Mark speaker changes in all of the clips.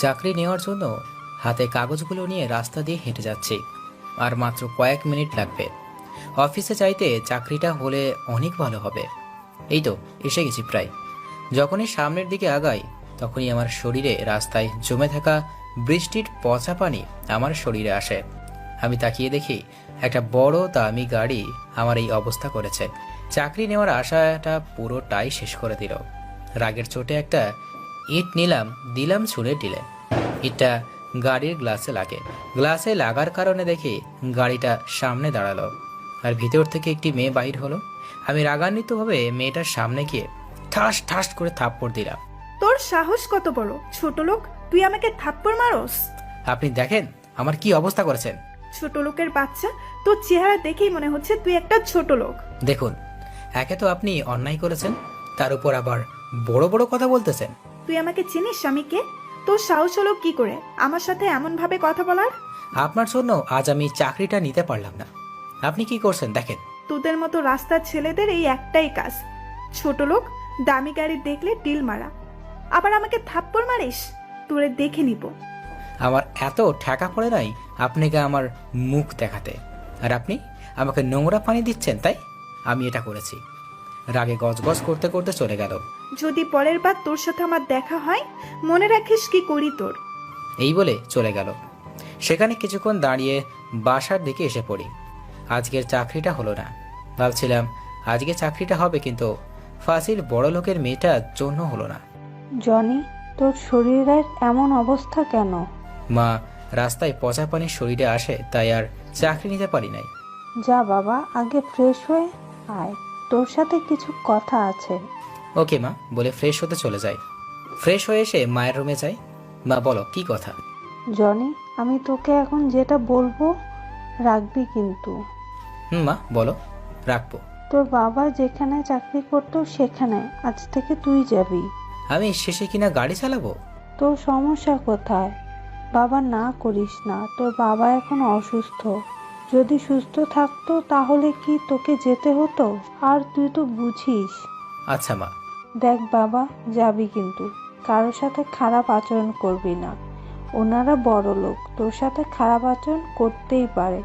Speaker 1: চাকরি নেওয়ার জন্য হাতে কাগজগুলো নিয়ে রাস্তা দিয়ে হেঁটে যাচ্ছি। আর মাত্র কয়েক মিনিট লাগবে। অফিসে চাইতে চাকরিটা হলে অনেক ভালো হবে। এই তো এসে গেছি প্রায়। যখনই সামনের দিকে আগাই তখনই আমার শরীরে রাস্তায় জমে থাকা বৃষ্টির পচা পানি আমার শরীরে আসে। আমি তাকিয়ে দেখি একটা বড় দামি গাড়ি আমার এই অবস্থা করেছে। চাকরি নেওয়ার আশাটা পুরোটাই শেষ করে দিল। রাগের চোটে একটা ইট দিলাম ছুঁড়ে দিলে। ইটটা গাড়ির গ্লাসে লাগে। গ্লাসে লাগার কারণে দেখি গাড়িটা সামনে দাঁড়ালো আর ভিতর থেকে একটি মেয়ে বাহির হলো। আমি রাগান্বিতভাবে মেয়েটার সামনে গিয়ে ঠাস ঠাস করে থাপ্পড় দিলাম।
Speaker 2: তোর সাহস কত বড় ছোট লোক, তুই আমাকে থাপ্পড় মারস?
Speaker 1: আপনি দেখেন আমার কি অবস্থা করেছেন।
Speaker 2: ছোট লোকের বাচ্চা, তোর চেহারা দেখেই মনে হচ্ছে তুই একটা ছোট লোক।
Speaker 1: দেখুন, একে তো আপনি অন্যায় করেছেন, তার উপর আবার বড় বড় কথা বলতেছেন।
Speaker 2: তুই আমাকে চিনিস আমি কে? তোর সাহস হলো কি করে আমার সাথে এমন ভাবে কথা বলার?
Speaker 1: আপনার জন্য আজ আমি চাকরিটা নিতে পারলাম না। আপনি কি করছেন দেখেন।
Speaker 2: তোদের মতো রাস্তার ছেলেদের এই একটাই কাজ, ছোট লোক, দামি গাড়ি দেখলে ডিল মারা। আবার আমাকে থাপ্পড় মারিস? তোরে দেখে নিব।
Speaker 1: আমার এত ঠেকা পড়ে নাই আপনাকে আমার মুখ দেখাতে, আর আপনি আমাকে নোংরা পানি দিচ্ছেন, তাই আমি এটা করেছি। রাগে গজগজ করতে করতে চলে গেল।
Speaker 2: যদি পরের বার তোর সাথে আমার দেখা হয় মনে রাখিস কি করি তোর।
Speaker 1: এই বলে চলে গেল। সেখানে কিছুক্ষণ দাঁড়িয়ে বাসার দিকে এসে পড়ি। আজকের চাকরিটা হলো না। ভাবছিলাম আজকে চাকরিটা হবে, কিন্তু ফাসিল বড় লোকের মেয়েটার জন্য হলো না।
Speaker 3: জনি, তোর শরীরের এমন অবস্থা কেন?
Speaker 1: মা রাস্তায় পচা পানি শরীরে আসে, তাই আর চাকরি নিতে পারি নাই।
Speaker 3: যা বাবা, আগে ফ্রেশ হয়ে আয়, তোর সাথে কিছু কথা আছে।
Speaker 1: ওকে মা বলে ফ্রেশ হতে চলে যাই। ফ্রেশ হয়ে এসে মায়ের রুমে যাই। মা বলো কি কথা।
Speaker 3: জনি, আমি তোকে এখন যেটা বলবো রাখবি কিন্তু।
Speaker 1: মা বলো, রাখবো।
Speaker 3: তোর বাবা যেখানে চাকরি করতো সেখানে আজ থেকে তুই যাবি।
Speaker 1: আমি শেষে কিনা গাড়ি চালাবো?
Speaker 3: তোর সমস্যা কোথায়? বাবা না করিস না, তোর বাবা এখন অসুস্থ। যদি সুস্থ থাকতো তাহলে কি তোকে যেতে হতো? আর তুই তো বুঝিস।
Speaker 1: আচ্ছা মা।
Speaker 3: দেখ বাবা, যাবি কিন্তু কারোর সাথে খারাপ আচরণ করবি না। ওনারা বড় লোক, তোর সাথে খারাপ আচরণ করতেই পারে,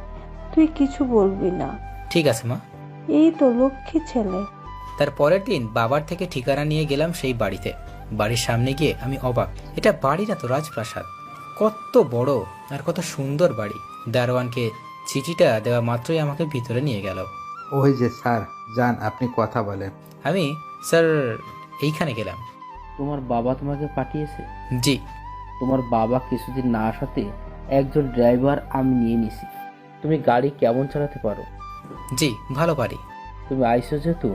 Speaker 3: তুই কিছু বলবি না।
Speaker 1: ঠিক আছে মা।
Speaker 3: এই তো লক্ষ্মী ছেলে।
Speaker 1: তার পরের দিন বাবার থেকে ঠিকানা নিয়ে গেলাম সেই বাড়িতে। বাড়ির সামনে গিয়ে আমি অবাক। এটা বাড়ি না তো রাজপ্রাসাদ। কত বড় আর কত সুন্দর বাড়ি। দারোয়ানকে চিঠিটা দেওয়া মাত্রই আমাকে ভিতরে নিয়ে গেল।
Speaker 4: ওই যে স্যার, যান আপনি কথা বলেন।
Speaker 1: আমি স্যার এইখানে গেলাম।
Speaker 5: তোমার বাবা তোমাকে পাঠিয়েছে?
Speaker 1: জি।
Speaker 5: তোমার বাবা কিছুদিন না আসাতে একজন ড্রাইভার আমি নিয়ে নিছি। তুমি গাড়ি কেমন চালাতে পারো?
Speaker 1: জি ভালো পারি।
Speaker 5: তুমি আইসো যেহেতু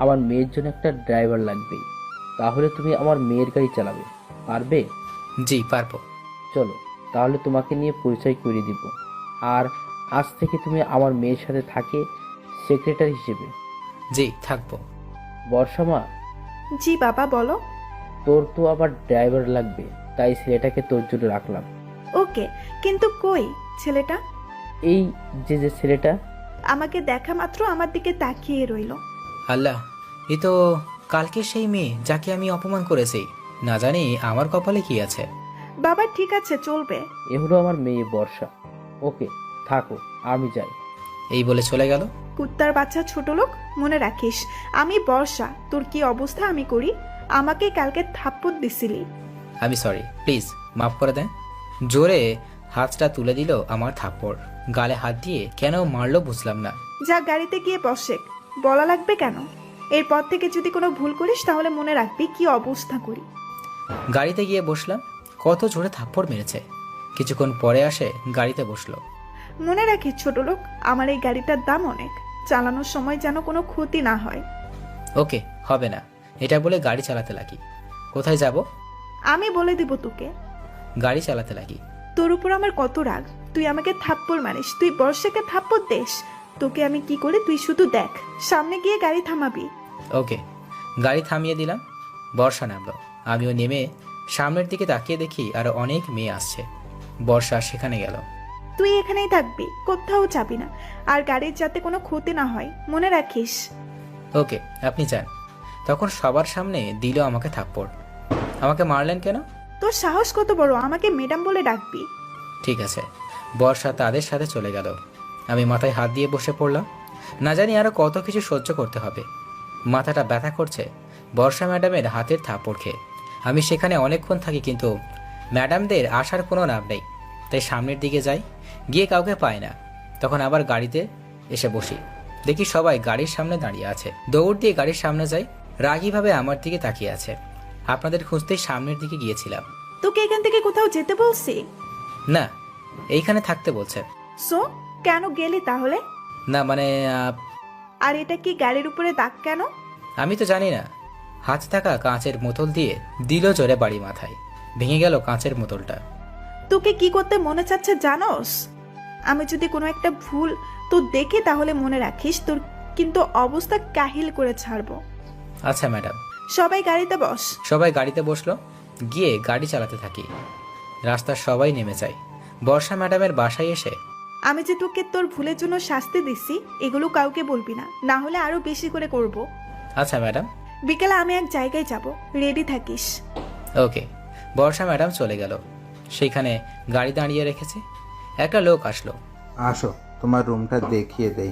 Speaker 5: আমার মেয়ের জন্য একটা ড্রাইভার লাগবে, তাহলে তুমি আমার মেয়ের গাড়ি চালাবে পারবে?
Speaker 1: জি পারবো।
Speaker 5: চলো তাহলে তোমাকে নিয়ে পরিচয় করে দিব। আর আজ থেকে তুমি আমার মেয়ের সাথে থাকে সেক্রেটারি হিসেবে।
Speaker 1: জি থাকবো।
Speaker 5: বর্ষা মা।
Speaker 2: জি বাবা বলো।
Speaker 5: তোর তো আবার ড্রাইভার লাগবে, তাই ছেলেটাকে তোর জন্য রাখলাম।
Speaker 2: ওকে, কিন্তু কই ছেলেটা?
Speaker 5: এই যে ছেলেটা।
Speaker 2: আমাকে দেখা মাত্র আমার দিকে তাকিয়ে রইলো।
Speaker 1: আল্লাহ, এ তো কালকে সেই মেয়ে যাকে আমি অপমান করেছি। না জানি আমার কপালে কি আছে।
Speaker 2: বাবা ঠিক আছে, চলবে।
Speaker 5: এ হলো আমার মেয়ে বর্ষা। ওকে থাকো, আমি যাই।
Speaker 1: এই বলে চলে গেল।
Speaker 2: কুত্তার বাচ্চা ছোট লোক, মনে রাখিস আমি বর্ষা, তোর কি অবস্থা আমি করি। আমাকে কালকে থাপ্পড় দিছিলি।
Speaker 1: আমি সরি, প্লিজ মাফ করে দেন। জোরে হাতটা তুলে দিল আমার থাপ্পড়। গালে হাত দিয়ে কেন মারলো বুঝলাম না।
Speaker 2: যা গাড়িতে গিয়ে বসে, বলা লাগবে কেন? এরপর থেকে যদি কোনো ভুল করিস তাহলে মনে রাখবি কি অবস্থা করি।
Speaker 1: গাড়িতে গিয়ে বসলাম। কত জোরে থাপ্পড় মেরেছে। কিছুক্ষণ পরে আসে গাড়িতে বসলো।
Speaker 2: মনে রাখিস ছোট লোক, আমার এই গাড়িটার দাম অনেক, চালানোর সময় যেন কোনো ক্ষতি না হয়।
Speaker 1: ওকে হবে না, এটা বলে গাড়ি চালাতে লাগি। কোথায় যাব?
Speaker 2: আমি বলে দিব তোকে।
Speaker 1: গাড়ি চালাতে লাগি।
Speaker 2: তোর উপর আমার কত রাগ, তুই আমাকে থাপ্পড় মারিস, তুই বর্ষাকে থাপ্পড় দেস। তোকে আমি কি করি তুই শুধু দেখ, সামনে গিয়ে গাড়ি থামাবি।
Speaker 1: ওকে। গাড়ি থামিয়ে দিলাম। বর্ষা নামলো। আমিও নেমে সামনের দিকে তাকিয়ে দেখি আর অনেক মেয়ে আসছে। বর্ষা সেখানে গেল।
Speaker 2: তুই এখানেই থাকবি, কোথাও যাবি না। আর গাড়ির যাতে কোনো ক্ষতি না হয় মনে রাখিস।
Speaker 1: ওকে আপনি যান। তখন সবার সামনে দিল আমাকে থাপ্পড়। আমাকে মারলেন কেন?
Speaker 2: তোর সাহস কত বড় আমাকে ম্যাডাম বলে ডাকবি?
Speaker 1: ঠিক আছে। বর্ষা তাদের সাথে চলে গেল। আমি মাথায় হাত দিয়ে বসে পড়লাম। না জানি আরো কত কিছু সহ্য করতে হবে। মাথাটা ব্যথা করছে বর্ষা ম্যাডামের হাতের থাপ্পড় খেয়ে। আমি সেখানে অনেকক্ষণ থাকি, কিন্তু ম্যাডামদের আসার কোনো নাম নেই। তাই সামনের দিকে যাই, গিয়ে কাউকে পাই না। তখন আবার গাড়িতে এসে বসি, দেখি সবাই গাড়ির সামনে দাঁড়িয়ে আছে। দৌড় দিয়ে গাড়ির সামনে যাই, রাগীভাবে আমার দিকে তাকিয়ে আছে। আপনাদের খুঁজতেই সামনের দিকে গিয়েছিলাম।
Speaker 2: তোকে এখান থেকে কোথাও যেতে বলছি?
Speaker 1: না, এইখানে থাকতে বলছে।
Speaker 2: সো কেন গেলি তাহলে?
Speaker 1: না মানে
Speaker 2: আর এটা কি গাড়ির উপরে দাগ কেন?
Speaker 1: আমি তো জানি না। হাতে থাকা কাঁচের বোতল দিয়ে দিল জোরে বাড়ি মাথায়। ভেঙে গেল কাঁচের বোতলটা।
Speaker 2: তোকে কি করতে মনে চাচ্ছে জানোস? আমি যদি কোনো একটা ভুল তো দেখি তাহলে মনে রাখিস, তোর কিন্তু অবস্থা কাহিল করে ছাড়বো।
Speaker 1: আচ্ছা ম্যাডাম।
Speaker 2: সবাই গাড়িতে বস।
Speaker 1: সবাই গাড়িতে বসলো। গিয়ে গাড়ি চালাতে থাকি। রাস্তার সবাই নেমে যায়। বর্ষা ম্যাডামের বাসায় এসে
Speaker 2: আমি যে তোকে তোর ভুলের জন্য শাস্তি দিচ্ছি এগুলো কাউকে বলবি না, না হলে আরো বেশি করে করব।
Speaker 1: আচ্ছা ম্যাডাম।
Speaker 2: বিকেলে আমি এক জায়গায় যাব, রেডি থাকিস।
Speaker 1: ওকে। বর্ষা ম্যাডাম চলে গেল। সেইখানে গাড়ি দাঁড়িয়ে রেখেছে। একটা লোক আসলো।
Speaker 4: আসো, তোমার রুমটা দেখিয়ে দেই।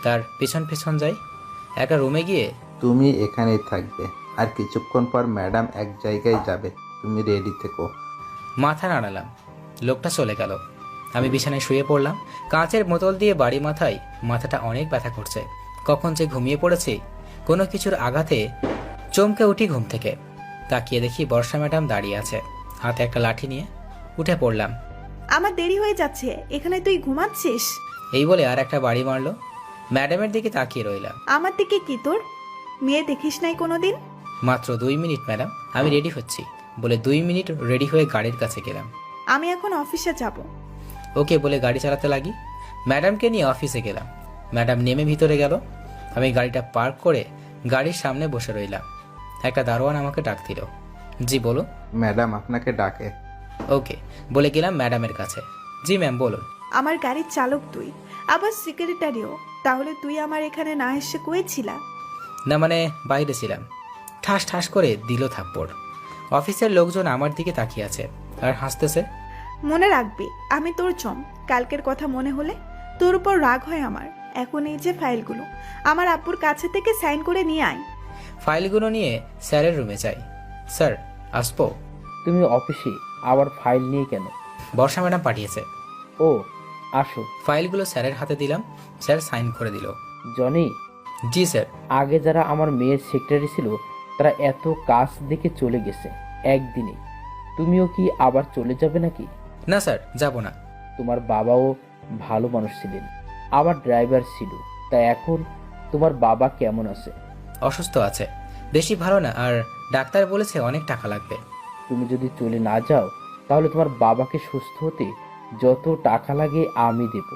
Speaker 1: তার পিছন পিছন যাই। একটা রুমে গিয়ে
Speaker 4: তুমি এখানেই থাকবে, আর কিছুক্ষণ পর ম্যাডাম এক জায়গায় যাবে, তুমি রেডি থেকো।
Speaker 1: মাথা নাড়ালাম। লোকটা চলে গেল। আমি বিছানায় শুয়ে পড়লাম। কাঁচের বোতল দিয়ে বাড়ি মাথায় মাথাটা অনেক ব্যথা করছে। কখন যে ঘুমিয়ে পড়েছি, কোনো কিছুর আঘাতে চমকে উঠি ঘুম থেকে। তাকিয়ে দেখি বর্ষা ম্যাডাম দাঁড়িয়ে আছে, হাতে একটা লাঠি নিয়ে। উঠে পড়লাম।
Speaker 2: আমার দেরি হয়ে যাচ্ছে, এখানে তুই ঘুমাচ্ছিস?
Speaker 1: এই বলে আর একটা বাড়ি মারলো। ম্যাডামের দিকে তাকিয়ে রইলাম।
Speaker 2: আমার দিকে কি তোর মেয়ে দেখিস নাই কোনোদিন?
Speaker 1: মাত্র 2 মিনিট ম্যাডাম, আমি রেডি হচ্ছি বলে 2 মিনিট রেডি হয়ে গাড়ির কাছে গেলাম।
Speaker 2: আমি এখন অফিসে যাব।
Speaker 1: ওকে বলে গাড়ি চালাতে লাগি। ম্যাডামকে নিয়ে অফিসে গেলাম। ম্যাডাম নেমে ভিতরে গেল। আমি গাড়িটা পার্ক করে গাড়ির সামনে বসে রইলাম। একটা দারোয়ান আমাকে ডাক দিল। জি বলুন।
Speaker 4: ম্যাডাম আপনাকে ডাকে।
Speaker 1: ওকে বলে গেলাম ম্যাডামের কাছে। জি ম্যাম বলুন।
Speaker 2: আমার গাড়ির চালক তুই, আবার সেক্রেটারিও, তাহলে তুই আমার এখানে না এসে কয়েছিলা?
Speaker 1: না মানে বাইরে ছিলাম। ঠাস ঠাস করে দিল থাপ্পড়। অফিসের লোকজন আমার দিকে তাকিয়ে আছে আর হাসতেছে।
Speaker 2: মনে রাখবি আমি তোর জম, কালকের কথা মনে হলে তোর উপর রাগ হয় আমার। এখন এই যে ফাইলগুলো আমার আব্বুর কাছে থেকে সাইন করে নিয়ে আয়।
Speaker 1: ফাইলগুলো নিয়ে স্যারের রুমে যাই। স্যার আসবো?
Speaker 5: তুমি অফিসে আবার ফাইল নিয়ে কেন?
Speaker 1: বর্ষা ম্যাডাম পাঠিয়েছে।
Speaker 5: ও আসো।
Speaker 1: ফাইলগুলো স্যারের হাতে দিলাম। স্যার সাইন করে দিল।
Speaker 5: জনি,
Speaker 1: জি স্যার।
Speaker 5: আগে যারা আমার মেয়ের সেক্রেটারি ছিল তারা এত কাজ দেখে চলে গেছে একদিনে। তুমিও কি আবার চলে যাবে নাকি?
Speaker 1: না স্যার, যাব না।
Speaker 5: তোমার বাবাও ভালো মানুষ ছিলেন, আবার ড্রাইভার ছিল। তা এখন তোমার বাবা কেমন আছে?
Speaker 1: অসুস্থ আছে, বেশি ভালো না, আর ডাক্তার বলেছে অনেক টাকা লাগবে।
Speaker 5: তুমি যদি চলে না যাও তাহলে তোমার বাবাকে সুস্থ হতে যত টাকা লাগে আমি দেব।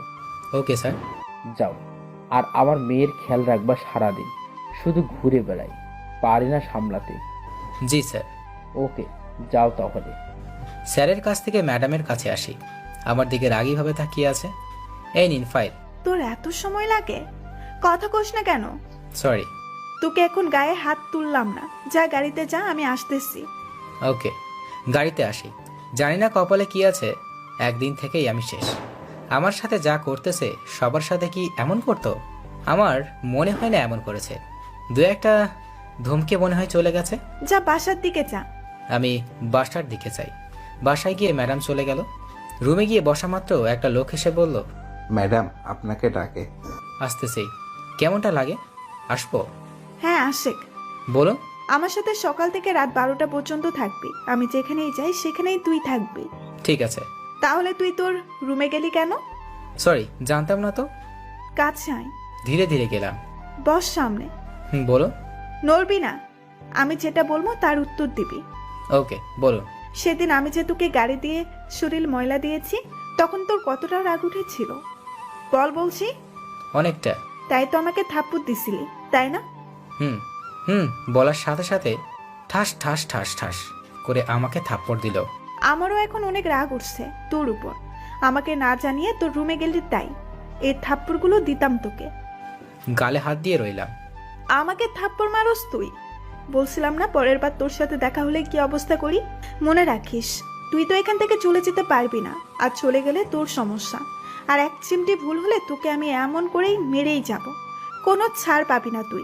Speaker 1: Okay sir.
Speaker 5: যাও, আর আমার মেয়ের খেয়াল রাখবা সারাদিন। শুধু ঘুরে বেড়াই, পারি না সামলাতে।
Speaker 1: জি স্যার।
Speaker 5: ওকে যাও তাহলে।
Speaker 1: স্যারের কাছ থেকে ম্যাডামের কাছে আসি। আমার দিকে রাগীভাবে তাকিয়ে আছে। এই নিন ফাইল।
Speaker 2: তোর এত সময় লাগে? কথা কোস না কেন?
Speaker 1: সরি।
Speaker 2: তোকে এখন গায়ে হাত তুললাম না, যা গাড়িতে যা, আমি আসতেছি।
Speaker 1: ওকে। গাড়িতে আসি। জানি না কপালে কি আছে, একদিন থেকেই আমি শেষ। আমার সাথে যা করতেছে সবার সাথে কি এমন করতো? আমার মনে হয় না এমন করেছে। দু একটা ধমকে মনে হয় চলে গেছে।
Speaker 2: যা বাসার দিকে যা।
Speaker 1: আমি বাসার দিকে যাই। বাসায় গিয়ে ম্যাডাম চলে গেল। রুমে গিয়ে বসা মাত্র একটা লোক এসে বলল,
Speaker 4: ম্যাডাম আপনাকে ডাকে।
Speaker 1: আসতেছি। কেমনটা লাগে? আসবো?
Speaker 2: হ্যাঁ আশেক,
Speaker 1: বলুন।
Speaker 2: আমার সাথে সকাল থেকে রাত 12টা পর্যন্ত থাকবি। আমি যেখানেই যাই সেখানেই তুই থাকবি।
Speaker 1: ঠিক আছে।
Speaker 2: তাহলে তুই তোর রুমে গেলি কেন?
Speaker 1: সরি, জানতাম না তো।
Speaker 2: কাছে আয়,
Speaker 1: ধীরে ধীরে গেলাম।
Speaker 2: বস সামনে।
Speaker 1: বলুন।
Speaker 2: নড়বি না, আমি যেটা বলবো তার উত্তর দিবি।
Speaker 1: ওকে বলুন।
Speaker 2: সেদিন আমি যে তোকে গাড়ি দিয়ে শরীর ময়লা দিয়েছি, তখন তোর কতটা রাগ উঠেছিল বল বলছি?
Speaker 1: অনেকটা।
Speaker 2: তাই তো আমাকে থাপ্পড় দিছিলি, তাই না?
Speaker 1: হুম হুম বলার সাথে সাথে ঠাস ঠাস ঠাস ঠাস করে আমাকে থাপ্পড় দিল।
Speaker 2: আমারও এখন অনেক রাগ উঠছে তোর উপর। আমাকে না জানিয়ে তোর রুমে গেলি, তাই এই থাপ্পড়গুলো দিতাম তোকে।
Speaker 1: গালে হাত দিয়ে রইলাম।
Speaker 2: আমাকে থাপ্পড় মারস তুই? বলছিলাম না পরের বার তোর সাথে দেখা হলে কি অবস্থা করি। মনে রাখিস, তুই তো এখান থেকে চলে যেতে পারবি না, আর চলে গেলে তোর সমস্যা। আর এক চিমটি ভুল হলে তোকে আমি এমন করেই মেরেই যাব, কোনো ছাড় পাবি না তুই।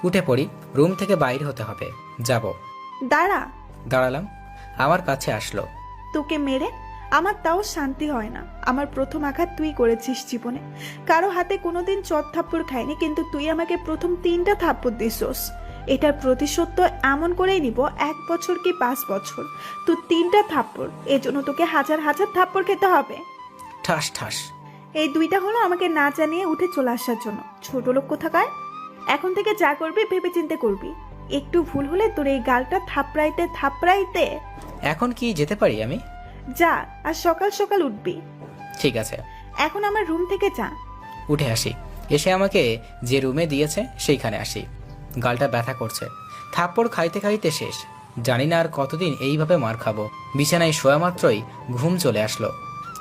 Speaker 1: উঠে পড়ি, রুম থেকে বাইর হতে হবে। যাব।
Speaker 2: দাঁড়া।
Speaker 1: দাঁড়ালাম, আমার কাছে আসলো।
Speaker 2: তোকে মেরে আমার তাও শান্তি হয় না। আমার প্রথম আঘাত তুই করেছিস জীবনে। কারো হাতে কোনোদিন চট থাপ্পড় খাইনি, কিন্তু তুই আমাকে প্রথম 3টা থাপ্পড় দিছস। এটার প্রতিশোধ তো এমন করেই নিব, 1 বছর কি 5 বছর। তুই 3টা থাপ্পড়, এজন্য তোকে হাজার হাজার থাপ্পড় খেতে হবে।
Speaker 1: ঠাস ঠাস।
Speaker 2: এই 2টা হলো আমাকে না জানিয়ে উঠে চলে আসার জন্য। ছোট লোক কোথাকার। এখন থেকে যা করবি ভেবে চিন্তে করবি। একটু ভুল হলে তোর এই গালটা থাপড়াইতে থাপড়াইতে।
Speaker 1: এখন কি যেতে পারি আমি?
Speaker 2: যা, আর সকাল সকাল উঠবি।
Speaker 1: ঠিক আছে।
Speaker 2: এখন আমার রুম থেকে যা।
Speaker 1: উঠে আসি, এসে আমাকে যে রুমে দিয়েছে সেইখানে আসি। গালটা ব্যথা করছে, থাপ্পড় খাইতে খাইতে শেষ। জানি না আর কতদিন এইভাবে মার খাবো। বিছানায় শোয়া মাত্রই ঘুম চলে আসলো।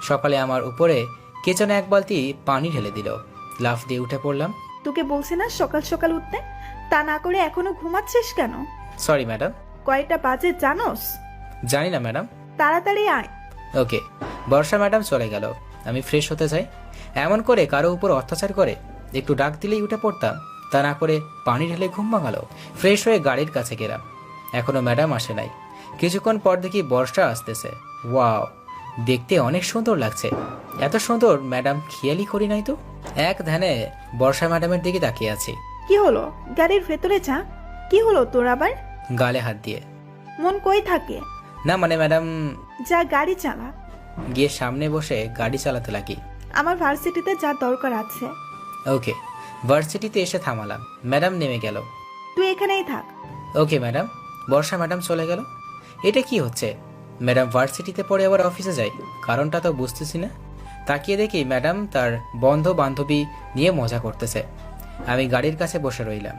Speaker 1: সকালে আমার উপরে কে যেন 1 বালতি পানি ঢেলে দিল। লাফ দিয়ে উঠে পড়লাম।
Speaker 2: তোকে বলছি না সকাল সকাল উঠতে, তা না করে এখনো ঘুমাচ্ছিস কেন?
Speaker 1: Sorry madam.
Speaker 2: কয়টা বাজে জানোস?
Speaker 1: জানি না ম্যাডাম।
Speaker 2: তাড়াতাড়ি আয়।
Speaker 1: ওকে। বর্ষা ম্যাডাম চলে গেল, আমি ফ্রেশ হতে চাই। এমন করে কারো উপর অত্যাচার করে একটু ডাক দিলেই উঠে পড়তাম, তা না করে পানি ঢেলে ঘুম ভাঙালো। ফ্রেশ হয়ে গাড়ির কাছে গেলাম, এখনো ম্যাডাম আসে নাই। কিছুক্ষণ পর দেখি বর্ষা আসতেছে। ওয়াও, দেখতে অনেক সুন্দর লাগছে। এত সুন্দর ম্যাডাম খেয়ালই করি নাই তো। এক ধ্যানে বর্ষা ম্যাডামের দিকে তাকিয়ে আছি।
Speaker 2: কি হলো? গাড়ির ভেতরে যা। কি হলো তোর আবার?
Speaker 1: গালে হাত দিয়ে।
Speaker 2: মন কই থাকে?
Speaker 1: না মানে ম্যাডাম।
Speaker 2: যা গাড়ি চালা।
Speaker 1: গিয়ে সামনে বসে গাড়ি চালাতে লাগি।
Speaker 2: আমার ভার্সিটিতে যা দরকার আছে।
Speaker 1: ওকে। ভার্সিটিতে এসে থামালাম, ম্যাডাম নেমে গেল।
Speaker 2: তুই এখানেই থাক।
Speaker 1: Okay madam. বর্ষা ম্যাডাম চলে গেল। এটা কি হচ্ছে? ম্যাডাম ভার্সিটিতে পড়ে আবার অফিসে যায়, কারণটা তো বুঝতেছি না। তাকিয়ে দেখি ম্যাডাম তার বন্ধু বান্ধবী নিয়ে মজা করতেছে। আমি গাড়ির কাছে বসে রইলাম।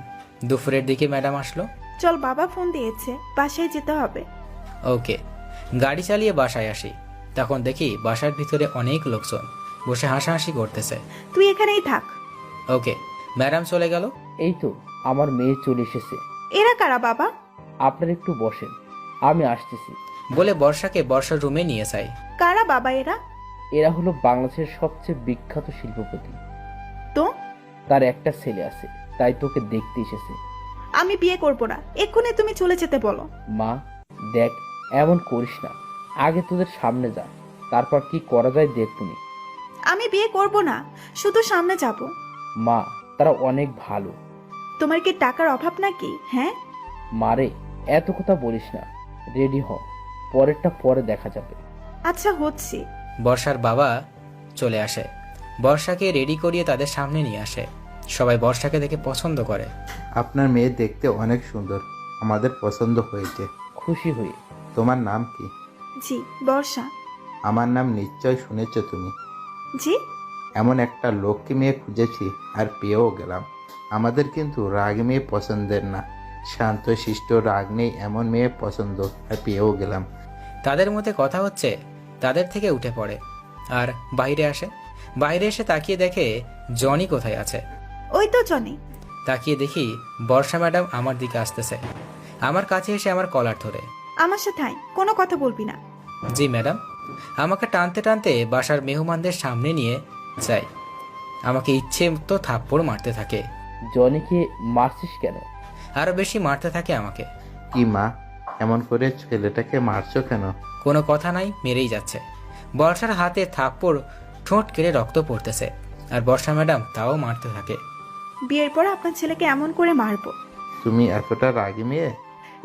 Speaker 1: দুপুরের দিকে ম্যাডাম আসলো।
Speaker 2: চল, বাবা ফোন দিয়েছে, বাসায় যেতে হবে।
Speaker 1: ওকে। গাড়ি চালিয়ে বাসায় আসি, তখন দেখি বাসার ভিতরে অনেক লোকজন বসে হাসাহাসি করতেছে।
Speaker 2: তুই এখানেই থাক।
Speaker 1: ওকে। ম্যাডাম চলে গেল।
Speaker 5: এই তো আমার মেয়ে চলে এসেছে।
Speaker 2: এরা কারা বাবা?
Speaker 5: আপনারা একটু বসেন, আমি আসতেছি।
Speaker 1: বলে বর্ষাকে বর্ষার রুমে নিয়ে যাই।
Speaker 2: কারা বাবা এরা?
Speaker 5: এরা হলো বাংলাদেশের সবচেয়ে বিখ্যাত শিল্পপতি।
Speaker 2: তো
Speaker 5: তার একটা ছেলে আছে, তাই তোকে দেখতে এসেছে।
Speaker 2: আমি বিয়ে করব না, এক্ষুনি তুমি চলে যেতে বলো।
Speaker 5: মা দেখ, এমন করিস না। আগে তোদের সামনে যা, তারপর কি করা যায় দেখবনি।
Speaker 2: আমি বিয়ে করব না, শুধু সামনে যাব।
Speaker 5: মা, তারা অনেক ভালো।
Speaker 2: তোমার কি টাকার অভাব নাকি? হ্যাঁ।
Speaker 5: মারে, এত কথা বলিস না। রেডি হ, পরেরটা পরে দেখা যাবে।
Speaker 2: আচ্ছা হচ্ছে।
Speaker 1: বর্ষার বাবা চলে আসে, বর্ষাকে রেডি করিয়ে তাদের সামনে নিয়ে আসে। সবাই বর্ষাকে দেখে পছন্দ করে।
Speaker 4: আপনার মেয়ে দেখতে অনেক সুন্দর, আমাদের পছন্দ হয়েছে।
Speaker 5: খুশি হয়ে।
Speaker 4: তোমার নাম কি?
Speaker 2: জি, বর্ষা।
Speaker 4: আমার নাম নিশ্চয় শুনেছো তুমি।
Speaker 2: জি।
Speaker 4: এমন একটা লক্ষ্মী মেয়ে খুঁজেছি আর পেয়েও গেলাম। আমাদের কিন্তু রাগ মেয়ে পছন্দের না, শান্ত শিষ্ট রাগ নেই এমন মেয়ে পছন্দ, আর পেয়েও গেলাম।
Speaker 1: তাদের মধ্যে কথা হচ্ছে, তাদের থেকে উঠে পড়ে আর বাইরে আসে। বাইরে এসে তাকিয়ে দেখে জনি কোথায় আছে।
Speaker 2: ওই তো জনি।
Speaker 1: তাকিয়ে দেখি বর্ষা ম্যাডাম আমার দিকে আসতেছে। আমার কাছে এসে আমার কলার ধরে।
Speaker 2: আমার সাথে আয়, কোনো কথা বলবি না।
Speaker 1: জি ম্যাডাম। আমাকে টানতে টানতে বাসার মেহমানদের সামনে নিয়ে যায়। আমাকে ইচ্ছে তো থাপ্পড় মারতে থাকে।
Speaker 5: জনিকে মারছিস কেন?
Speaker 1: আরো বেশি মারতে থাকে আমাকে।
Speaker 4: কি মা, এমন করে ছেলেটাকে মারছো কেন?
Speaker 1: কোনো কথা নাই, মেরেই যাচ্ছে। বর্ষার হাতে থাপ্পড় ঠোঁট কেটে রক্ত পড়তেছে, আর বর্ষা ম্যাডাম তাও মারতে থাকে।
Speaker 2: বিয়ের পর আপনার ছেলেকে এমন করে মারবো।
Speaker 4: তুমি এতটা রাগী মেয়ে?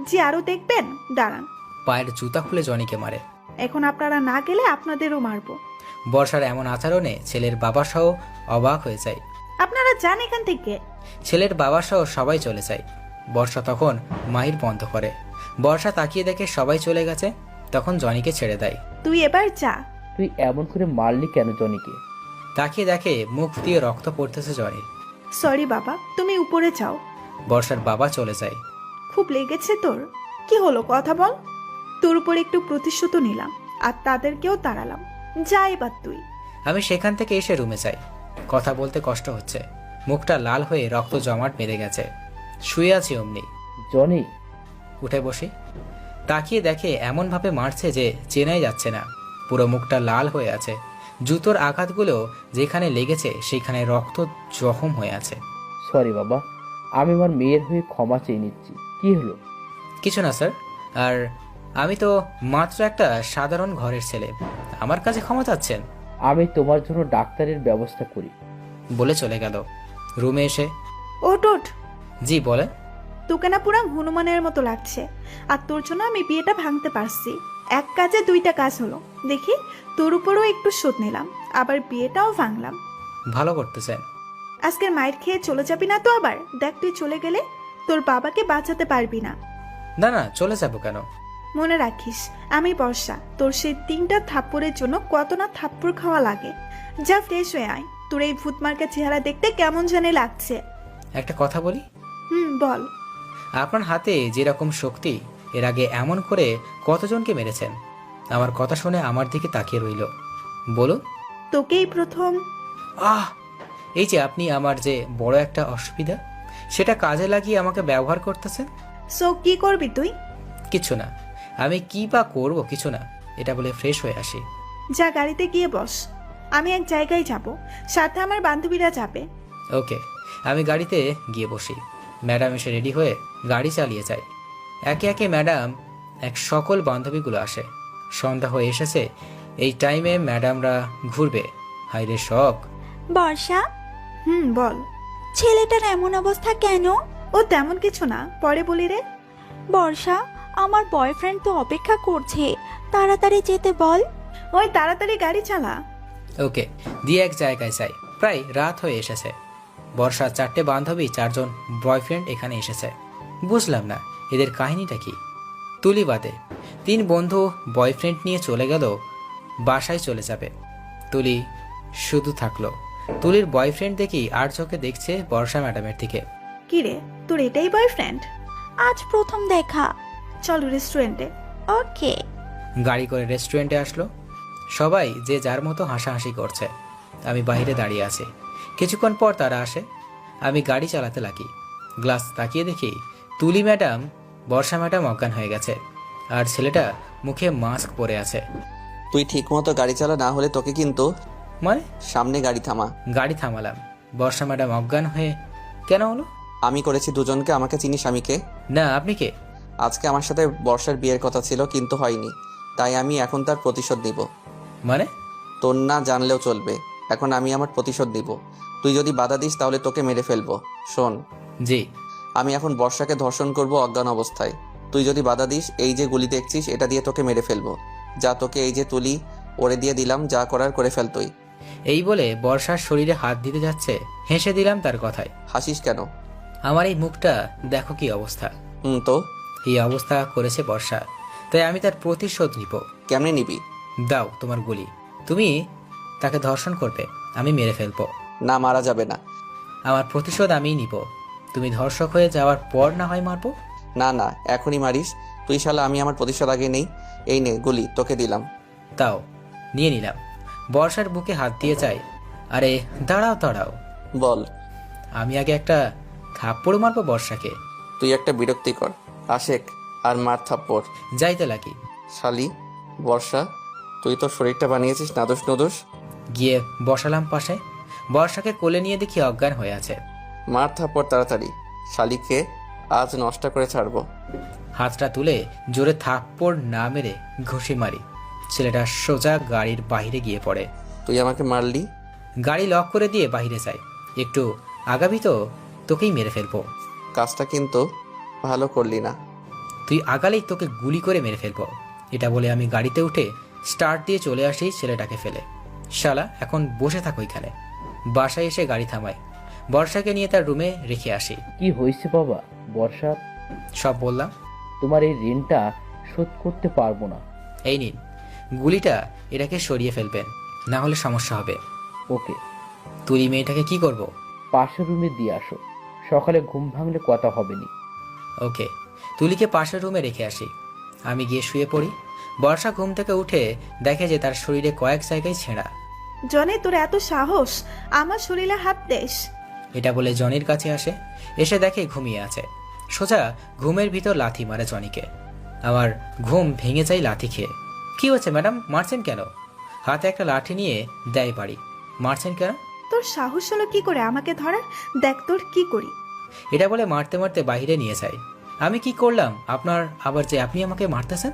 Speaker 2: জি, আরো দেখবেন, দাঁড়ান।
Speaker 1: পায়ের জুতা খুলে জনিকে মারে।
Speaker 2: এখন আপনারা না গেলে আপনাদেরও মারবো।
Speaker 1: বর্ষার এমন আচরণে ছেলের বাবা সহ অবাক হয়ে যায়।
Speaker 2: আপনারা যান এখান থেকে।
Speaker 1: ছেলের বাবা সহ সবাই চলে যায়। বর্ষা তখন মাহির বন্ধ করে। বর্ষা তাকিয়ে দেখে সবাই চলে গেছে, তখন জনিকে ছেড়ে দেয়।
Speaker 2: তুই এবার যা।
Speaker 5: তুই এমন করে মারলি কেন জনিকে?
Speaker 1: তাকিয়ে দেখে মুখ দিয়ে রক্ত পড়তেছে জনির।
Speaker 2: সরি বাবা, তুমি উপরে যাও।
Speaker 1: বর্ষার বাবা চলে যায়।
Speaker 2: খুব লেগেছে তোর? কি হলো কথা বল। তোর উপর একটু প্রতিশোধ নিলাম, আর তাদেরকেও তাড়ালাম। যা এবার তুই।
Speaker 1: আমি সেখান থেকে এসে রুমে যাই। কথা বলতে কষ্ট হচ্ছে, মুখটা লাল হয়ে রক্ত জমাট বেঁধে গেছে। শুয়ে আছি অমনি।
Speaker 5: জনি,
Speaker 1: উঠে বসি। তাকিয়ে দেখে এমনভাবে মারছে যে চেনাই যাচ্ছে না। পুরো মুখটা লাল হয়ে আছে। জুতোর আঘাতগুলো যেখানে লেগেছে সেখানে রক্ত জখম হয়ে আছে।
Speaker 5: সরি বাবা, আমি আমার মেয়ের হয়ে ক্ষমা চেয়ে নিচ্ছি। কি হলো?
Speaker 1: কিছু না স্যার। আর আমি তো মাত্র একটা সাধারণ ঘরের ছেলে, আমার কাছে ক্ষমা চাচ্ছেন?
Speaker 5: আমি তোমার জন্য ডাক্তারের ব্যবস্থা করি।
Speaker 1: বলে চলে গেল। রুমে এসে,
Speaker 2: ওট ওট,
Speaker 1: জি বলে।
Speaker 2: তোকে না পুরা হনুমানের মতো লাগছে। আর তোর জন্য আমি বিয়েটা ভাঙতে পারছি। এক কাজে দুইটা কাজ হলো। দেখি, তোর উপরও একটু শোধ নিলাম, আবার বিয়েটাও ভাঙলাম।
Speaker 1: ভালো করতেছেন।
Speaker 2: আজকের মায়ের খেয়ে চলে যাবি না তো আবার? দেখ, তুই চলে গেলে তোর বাবাকে বাঁচাতে পারবি না।
Speaker 1: না না, চলে যাব কেন?
Speaker 2: মনে রাখিস, আমি বর্ষা। তোর সেই 3টা থাপ্পড়ের জন্য কত না থাপ্পড় খাওয়া লাগে। যা, ফ্রেশ হয়ে আয়। তোর এই ভূতমার্কা চেহারা দেখতে কেমন জানি লাগছে।
Speaker 1: একটা কথা বলি?
Speaker 2: বল।
Speaker 1: আপনার হাতে যেরকম শক্তি, এর আগে এমন করে কতজনকে মেরেছেন? আমার কথা শুনে আমার দিকে তাকিয়ে রইল। বলুন।
Speaker 2: তোকেই প্রথম।
Speaker 1: আহ, এই যে আপনি আমার যে বড় একটা অসুবিধা, সেটা কাজে লাগিয়ে আমাকে ব্যবহার করতেছেন।
Speaker 2: সো কি করবি তুই?
Speaker 1: কিছু না। আমি কি বা করব? কিছু না। এটা বলে ফ্রেশ হয়ে আসি।
Speaker 2: যা, গাড়িতে গিয়ে বস। আমি এক জায়গায় যাব, সাথে আমার বান্ধবীরা যাবে।
Speaker 1: ওকে। আমি গাড়িতে গিয়ে বসি। ম্যাডাম এসে রেডি হয়ে গাড়ি চালিয়ে যায়। একে একে ম্যাডাম এক সকল বান্ধবীগুলো আসে। সন্ধ্যা হয়ে এসেছে। এই টাইমে ম্যাডামরা ঘুরবে। হাইরে শখ।
Speaker 6: বর্ষা,
Speaker 2: বল।
Speaker 6: ছেলেটার এমন অবস্থা কেন?
Speaker 2: ও তেমন কিছু না, পরে বলি রে।
Speaker 6: বর্ষা, আমার বয়ফ্রেন্ড তো অপেক্ষা করছে, তাড়াতাড়ি যেতে বল।
Speaker 2: ওই তাড়াতাড়ি গাড়ি চালা।
Speaker 1: ওকে। দিয়ে এক জায়গায় যাই। প্রায় রাত হয়ে এসেছে। বর্ষার 4টে বান্ধবী, 4জন বয়ফ্রেন্ড এখানে এসেছে। বুঝলাম না এদের কাহিনীটা কি। তুলি বাদে 3 বন্ধু বয়ফ্রেন্ড নিয়ে চলে গেল, বাসায় চলে যাবে। তুলি শুধু থাকলো। তুলির বয়ফ্রেন্ড দেখি আর চোখে দেখছে বর্ষা ম্যাডামের দিকে।
Speaker 2: কি রে, তোর এটাই বয়ফ্রেন্ড?
Speaker 6: আজ প্রথম দেখা।
Speaker 2: চল রেস্টুরেন্টে।
Speaker 6: ওকে।
Speaker 1: গাড়ি করে রেস্টুরেন্টে আসলো। সবাই যে যার মতো হাসাহাসি করছে। আমি বাইরে দাঁড়িয়ে আছি। কিছুক্ষণ পর তারা আসে। আমি গাড়ি চালাতে লাগি। গ্লাস তাকিয়ে দেখি তুলি ম্যাডাম, বর্ষা ম্যাডাম অজ্ঞান হয়ে গেছে, আর ছেলেটা মুখে মাস্ক পরে আছে।
Speaker 7: তুই ঠিক মতো গাড়ি চালা, না হলে তোকে কিন্তু।
Speaker 1: মানে?
Speaker 7: সামনে গাড়ি থামা।
Speaker 1: গাড়ি থামালাম। বর্ষা ম্যাডাম অজ্ঞান হয়ে কেন হলো?
Speaker 7: আমি করেছি দুজনকে। আমাকে চিনিস আমি কে?
Speaker 1: না, আপনি কে?
Speaker 7: আজকে আমার সাথে বর্ষার বিয়ের কথা ছিল, কিন্তু হয়নি, তাই আমি এখন তার প্রতিশোধ নিব।
Speaker 1: মানে?
Speaker 7: তোর না জানলেও চলবে, এখন আমি আমার প্রতিশোধ নিব। তুই যদি বাধা দিস তাহলে তোকে মেরে ফেলবো। শোন,
Speaker 1: জি।
Speaker 7: আমি এখন বর্ষাকে ধর্ষণ করব অজ্ঞান অবস্থায়। তুই যদি বাধা দিস, এই যে গুলি দেখছিস এটা দিয়ে তোকে মেরে ফেলবো। যা, তোকে এই যে তুলি ওরে দিয়ে দিলাম, যা করার করে ফেল তুই।
Speaker 1: এই বলে বর্ষার শরীরে হাত দিতে যাচ্ছে। হেসে দিলাম তার কথায়।
Speaker 7: হাসিস কেন?
Speaker 1: আমার এই মুখটা দেখো কি অবস্থা।
Speaker 7: তো
Speaker 1: এই অবস্থা করেছে বর্ষা, তাই আমি তার প্রতিশোধ নিব।
Speaker 7: কেমনে নিবি?
Speaker 1: দাও তোমার গুলি। তুমি তাকে ধর্ষণ করবে, আমি মেরে ফেলবো।
Speaker 7: না, মারা যাবে না।
Speaker 1: আমার প্রতিশোধ আমিই নিব। তুমি ধর্ষক হয়ে যাওয়ার পর না হয় মারবো।
Speaker 7: না না, এখনই মারিস তুই শালা। আমি আমার প্রতিশোধ আগে নেই। এই নে গুলি, তোকে দিলাম।
Speaker 1: তাও নিয়ে নিলাম। বর্ষার বুকে হাত দিয়ে চাই। আরে দাঁড়াও দাঁড়াও,
Speaker 7: বল।
Speaker 1: আমি আগে একটা থাপ্পড় মারবো বর্ষাকে।
Speaker 7: তুই একটা বিরক্তিকর আশেক, আর মার থাপ্পড়।
Speaker 1: যাইতে লাগি।
Speaker 7: শালি বর্ষা, তুই তো শরীরটা বানিয়েছিস নাদোষ নদোষ।
Speaker 1: গিয়ে বসালাম পাশে। বর্ষাকে কোলে নিয়ে দেখি অজ্ঞান হয়ে আছে।
Speaker 7: মার থাপ্পড় তাড়াতাড়ি, শালিকে আজ নষ্ট করে ছাড়বো।
Speaker 1: হাতটা তুলে জোরে থাপ্পড় না মেরে ঘুষি মারি। ছেলেটা সোজা গাড়ির বাইরে গিয়ে পড়ে।
Speaker 7: তুই আমাকে মারলি?
Speaker 1: গাড়ি লক করে দিয়ে বাইরে যাই। একটু আগাবি তো তোকেই মেরে ফেলবো।
Speaker 7: কাজটা কিন্তু ভালো করলি না।
Speaker 1: তুই আগালেই তোকে গুলি করে মেরে ফেলবো। এটা বলে আমি গাড়িতে উঠে স্টার্ট দিয়ে চলে আসি ছেলেটাকে ফেলে। শালা এখন বসে থাকো এখানে। বাসায় এসে গাড়ি থামাই। বর্ষাকে নিয়ে তার রুমে রেখে আসি।
Speaker 5: কি হয়েছে বাবা? বর্ষা,
Speaker 1: সব বললাম।
Speaker 5: তোমার এই ঋণটা শোধ করতে পারবো না।
Speaker 1: এই নিন গুলিটা, এটাকে সরিয়ে ফেলবেন, না হলে সমস্যা হবে।
Speaker 5: ওকে।
Speaker 1: তুই মেয়েটাকে কি করব?
Speaker 5: পাশের রুমে দিয়ে আসো, সকালে ঘুম ভাঙলে কথা হবে নি।
Speaker 1: ওকে। তুলিকে পাশের রুমে রেখে আসি। আমি গিয়ে শুয়ে পড়ি। বর্ষা ঘুম থেকে উঠে দেখে যে তার শরীরে কয়েক জায়গায় ছেঁড়া।
Speaker 2: জনে, তোর এত সাহস আমার শরীরে হাত দেশ?
Speaker 1: এটা বলে জনির কাছে আসে। এসে দেখে ঘুমিয়ে আছে। সোজা ঘুমের ভিতর লাথি মারে জনিকে। আমার ঘুম ভেঙে যায় লাথি খেয়ে। কি হচ্ছে ম্যাডাম, মারছেন কেন? হাতে একটা লাঠি নিয়ে দেয় বাড়ি। মারছেন কেন?
Speaker 2: তোর সাহস হলো কি করে আমাকে ধরার? দেখ তোর কি করি।
Speaker 1: এটা বলে মারতে মারতে বাইরে নিয়ে যায়। আমি কি করলাম আপনার আবার যে আপনি আমাকে মারতেছেন?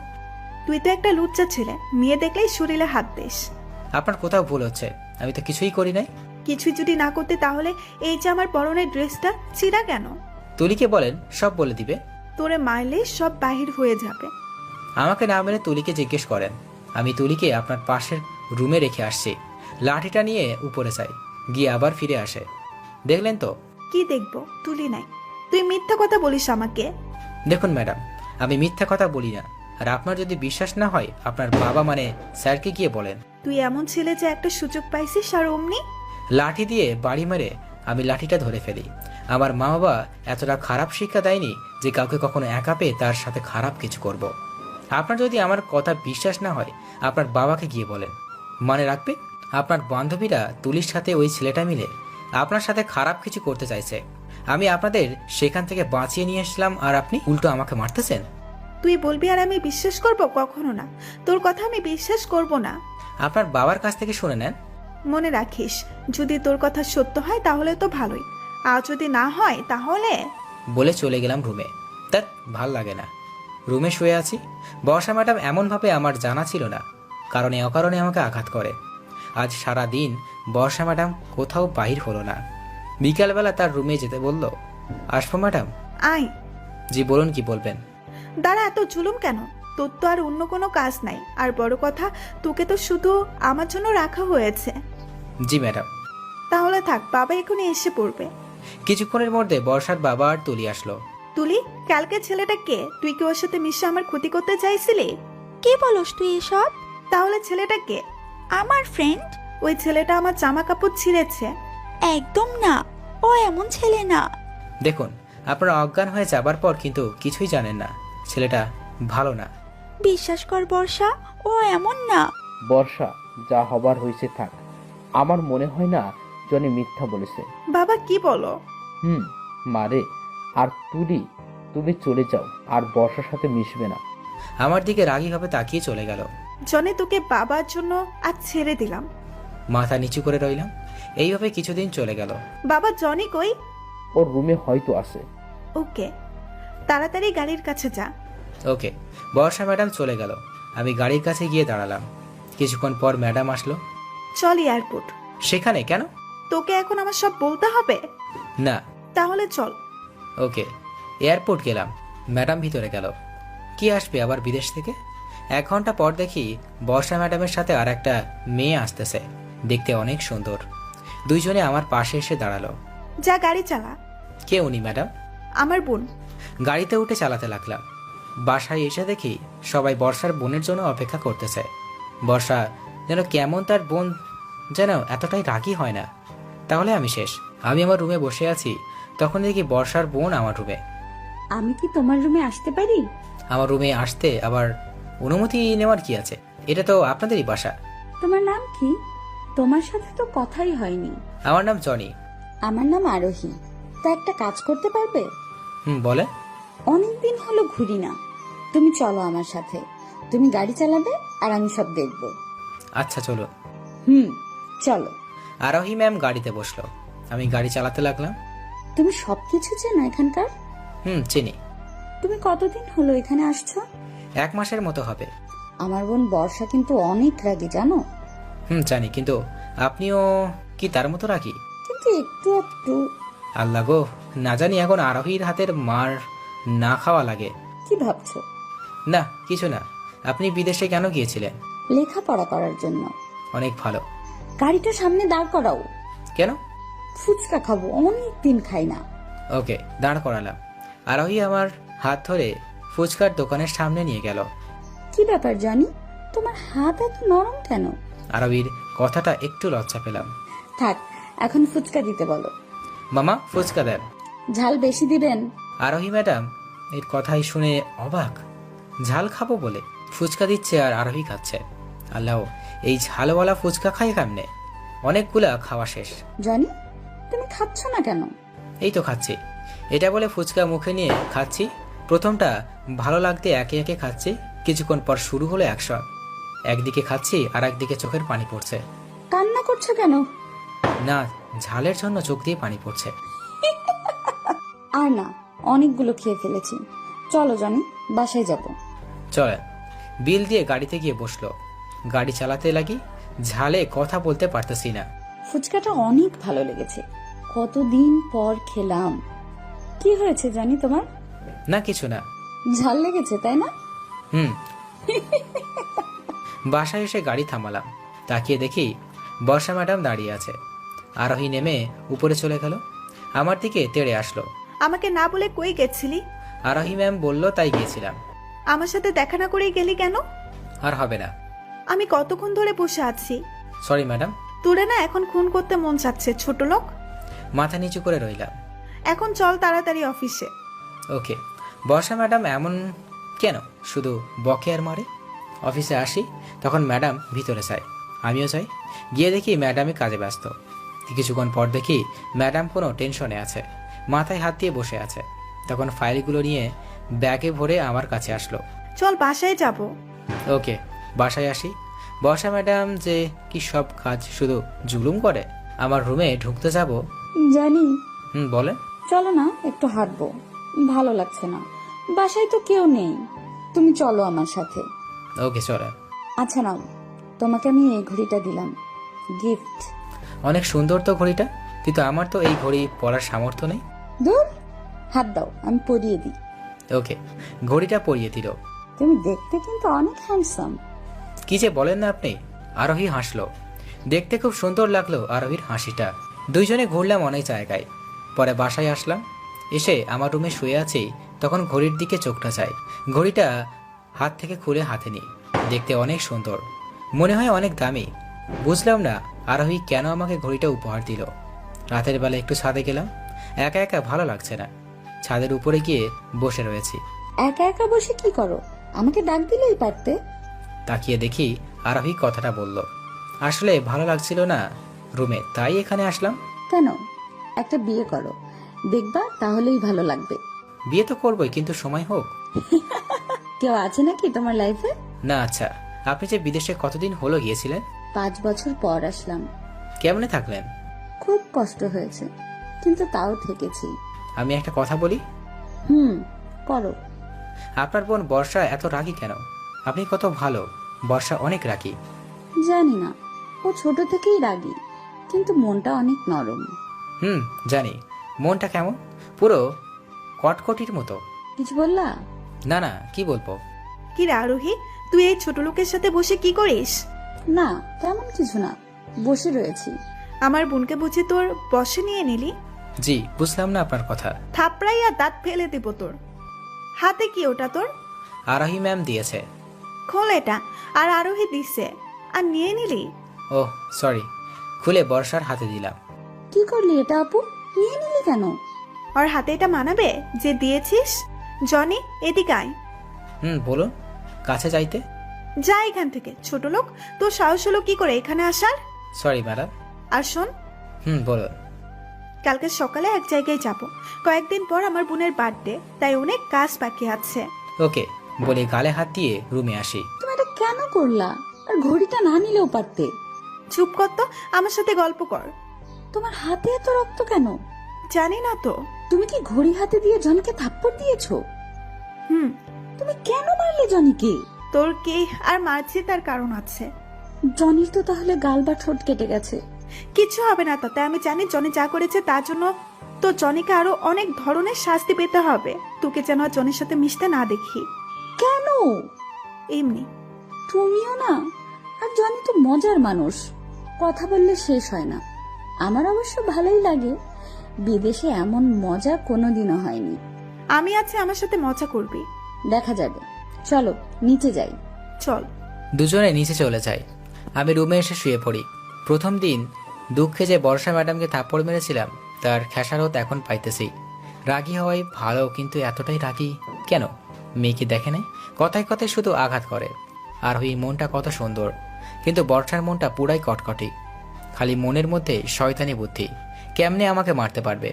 Speaker 2: তুই তো একটা লুচ্চা ছেলে, মেয়ে দেখলেই শরীরে হাত দিস।
Speaker 1: আপনার কোথাও ভুল হচ্ছে, আমি তো কিছুই করি নাই।
Speaker 2: কিছু যদি না করতে তাহলে এই যে আমার পরনের ড্রেসটা ছিঁড়া কেন?
Speaker 1: তুলিকে বলেন, সব বলে দিবে।
Speaker 2: তোরে মারলে সব বাহির হয়ে যাবে।
Speaker 1: আমাকে না মেরে তুলিকে জিজ্ঞেস করেন। আমি তুলিকে আপনার পাশের রুমে রেখে আসছি। লাঠিটা নিয়ে উপরে যাই, গিয়ে আবার ফিরে আসে। দেখলেন তো?
Speaker 2: কি দেখবো? তুলি নাই। তুই মিথ্যা কথা বলিস আমাকে।
Speaker 1: দেখুন ম্যাডাম, আমি মিথ্যা কথা বলি না। আর আপনার যদি বিশ্বাস না হয় আপনার বাবা মানে স্যারকে গিয়ে বলেন।
Speaker 2: তুই এমন ছেলে যে একটা সুযোগ পাইছিস আর অমনি।
Speaker 1: লাঠি দিয়ে বাড়ি মেরে আমি লাঠিটা ধরে ফেলি। আমার মা বাবা এতটা খারাপ শিক্ষা দেয়নি যে কাউকে কখনো একা পেয়ে তার সাথে খারাপ কিছু করব। আপনার যদি আমার কথা বিশ্বাস না হয় আপনার বাবাকে গিয়ে বলেন। মনে রাখবে, আপনার বান্ধবীরা তুলির সাথে ওই ছেলেটা মিলে আপনার সাথে খারাপ কিছু করতে চাইছে। আমি আপনাদের সেখান থেকে বাঁচিয়ে নিয়ে এসলাম আর আপনি উল্টো আমাকে মারতেছেন।
Speaker 2: তুই বলবি আর আমি বিশ্বাস করব? কখনো না, তোর কথা আমি বিশ্বাস করব না।
Speaker 1: আপনার বাবার কাছ থেকে শুনে নেন।
Speaker 2: মনে রাখিস, যদি তোর কথা সত্য হয় তাহলে তো ভালোই, আর যদি না হয় তাহলে।
Speaker 1: বলে চলে গেলাম রুমে। তার ভাল লাগে না। রুমে শুয়ে আছি। বর্ষা ম্যাডাম এমনভাবে আমার জানা ছিল না, কারণে অকারণে আমাকে আঘাত করে। আজ সারা দিন বর্ষা ম্যাডাম কোথাও বাহির হলো না। বিকালবেলা তার রুমে যেতে বলল। আসবো ম্যাডাম?
Speaker 2: আয়।
Speaker 1: জি বলুন, কি বলবেন?
Speaker 2: দাঁড়া, এত জুলুম কেন? তোর তো আর অন্য কোনো কাজ নাই, আর বড় কথা তোকে তো শুধু আমার জন্য রাখা হয়েছে।
Speaker 1: জি ম্যাডাম।
Speaker 2: তাহলে থাক, বাবা এখনই এসে পড়বে।
Speaker 1: কিছুক্ষণের মধ্যে বর্ষার বাবা আর তুলি আসলো।
Speaker 2: তুলি, কালকে ছেলেটা কে? তুই কি ওর সাথে মিশে আমার ক্ষতি করতে চাইছিলি?
Speaker 6: কি বলস তুই এসব?
Speaker 2: তাহলে ছেলেটা কে?
Speaker 6: আমার ফ্রেন্ড।
Speaker 2: ওই ছেলেটা আমার জামা কাপড় ছিঁড়েছে।
Speaker 6: একদম না, ও এমন ছেলে না।
Speaker 1: দেখুন, আপনারা অজ্ঞান হয়ে যাবার পর কিন্তু কিছুই জানেন না। ছেলেটা ভালো না।
Speaker 6: বিশ্বাস কর বর্ষা, ও এমন না।
Speaker 5: বর্ষা, যা হবার হয়েছে থাক। আমার মনে হয় না জনি মিথ্যা বলেছে।
Speaker 2: বাবা কি বলো?
Speaker 5: মারে। আর তুলি, তুমি চলে যাও আর বর্ষার সাথে মিশবে না।
Speaker 1: আমার দিকে রাগীভাবে তাকিয়ে চলে গেল।
Speaker 2: জনে তোকে বাবার জন্য আজ ছেড়ে দিলাম।
Speaker 1: মাথা নিচু করে রইলাম। এইভাবে কিছুদিন চলে গেল।
Speaker 2: বাবা, জনি কই?
Speaker 5: ওর রুমে হয়তো আছে।
Speaker 2: ওকে, তাড়াতাড়ি গাড়ির কাছে যা।
Speaker 1: ওকে। বর্ষা ম্যাডাম চলে গেল। আমি গাড়ির কাছে গিয়ে দাঁড়ালাম। কিছুক্ষণ পর ম্যাডাম আসলো।
Speaker 2: চল এয়ারপোর্ট।
Speaker 1: সেখানে কেন?
Speaker 2: তোকে এখন আমার সব বলতে হবে?
Speaker 1: না।
Speaker 2: তাহলে চল।
Speaker 1: ওকে। এয়ারপোর্ট গেলাম। ম্যাডাম ভিতরে গেল। কি আসবে আবার বিদেশ থেকে? 1 ঘন্টা পর দেখি বর্ষা ম্যাডামের সাথে আর একটা মেয়ে আসতেছে। দেখতে অনেক সুন্দর। দুইজনে আমার পাশে এসে দাঁড়ালো।
Speaker 2: যা গাড়ি চালা।
Speaker 1: কে উনি ম্যাডাম?
Speaker 2: আমার বোন।
Speaker 1: গাড়িতে উঠে চালাতে লাগলাম। বাসায় এসে দেখি সবাই বর্ষার বোনের জন্য অপেক্ষা করতেছে। বর্ষা যেন কেমন, তার বোন যেন এতটাই রাগী হয় না। তাহলে আমি শেষ। আমি আমার রুমে বসে আছি, তখন দেখি বর্ষার বোন আমার রুমে।
Speaker 8: আমি কি তোমার রুমে আসতে পারি?
Speaker 1: আমার রুমে আসতে আবার অনুমতি নেওয়ার কি আছে? এটা তো আপনাদেরই বাসা।
Speaker 8: তোমার নাম কি? তোমার সাথে তো কথাই হয়নি।
Speaker 1: আমার নাম জনি।
Speaker 8: আমার নাম আরোহী। তা একটা কাজ করতে পারবে?
Speaker 1: বলে।
Speaker 8: অনেকদিন হলো ঘুরি না, তুমি চলো আমার সাথে। তুমি গাড়ি চালাবে আর আমি সব দেখব।
Speaker 1: আচ্ছা চলো।
Speaker 8: চলো।
Speaker 1: আরোহী ম্যাম গাড়িতে বসলো। আমি গাড়ি চালাতে লাগলাম।
Speaker 8: তুমি সবকিছু চেনো এখানকার?
Speaker 1: চিনি।
Speaker 8: তুমি কতদিন হলো এখানে আসছো?
Speaker 1: 1 মাসের মতো হবে।
Speaker 8: আমার বোন বর্ষা কিন্তু অনেক রাগী, জানো?
Speaker 1: জানি, কিন্তু আপনিও কি তার মতো রাগী?
Speaker 8: কিন্তু একটু একটু।
Speaker 1: আল্লাহ গো, না জানি এখন আরোহীর হাতের মার না খাওয়া লাগে।
Speaker 8: কি ভাবছো?
Speaker 1: না, কিছু না। আপনি বিদেশে কেন গিয়েছিলেন?
Speaker 8: লেখাপড়া করার জন্য।
Speaker 1: অনেক ভালো।
Speaker 8: গাড়িটা সামনে দাঁড় করাও।
Speaker 1: কেন?
Speaker 8: ফুচকা খাবো, অনেক দিন খাই না।
Speaker 1: ওকে, দাঁড় করালাম। আরোহী আমার হাত ধরে ফুচকার দোকানের সামনে নিয়ে গেল।
Speaker 8: কি ব্যাপার জানি, তোমার হাত এত নরম কেন?
Speaker 1: আরোহীর কথাটা একটু লজ্জা পেলাম।
Speaker 8: থাক, এখন ফুচকা দিতে বলো।
Speaker 1: মামা, ফুচকা দেন।
Speaker 8: ঝাল বেশি দিবেন।
Speaker 1: আরোহী ম্যাডাম এর কথাই শুনে অবাক। ঝাল খাবো বলে ফুচকা দিচ্ছে আর আরোহী খাচ্ছে। আল্লাহ, এই ঝালওয়ালা ফুচকা খাই কেমনে? অনেকগুলা খাওয়া শেষ।
Speaker 8: জানি, তুমি খাচ্ছ না কেন?
Speaker 1: এই তো খাচ্ছি। এটা বলে ফুচকা মুখে নিয়ে খাচ্ছি। প্রথমটা ভালো লাগতে একে একে খাচ্ছি, কিছুক্ষণ পর শুরু হলো অ্যাকশন। একদিকে খাচ্ছি আর একদিকে চোখের পানি পড়ছে।
Speaker 8: কান্না করছো কেন?
Speaker 1: না, ঝালের জন্য চোখ দিয়ে পানি পড়ছে।
Speaker 8: আর না, অনেকগুলো খেয়ে ফেলেছি। চলো জনি, বাসায় যাব।
Speaker 1: চলেন। বিল দিয়ে গাড়িতে গিয়ে বসলো। গাড়ি চালাতে লাগি, ঝালে কথা বলতে পারতেছি না।
Speaker 8: ফুচকাটা অনেক ভালো লেগেছে, কতদিন পর খেলাম। কি হয়েছে জানি তোমার?
Speaker 1: না কিছু না।
Speaker 8: ঝাল লেগেছে তাই না?
Speaker 1: হুম। বাসায় এসে গাড়ি থামালাম। তাকিয়ে দেখি বর্ষা ম্যাডাম দাঁড়িয়ে আছে। আরোহী নেমে উপরে চলে গেল, আমার দিকে তেড়ে আসলো।
Speaker 2: আমাকে না বলে কই গেছিলি?
Speaker 1: আরোহী ম্যাম বলল তাই গিয়েছিলাম।
Speaker 2: আমার সাথে দেখা না করেই গেলি কেন?
Speaker 1: আর হবে না।
Speaker 2: আমি কতক্ষণ ধরে বসে আছি।
Speaker 1: Sorry madam.
Speaker 2: তোরে না এখন খুন করতে মন চাচ্ছে ছোট লোক।
Speaker 1: মাথা নিচু করে রইলাম।
Speaker 2: এখন চল তাড়াতাড়ি অফিসে।
Speaker 1: ওকে। বর্ষা ম্যাডাম এমন কেন শুধু বকে আর মারে? অফিসে আসি, তখন ম্যাডাম ভিতরে চাই, আমিও চাই। গিয়ে দেখি ম্যাডামই কাজে ব্যস্ত। কিছুক্ষণ পর দেখি ম্যাডাম কোনো টেনশনে আছে, মাথায় হাত দিয়ে বসে আছে। তখন ফাইলগুলো নিয়ে ব্যাগে ভরে আমার কাছে আসলো।
Speaker 2: চল বাসায় যাব।
Speaker 1: ওকে। বাসায় আসি। বর্ষা ম্যাডাম যে কি সব কাজ শুধু জুলুম করে। আমার রুমে ঢুকতে যাব।
Speaker 8: জানি।
Speaker 1: বলেন।
Speaker 8: চলো না, একটু হাঁটবো। ভালো লাগছে না, বাসায় তো কেউ নেই। তুমি চলো আমার সাথে।
Speaker 1: ওকে চলেন।
Speaker 8: আচ্ছা নাও, তোমাকে আমি এই ঘড়িটা দিলাম, গিফট।
Speaker 1: অনেক সুন্দর তো ঘড়িটা, কিন্তু আমার তো এই ঘড়ি পরার সামর্থ্য নেই।
Speaker 8: দূর, হাত দাও, আমি পরিয়ে দিই।
Speaker 1: ওকে। ঘড়িটা পরিয়ে দিল।
Speaker 8: তুমি দেখতে কিন্তু অনেক হ্যান্ডসাম।
Speaker 1: কি যে বলেন না আপনি। আরোহী হাসলো। দেখতে খুব সুন্দর লাগলো আরোহীর হাসিটা। দুইজনে ঘুরলাম অনেক জায়গায়। পরে বাসায় আসলাম। এসে আমার রুমে শুয়ে আছি, তখন ঘড়ির দিকে চোখটা চাই। ঘড়িটা হাত থেকে খুলে হাতে নিই। দেখতে অনেক সুন্দর, মনে হয় অনেক দামি। বুঝলাম না আরোহী কেন আমাকে ঘড়িটা উপহার দিল। রাতের বেলা একটু ছাদে গেলাম, একা একা ভালো লাগছে না। ছাদের উপরে গিয়ে বসে রয়েছি।
Speaker 8: একা একা বসে কি করো? আমাকে ডাক দিলেই পারতে।
Speaker 1: তাকিয়ে দেখি আরোহী কথাটা বলল। আসলে ভালো লাগছিল না রুমে, তাই এখানে আসলাম।
Speaker 8: কেন? একটা বিয়ে করো, দেখবা তাহলেই ভালো লাগবে।
Speaker 1: বিয়ে তো করবোই, কিন্তু সময় হোক।
Speaker 8: কেউ আছে নাকি তোমার লাইফে?
Speaker 1: না। আচ্ছা, আপনি যে বিদেশে কতদিন হলো গিয়েছিলেন?
Speaker 8: 5 বছর পর আসলাম।
Speaker 1: কেমনে থাকলেন?
Speaker 8: খুব কষ্ট হয়েছে, কিন্তু তাও থেকেছি।
Speaker 1: আমি একটা কথা বলি।
Speaker 8: করো।
Speaker 1: আপনার বোন বর্ষা এত রাগী কেন? আপনি কত ভালো, বর্ষা অনেক রাগী।
Speaker 8: জানি না, ও ছোট থেকেই রাগী, কিন্তু মনটা অনেক নরম।
Speaker 1: জানি। মনটা কেমন? পুরো কটকটির মতো।
Speaker 8: কিছু বললা?
Speaker 1: না না, কি বলবো।
Speaker 2: কি রে আরোহী, তুই এই ছোট লোকের সাথে বসে কি করিস?
Speaker 8: না, তেমন কিছু না, বসে রয়েছি।
Speaker 2: আমার বোনকে বুঝি তোর বসে নিয়ে নিলি?
Speaker 1: জি, বুঝলাম না আপনার কথা।
Speaker 2: থাপড়াইয়া দাঁত ফেলে দেব তোর। হাতে কি ওটা তোর?
Speaker 1: আরোহী ম্যাম দিয়েছে।
Speaker 2: খোল এটা। আর আরোহী দিছে, আর নিয়ে নিলি?
Speaker 1: Oh sorry. খুলে বর্ষার হাতে দিলাম।
Speaker 8: কি করলি এটা আপু? নিয়ে নিলি কেন?
Speaker 2: ওর হাতে এটা মানাবে যে দিয়েছিস? জনি, এদিকে আয়।
Speaker 1: বলুন। কাছে যাইতে?
Speaker 2: যা এখান থেকে ছোট লোক। তোর সাহস হলো কি করে এখানে আসার?
Speaker 1: Sorry madam.
Speaker 2: আর শোন,
Speaker 1: বলুন।
Speaker 2: কালকে সকালে এক জায়গায় যাব। কয়েকদিন পর আমার বোনের বার্থডে, তাই অনেক কাজ বাকি আছে।
Speaker 1: ওকে বলে গালে হাত দিয়ে রুমে আসি।
Speaker 8: তুমি এটা কেন করলা? আর ঘড়িটা না নিলেও পারতে।
Speaker 2: চুপ কর তো, আমার সাথে গল্প কর।
Speaker 8: তোমার হাতে এত রক্ত কেন?
Speaker 2: জানি না তো।
Speaker 8: তুমি কি ঘড়ি হাতে দিয়ে জনিকে থাপ্পড় দিয়েছো?
Speaker 2: হুম।
Speaker 8: তুমি কেন মারলে জনিকে?
Speaker 2: তোর কে আর মারছি তার কারণ আছে।
Speaker 8: জনির তো তাহলে গাল বা ঠোঁট কেটে গেছে।
Speaker 2: কিছু হবে না তাতে। আমি জানি জনি যা করেছে তার জন্য তো জনিকে আরো অনেক ধরনের শাস্তি পেতে হবে। তোকে যেন আর জনির সাথে মিশতে না দেখি।
Speaker 8: কেন?
Speaker 2: এমনি।
Speaker 8: তুমিও না। আর জনি তো মজার মানুষ, কথা বললে শেষ হয় না। আমার অবশ্য ভালোই লাগে, বিদেশে এমন মজা কোনোদিনও হয়নি।
Speaker 2: আমি আছি, আমার সাথে মজা করবি।
Speaker 8: দেখা যাবে, চলো নিচে যাই।
Speaker 2: চল।
Speaker 1: দুজনে নিচে চলে যাই। আমি রুমে এসে শুয়ে পড়ি। প্রথম দিন দুঃখে যে বর্ষা ম্যাডামকে থাপ্পড় মেরেছিলাম, তার খেসারত এখন পাইতেছি। রাগী হওয়াই ভালো, কিন্তু এতটাই রাগী কেন? মেয়েকে দেখে নাই, কথায় কথায় শুধু আঘাত করে। আর ওই মনটা কত সুন্দর, কিন্তু বর্ষার মনটা পুরাই কটকটি। খালি মনের মধ্যে শয়তানি বুদ্ধি। কেমনে আমাকে মারতে পারবে?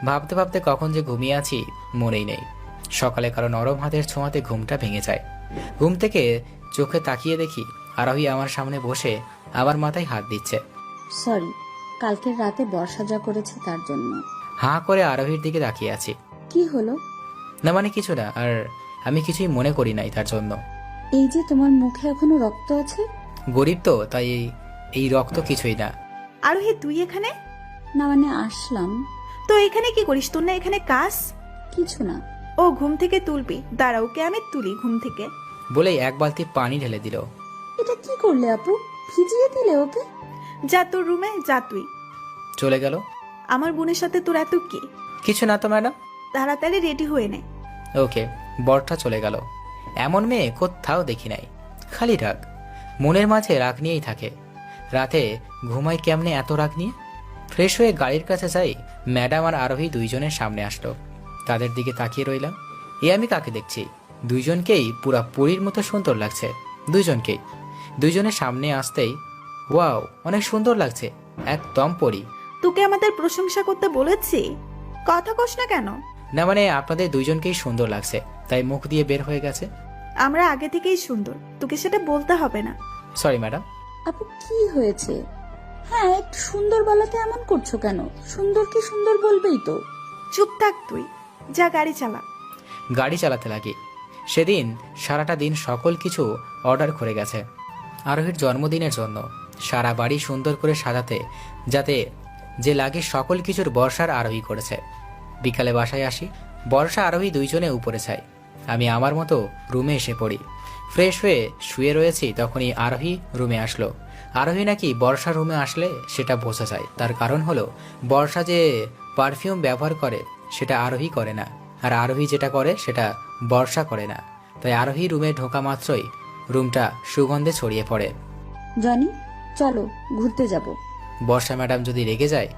Speaker 1: ভাবতে ভাবতে কখন যে ঘুমিয়ে আছি মনেই নেই। সকালে কারো নরম হাতের ছোঁয়াতে ঘুমটা ভেঙে যায়। ঘুম থেকে চোখে তাকিয়ে দেখি আরোহী আমার সামনে বসে আমার মাথায় হাত দিচ্ছে।
Speaker 8: সরি, কালকের রাতে বর্ষা যা করেছে তার জন্য।
Speaker 1: হাঁ করে আরোহীর দিকে তাকিয়ে আছি।
Speaker 8: কি হলো?
Speaker 1: না মানে কিছু না, আর আমি কিছুই মনে করি নাই তার জন্য।
Speaker 8: এই যে তোমার মুখে এখনো রক্ত আছে।
Speaker 1: গরিব তো, তাই এই রক্ত কিছুই না।
Speaker 2: আরোহী তুই এখানে?
Speaker 8: না মানে আসলাম।
Speaker 2: তো এখানে কি করিস? তোর না এখানে কাজ?
Speaker 8: কিছু না।
Speaker 2: ও ঘুম থেকে তুলবি, দাঁড়া ওকে আমি তুলি ঘুম থেকে।
Speaker 1: বলেই এক বালতি পানি ঢেলে দিল।
Speaker 8: এটা কি করলে আপু? ভিজিয়ে দিলে ওকে?
Speaker 2: যা তোর রুমে যা তুই।
Speaker 1: চলে গেল।
Speaker 2: আমার বোনের সাথে তোর এত কি?
Speaker 1: কিছু না তো ম্যাডাম।
Speaker 2: তাড়াতাড়ি রেডি হয়ে নে।
Speaker 1: ওকে। বরটা চলে গেল। এমন মেয়ে কোথাও দেখি নাই, খালি রাগ, মনের মাঝে রাগ নিয়েই থাকে। রাতে ঘুমাই কেমনে এত রাগ নিয়ে? ফ্রেশ হয়ে গাড়ির কাছে যাই, ম্যাডাম আর আরোহী দুইজনের সামনে আসলো। তাদের দিকে তাকিয়ে রইলাম। আমি কাকে দেখছি? দুইজনকেই পুরা পরীর মতো সুন্দর লাগছে। দুইজনকেই। দুইজনের সামনে আসতেই ওয়াও, অনেক সুন্দর লাগছে, একদম পরী।
Speaker 2: তোকে আমাদের প্রশংসা করতে বলেছি, কথা কস না কেন?
Speaker 1: না মানে আপনাদের দুইজনকেই সুন্দর লাগছে, তাই মুখ দিয়ে বের হয়ে গেছে।
Speaker 2: আমরা আগে থেকেই সুন্দর, তোকে সেটা বলতে হবে না।
Speaker 1: Sorry madam.
Speaker 8: আপু কি হয়েছে? হ্যাঁ, একটু সুন্দর বলাতে এমন করছো কেন? সুন্দর কি সুন্দর বলবেই তো।
Speaker 2: চুপ থাক তুই, যা গাড়ি চালা।
Speaker 1: গাড়ি চালাতে লাগি। সেদিন সারাটা দিন সকল কিছু অর্ডার করে গেছে আরোহীর জন্মদিনের জন্য। সারা বাড়ি সুন্দর করে সাজাতে, যাতে যে লাগে সকল কিছুর বর্ষার আরোহী করেছে। বিকালে বাসায় আসি, বর্ষা আরোহী দুইজনে উপরে চাই। আমি আমার মতো রুমে এসে পড়ি। ফ্রেশ হয়ে শুয়ে রয়েছি, তখনই আরোহী রুমে আসলো। আরোহী নাকি বর্ষা রুমে আসলে সেটা বোঝা যায়। তার কারণ হলো বর্ষা যে পারফিউম ব্যবহার করে সেটা আরোহী করে না, আর আরোহী যেটা করে সেটা বর্ষা করে না। তাই আরোহী রুমে ঢোকা মাত্রই রুমটা সুগন্ধে ছড়িয়ে পড়ে।
Speaker 8: জনি, চলো ঘুরতে যাব।
Speaker 1: বর্ষা ম্যাডাম যদি রেগে যায়?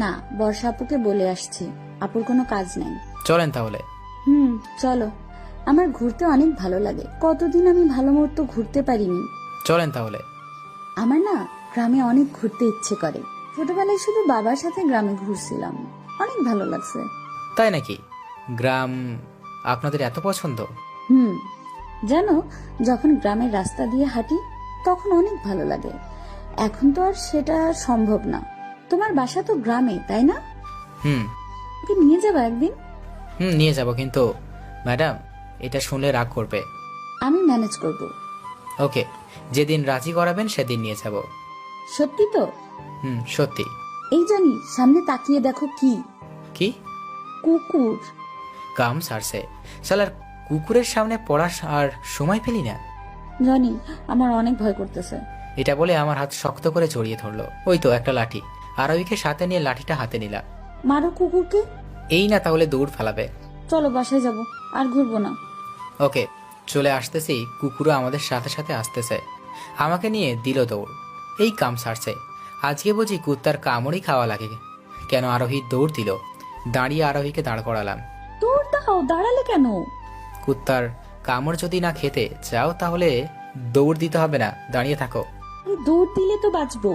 Speaker 8: না, বর্ষা আপুকে বলে আসছি আপুর কোনো কাজ নেই।
Speaker 1: চলেন তাহলে।
Speaker 8: চলো। আমার ঘুরতে অনেক ভালো লাগে, কতদিন আমি ভালো মতো ঘুরতে পারিনি।
Speaker 1: চলেন তাহলে।
Speaker 8: আমার না গ্রামে অনেক ঘুরতে ইচ্ছে করে। ছোটবেলায় শুধু বাবার সাথে গ্রামে ঘুরছিলাম, অনেক ভালো লাগছে।
Speaker 1: তাই নাকি? গ্রাম আপনাদের এত পছন্দ?
Speaker 8: জানো, যখন গ্রামের রাস্তা দিয়ে হাঁটি তখন অনেক ভালো লাগে। এখন তো আর সেটা সম্ভব না। তোমার বাসা তো গ্রামে, তাই না?
Speaker 1: হুম
Speaker 8: ওকে নিয়ে যাবো একদিন।
Speaker 1: নিয়ে যাব, কিন্তু ম্যাডাম এটা শুনলে রাগ করবে।
Speaker 8: আমি ম্যানেজ করব।
Speaker 1: ওকে, যেদিন রাজি করাবেন সেদিন নিয়ে যাব।
Speaker 8: সত্যি তো?
Speaker 1: সত্যি।
Speaker 8: এই জানি, সামনে তাকিয়ে দেখো। কি?
Speaker 1: কি?
Speaker 8: কুকুর।
Speaker 1: কাম সারছে শালার, কুকুরের সামনে পড়ার আর সময় পেলি না।
Speaker 8: জানি, আমার অনেক ভয় করতেছে।
Speaker 1: এটা বলে আমার হাত শক্ত করে জড়িয়ে ধরলো। ওই তো একটা লাঠি, আরোহীকে সাথে নিয়ে লাঠিটা হাতে নিলাম।
Speaker 8: মারো কুকুরকে।
Speaker 1: এই না তাহলে দৌড় ফেলাবে।
Speaker 8: চলো বাসায় যাব, আর ঘুরবো না।
Speaker 1: ওকে, চলে আসতেছি। কুকুরও আমাদের সাথে সাথে আসতেছে। আমাকে নিয়ে দিল দৌড়। এই কাম সারছে, আজকে বুঝি কুত্তার কামড়ই খাওয়া লাগে। কেন আরোহী দৌড় দিল। দাঁড়িয়ে আরোহীকে দাঁড় করালাম।
Speaker 8: দৌড় দাও, দাঁড়ালে কেন?
Speaker 1: কুত্তার কামড় যদি না খেতে চাও তাহলে দৌড় দিতে হবে না, দাঁড়িয়ে থাকো।
Speaker 8: দৌড় দিলে তো বাঁচবো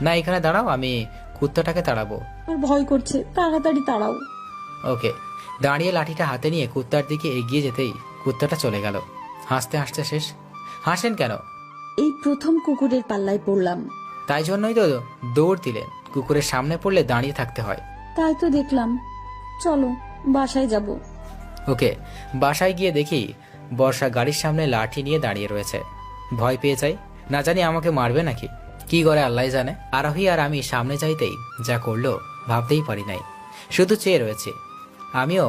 Speaker 1: না, এখানে দাঁড়াও, আমি কুত্তাটাকে তাড়াবো।
Speaker 8: আর ভয় করছে, তাড়াতাড়ি তাড়াও।
Speaker 1: ওকে। দাঁড়িয়ে লাঠিটা হাতে নিয়ে কুত্তার দিকে এগিয়ে যেতেই কুত্তাটা চলে গেল। হাসতে হাসতে শেষ। হাসেন কেন?
Speaker 8: এই প্রথম কুকুরের পাল্লায় পড়লাম।
Speaker 1: তাই জন্যই তো দৌড় দিলেন। কুকুরের সামনে পড়লে দাঁড়িয়ে থাকতে হয়।
Speaker 8: তাই তো দেখলাম। চলো বাসায় যাব।
Speaker 1: ওকে। বাসায় গিয়ে দেখি বর্ষা গাড়ির সামনে লাঠি নিয়ে দাঁড়িয়ে রয়েছে। ভয় পেয়ে যাই, না জানি আমাকে মারবে নাকি কি করে আল্লাহ জানে। আরোহী আর আমি সামনে যাইতেই যা করলো ভাবতেই পারি নাই। শুধু চেয়ে রয়েছি। আমিও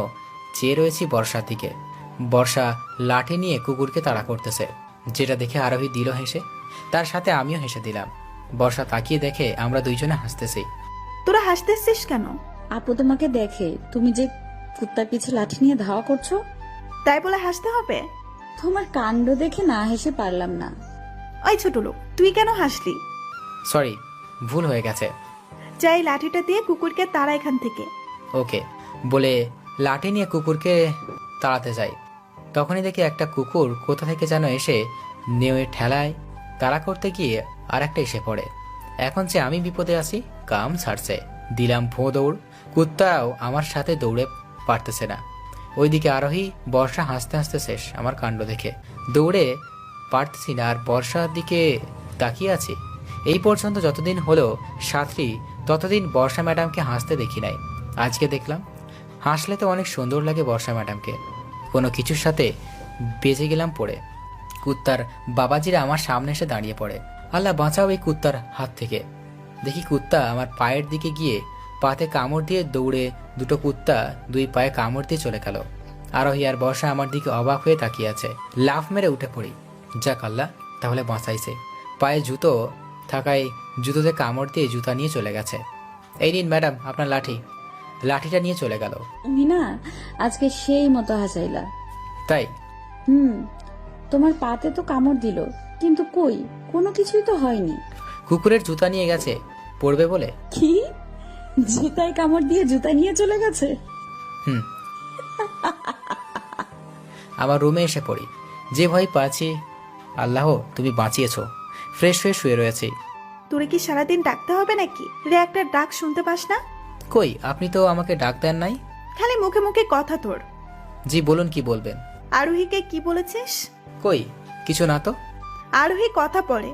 Speaker 1: চেয়ে রয়েছি বর্ষার দিকে। বর্ষা লাঠি নিয়ে কুকুরকে তাড়া করতেছে, যেটা দেখে আরোহী দিল হেসে। তার সাথে আমিও হেসে দিলাম। বর্ষা তাকিয়ে দেখে আমরা দুইজনে হাসতেছি।
Speaker 2: তোরা হাসতেছিস কেন?
Speaker 8: আপু তোমাকে দেখে তুমি যে কুত্তার পিছে লাঠি নিয়ে ধাওয়া করছো,
Speaker 2: তাই বলে হাসতে হবে?
Speaker 8: তোমার কাণ্ড দেখে না হেসে পারলাম না।
Speaker 2: ওই ছোট লোক, তুই কেন হাসলি?
Speaker 1: সরি, ভুল হয়ে গেছে।
Speaker 2: যাই লাঠিটা দিয়ে কুকুরকে তাড়া এখান থেকে।
Speaker 1: ওকে বলে লাঠি নিয়ে কুকুরকে তাড়াতে যাই। তখনই দেখি একটা কুকুর কোথা থেকে যেন এসে নেওয়ে ঠেলায় তাড়া করতে গিয়ে আর একটা এসে পড়ে। এখন যে আমি বিপদে আছি, কাম ছাড়ছে। দিলাম ভোঁ দৌড়। কুত্তাও আমার সাথে দৌড়ে পারতেছে না। ওইদিকে আরোহী, বর্ষা হাসতে হাসতে শেষ আমার কাণ্ড দেখে। দৌড়ে পারতেছি না আর বর্ষার দিকে তাকিয়ে আছি। এই পর্যন্ত যতদিন হলো সাথী, ততদিন বর্ষা ম্যাডামকে হাসতে দেখি নাই। আজকে দেখলাম। হাসলে তো অনেক সুন্দর লাগে বর্ষা ম্যাডামকে। কোনো কিছুর সাথে বেজে গেলাম পড়ে। কুত্তার বাবাজিরা আমার সামনে এসে দাঁড়িয়ে পড়ে। আল্লাহ বাঁচাও এই কুত্তার হাত থেকে। দেখি কুত্তা আমার পায়ের দিকে গিয়ে পাতে কামড় দিয়ে দৌড়ে দুটো কুত্তা দুই পায়ে কামড় দিয়ে চলে গেল। আরোহী আর বর্ষা আমার দিকে অবাক হয়ে তাকিয়ে আছে। লাফ মেরে উঠে পড়ি। যাক আল্লাহ, তাহলে বাঁচাইছে। পায়ে জুতো থাকায় জুতোতে কামড় দিয়ে জুতা নিয়ে চলে গেছে। এই নিন ম্যাডাম আপনার লাঠি। লাঠিটা নিয়ে চলে গেল।
Speaker 8: তুমি না আজকে সেই মতো হাসাইলা।
Speaker 1: তাই?
Speaker 8: তোমার পাতে তো কামড় দিল, কিন্তু কই কোনো কিছুই তো হয়নি।
Speaker 1: কুকুরের জুতা নিয়ে গেছে পড়বে বলে।
Speaker 8: কি? জুতায় কামড় দিয়ে জুতা নিয়ে চলে গেছে?
Speaker 1: হুম। আমার রুমে এসে পড়ি। যে ভয় পাচ্ছি, আল্লাহ তুমি বাঁচিয়েছো। ফ্রেশ হয়ে শুয়ে রয়েছি।
Speaker 2: তোরে কি সারাদিন ডাকতে হবে নাকি রে? একটা ডাক শুনতে পাস না?
Speaker 1: কই, আপনি তো আমাকে ডাক দেন নাই।
Speaker 2: খালি মুখে মুখে কথা তোর।
Speaker 1: জি বলুন, কি বলবেন?
Speaker 2: আরোহীকে কি বলেছিস?
Speaker 1: কই কিছু না তো।
Speaker 2: আরোহী কথা পড়ে।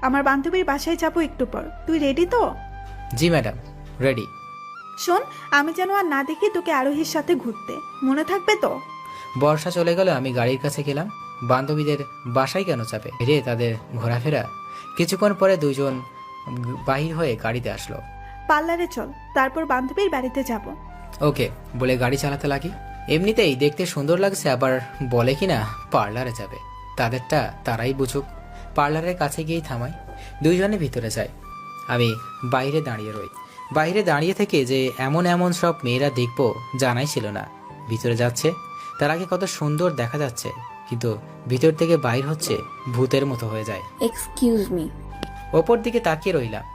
Speaker 2: আমার বান্ধবীর বাসায় যাবো একটু পর। তুই রেডি তো?
Speaker 1: জি ম্যাডাম, রেডি।
Speaker 2: শোন, আমি যেন আর না দেখি তোকে আরোহীর সাথে ঘুরতে, মনে থাকবে তো?
Speaker 1: বর্ষা চলে গেল, আমি গাড়ির কাছে গেলাম। বান্ধবীদের বাসায় কেন চাপে রে, তাদের ঘোরাফেরা। কিছুক্ষণ পরে দুইজন বাহির হয়ে গাড়িতে আসলো।
Speaker 2: পার্লারে চল, তারপর বান্ধবীর বাড়িতে যাব।
Speaker 1: ওকে বলে গাড়ি চালাতে লাগি। এমনিতেই দেখতে সুন্দর লাগছে, আবার বলে কিনা পার্লারে যাবে। তাদেরটা তারাই বুঝুক। পার্লারের কাছে গিয়েই থামাই। দুইজনে ভিতরে যায়। আমি বাইরে দাঁড়িয়ে রই। বাইরে দাঁড়িয়ে থেকে যে এমন এমন সব মেয়েরা দেখবো জানাই ছিল না। ভিতরে যাচ্ছে, তার আগে কত সুন্দর দেখা যাচ্ছে, কিন্তু ভিতর থেকে বাইর হচ্ছে ভূতের মতো হয়ে যায়।
Speaker 8: Excuse me.
Speaker 1: ওপর দিকে তাকিয়ে রইলাম।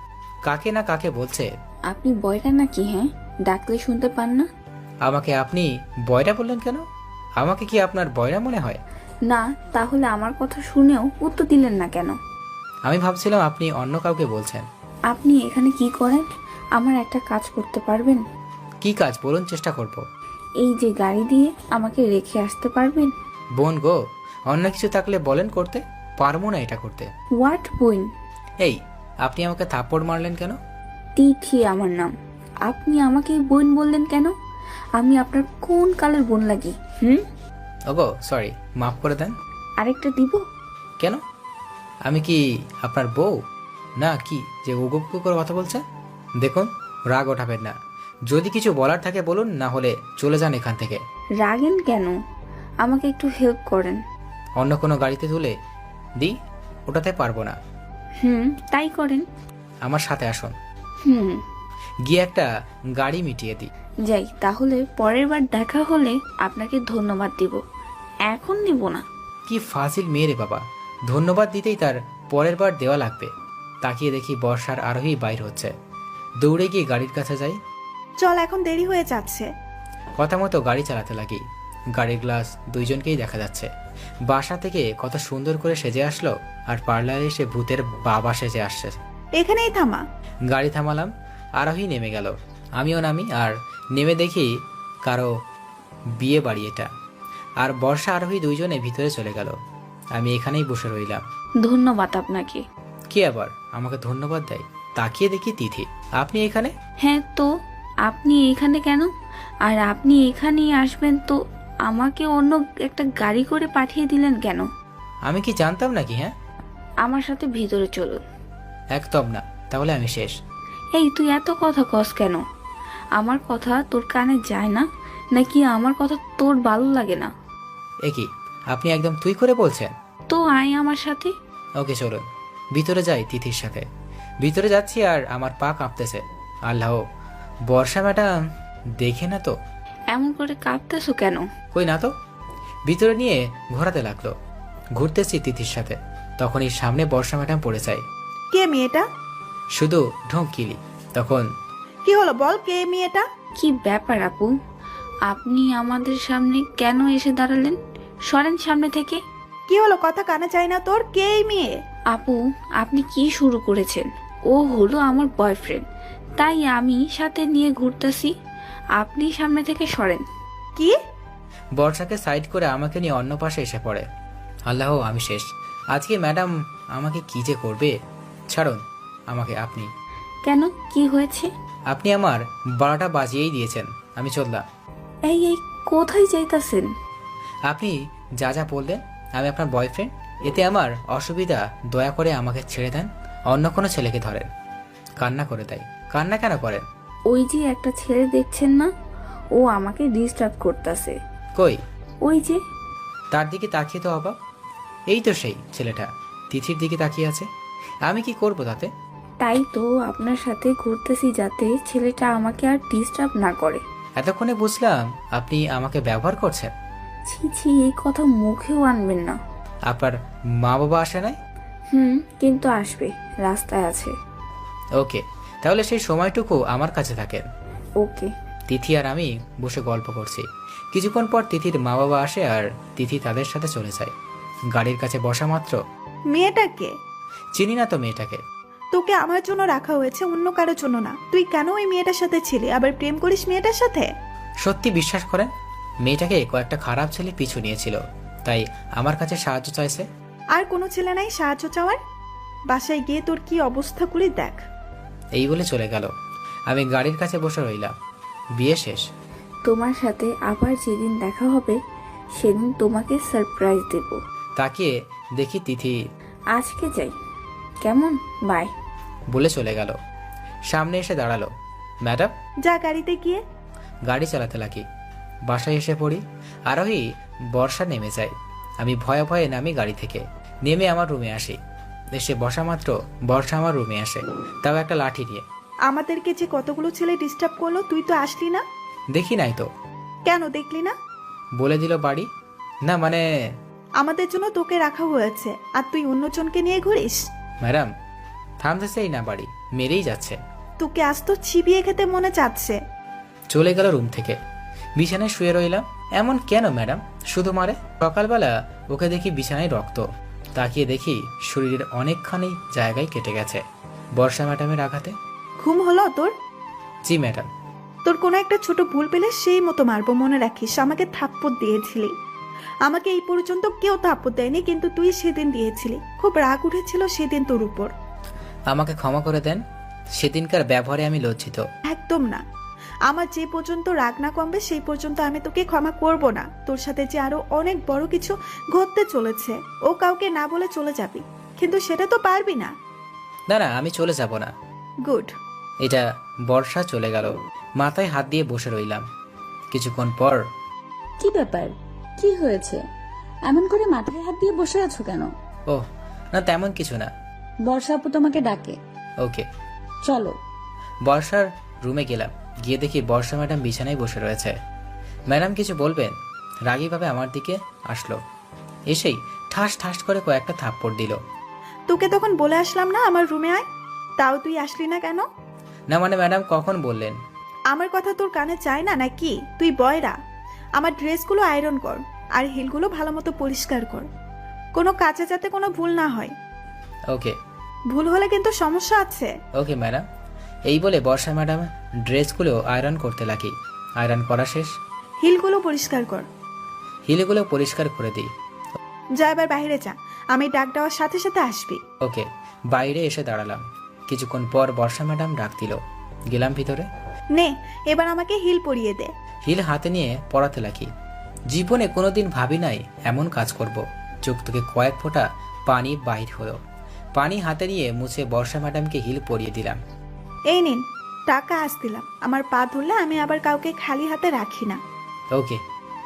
Speaker 1: কাকে না কাকে বলছে।
Speaker 8: আপনি বয়রা নাকি? হ্যাঁ, ডাকলে শুনতে পান না?
Speaker 1: আমাকে আপনি বয়রা বললেন কেন? আমাকে কি আপনার বয়রা মনে হয়?
Speaker 8: না, তাহলে আমার কথা শুনেও উত্তর দিলেন না কেন?
Speaker 1: আমি ভাবছিলাম আপনি অন্য কাউকে বলছেন।
Speaker 8: আপনি এখানে কি করেন? আমার একটা কাজ করতে পারবেন?
Speaker 1: কি কাজ বলুন, চেষ্টা করব।
Speaker 8: এই যে গাড়ি দিয়ে আমাকে রেখে আসতে পারবেন?
Speaker 1: বোন গো, অন্য কিছু থাকলে বলেন করতে, পারবো না এটা করতে।
Speaker 8: হোয়াট বোন?
Speaker 1: এই আপনি আমাকে থাপ্পড় মারলেন কেন?
Speaker 8: তিথি আমার নাম। আপনি আমাকে বোন বললেন কেন? আমি আপনার কোন কালের বোন লাগি?
Speaker 1: ওগো সরি, মাফ করে দেন।
Speaker 8: আরেকটা দিব?
Speaker 1: কেন? আমি কি আপনার বউ না কি যে ওগো করে কথা বলছে? দেখুন, রাগ ওঠাবেন না। যদি কিছু বলার থাকে বলুন, না হলে চলে যান এখান থেকে।
Speaker 8: রাগেন কেন? আমাকে একটু হেল্প করেন।
Speaker 1: অন্য কোনো গাড়িতে তুলে দিই? ওটাতে পারবো না।
Speaker 8: তাই করেন।
Speaker 1: আমার সাথে আসুন।
Speaker 8: হুম,
Speaker 1: গিয়ে একটা গাড়ি মিটিয়ে দিই।
Speaker 8: যাই তাহলে। পরের বার দেখা হলে আপনাকে ধন্যবাদ দিব, এখন দিব না।
Speaker 1: কি ফাজিল মেয়ে রে বাবা, ধন্যবাদ দিতেই তার পরের বার দেওয়া লাগবে। তাকিয়ে দেখি বর্ষার আরোহী বাইর হচ্ছে। দৌড়ে গিয়ে গাড়ির কাছে যাই।
Speaker 2: চল, এখন দেরি হয়ে যাচ্ছে।
Speaker 1: কথা মতো গাড়ি চালাতে লাগি। গাড়ির গ্লাস দুইজনকেই দেখা যাচ্ছে। বাসা থেকে কত সুন্দর করে সেজে আসলো, আর পার্লারে এসে ভূতের বাবা সেজে আসছে।
Speaker 2: এখানেই থামা।
Speaker 1: গাড়ি থামালাম। আরোহী নেমে গেল, আমিও নামি। আর নেমে দেখি কারো বিয়ে বাড়ি এটা। আর বর্ষা আরোহী দুইজনে ভিতরে চলে গেল। আমি এখানেই বসে রইলাম।
Speaker 8: ধন্যবাদ আপনাকে।
Speaker 1: কি আবার আমাকে ধন্যবাদ দেয়? তাকিয়ে দেখি তিথি। আপনি এখানে?
Speaker 8: হ্যাঁ তো, আপনি এখানে কেন? আর আপনি এখানেই আসবেন তো আমাকে অন্য একটা গাড়ি করে পাঠিয়ে দিলেন কেন?
Speaker 1: আমি কি জানতাম নাকি? হ্যাঁ,
Speaker 8: আমার সাথে ভিতরে চলুন।
Speaker 1: একদম না, তাহলে আমি শেষ।
Speaker 8: এই তুই এত কথা কস কেন? আমার কথা তোর কানে যায় না নাকি আমার কথা তোর ভালো লাগে না?
Speaker 1: এ কি আপনি একদম তুই করে বলছেন?
Speaker 8: তো আয় আমার সাথে।
Speaker 1: ওকে চলুন, ভিতরে যাই তিথির সাথে। ভিতরে যাচ্ছি আর আমার পা কাঁপতেছে। আল্লাহ, বর্ষা ম্যাডাম দেখে না তো?
Speaker 8: এমন করে কাঁপতেছো কেন?
Speaker 1: কই না তো। ভিতরে নিয়ে ঘোরাতে লাগলো। ঘুরতেছি তিথির সাথে, তখনই সামনে বর্ষা ম্যাডাম পড়ে যায়।
Speaker 2: কে মেয়েটা?
Speaker 1: শুধু ঢঙ্কিলি। তখন
Speaker 2: কি হলো বল, কে মেয়েটা?
Speaker 8: কি ব্যাপার আপু, আপনি আমাদের সামনে কেন এসে দাঁড়ালেন? সরেন সামনে থেকে।
Speaker 2: কি হলো, কথা কানে চাই না তোর? কে এই মেয়ে?
Speaker 8: আপু, আপনি কি শুরু করেছেন? ও হলো আমার বয়ফ্রেন্ড, তাই আমি সাথে নিয়ে ঘুরতেছি।
Speaker 9: আপনি সামনে থেকে সরেন।
Speaker 2: কি?
Speaker 1: বর্ষাকে সাইড করে আমাকে নিয়ে অন্য পাশে এসে পড়ে। আল্লাহ, আমি শেষ। আজকে ম্যাডাম আমাকে কি যে করবে। ছাড়ুন আমাকে আপনি।
Speaker 9: কেন, কি হয়েছে?
Speaker 1: আপনি আমার 12টা বাজিয়েই দিয়েছেন। আমি চললাম।
Speaker 9: এই এই কোথায় যাইতাছেন?
Speaker 1: আপনি যা যা বললেন, আমি আপনার বয়ফ্রেন্ড, এতে আমার অসুবিধা। দয়া করে আমাকে ছেড়ে দেন, অন্য কোনো ছেলেকে ধরেন। কান্না করে দেয়। কান্না কেন করেন?
Speaker 9: ওই যে একটা ছেলে দেখছেন না, ও আমাকে ডিস্টার্ব করতেছে।
Speaker 1: কই?
Speaker 9: ওই যে।
Speaker 1: তার দিকে তাকিয়ে তো অবাক। এই তো সেই ছেলেটা তিথির দিকে তাকিয়ে আছে। আমি কি করব তাতে?
Speaker 9: তাই তো আপনার সাথে ঘুরতেছি যাতে ছেলেটা আমাকে আর ডিস্টার্ব না করে।
Speaker 1: এতক্ষণে বুঝলাম আপনি আমাকে ব্যবহার করছেন।
Speaker 9: ছি ছি, এই কথা মুখেও আনবেন না।
Speaker 1: আপনার মা বাবা আসে নাই?
Speaker 9: কিন্তু আসবে, রাস্তায় আছে।
Speaker 1: ওকে, তাহলে সেই সময়টুকু আমার কাছে থাকেন।
Speaker 9: ওকে।
Speaker 1: তিথি আর আমি বসে গল্প করছি। কিছুক্ষণ পর তিথির মা বাবা আসে আর তিথি তাদের সাথে চলে যায়। গাড়ির কাছে বসা মাত্র,
Speaker 2: মেয়েটাকে?
Speaker 1: চিনি না তো মেয়েটাকে।
Speaker 2: তোকে আমার জন্য রাখা হয়েছে, অন্য কারোর জন্য না। তুই কেন ওই মেয়েটার সাথে ছিলি, আবার প্রেম করিস মেয়েটার সাথে?
Speaker 1: সত্যি বিশ্বাস করেন, মেয়েটাকে কয়েকটা খারাপ ছেলে পিছু নিয়েছিল, তাই আমার কাছে সাহায্য চাইছে।
Speaker 2: আর কোনো ছেলে নাই সাহায্য চাওয়ার? বাসায় গিয়ে তোর কি অবস্থা করি দেখ।
Speaker 1: এই বলে চলে গেল। আমি গাড়ির কাছে বসে রইলাম। বিয়ে শেষ।
Speaker 9: তোমার সাথে আবার যেদিন দেখা হবে সেদিন তোমাকে সারপ্রাইজ দেব।
Speaker 1: তাকিয়ে দেখি তিথি।
Speaker 9: আজকে যাই, কেমন? বাই।
Speaker 1: বলে চলে গেল। সামনে এসে দাঁড়ালো। ম্যাডাম।
Speaker 2: যা গাড়িতে গিয়ে।
Speaker 1: গাড়ি চালাতে লাগি। বাসায় এসে পড়ি। আরোহী বর্ষা নেমে যায়। আমি ভয়ে ভয়ে নামি গাড়ি থেকে। নেমে আমার রুমে আসি। এসে বসা মাত্র বর্ষা আমার রুমে আসে, তাও একটা লাঠি নিয়ে।
Speaker 2: আমাদেরকে যে কতগুলো ছেলে ডিস্টার্ব করলো, তুই তো আসলি না।
Speaker 1: দেখি নাই তো।
Speaker 2: কেন দেখলি না?
Speaker 1: বলে দিল বাড়ি। না মানে,
Speaker 2: আমাদের জন্য তোকে রাখা হয়েছে আর তুই অন্যজনকে নিয়ে ঘুরিস।
Speaker 1: ম্যাডাম থামতেছেই না, বাড়ি মেরেই যাচ্ছে।
Speaker 2: তোকে আজ তো চিবিয়ে খেতে মনে চাচ্ছে।
Speaker 1: চলে গেল রুম থেকে। বিছানায় শুয়ে রইলাম। এমন কেন ম্যাডাম শুধু মারে? সকালবেলা ওকে দেখি বিছানায় রক্ত। তাকিয়ে দেখি শরীরের অনেকখানি জায়গায় কেটে গেছে বর্ষা ম্যাডামের আঘাতে।
Speaker 2: ঘুম হলো তোর?
Speaker 1: জি ম্যাডাম।
Speaker 2: তোর কোনো একটা ছোট ভুল পেলে সেই মতো মারবো, মনে রাখিস। আমাকে থাপ্পড় দিয়েছিলি। আমাকে এই পর্যন্ত কেউ থাপ্পড় দেয়নি, কিন্তু তুই সেদিন দিয়েছিলি। খুব রাগ উঠেছিল সেদিন তোর উপর।
Speaker 1: আমাকে ক্ষমা করে দেন, সেদিনকার ব্যবহারে আমি লজ্জিত।
Speaker 2: একদম না। আমার যে পর্যন্ত রাগ না কমবে সেই পর্যন্ত আমি তোকে ক্ষমা করব না। তোর সাথে যে আরো অনেক বড় কিছু ঘটতে চলেছে, ও কাউকে না বলে চলে যাবি, কিন্তু সেটা তো পারবি না।
Speaker 1: না না, আমি চলে যাব না।
Speaker 2: গুড।
Speaker 1: এটা বর্ষা চলে গেল। মাথায় হাত দিয়ে বসে রইলাম। কিছুক্ষণ পর,
Speaker 8: কি ব্যাপার, কি হয়েছে? এমন করে মাথায় হাত দিয়ে বসে আছো কেন?
Speaker 1: ও না, তেমন কিছু না।
Speaker 8: বর্ষা আপু তোমাকে ডাকে।
Speaker 1: ওকে।
Speaker 8: চলো।
Speaker 1: বর্ষার রুমে গেলাম। গিয়ে দেখি বর্ষা ম্যাডাম বিছানায় বসে রয়েছে। ম্যাডাম কিছু বলবেন, রাগীভাবে আমার দিকে আসলো। এসেই ঠাস ঠাস করে কয়েকটা থাপ্পড় দিল।
Speaker 2: তোকে তখন বলে আসলাম না আমার রুমে আয়, তাও তুই আসলি না কেন?
Speaker 1: না মানে ম্যাডাম কখন বললেন?
Speaker 2: আমার কথা তোর কানে চায় না নাকি? তুই বয়রা। আমার ড্রেসগুলো আয়রন কর আর হিলগুলো ভালো মতো পরিষ্কার কর, কোনো কাজে যাতে কোনো ভুল না হয়।
Speaker 1: ওকে।
Speaker 2: ভুল হলে কিন্তু সমস্যা আছে।
Speaker 1: Okay madam. এই বলে বর্ষা ম্যাডাম ড্রেসগুলো আয়রন করতে লাগি। আয়রন করা শেষ।
Speaker 2: হিলগুলো পরিষ্কার কর।
Speaker 1: হিলগুলো পরিষ্কার করে দিই।
Speaker 2: যা এবার বাইরে যা, আমি ডাক দেওয়ার সাথে সাথে আসবি।
Speaker 1: ওকে। বাইরে এসে দাঁড়ালাম। কিছুক্ষণ পর বর্ষা ম্যাডাম ডাক দিল। গেলাম ভিতরে।
Speaker 2: নে এবার আমাকে হিল পরিয়ে দে।
Speaker 1: হিল হাতে নিয়ে পড়াতে লাগি। জীবনে কোনোদিন ভাবি নাই এমন কাজ করব। চোখ থেকে কয়েক ফোঁটা পানি বাহির হলো। পানি হাতে নিয়ে মুছে বর্ষা ম্যাডামকে হিল পরিয়ে দিলাম।
Speaker 2: এই নিন টাকা আজ দিলাম। আমার পা ধরলে আমি আবার কাউকে খালি হাতে রাখি না।
Speaker 1: ওকে।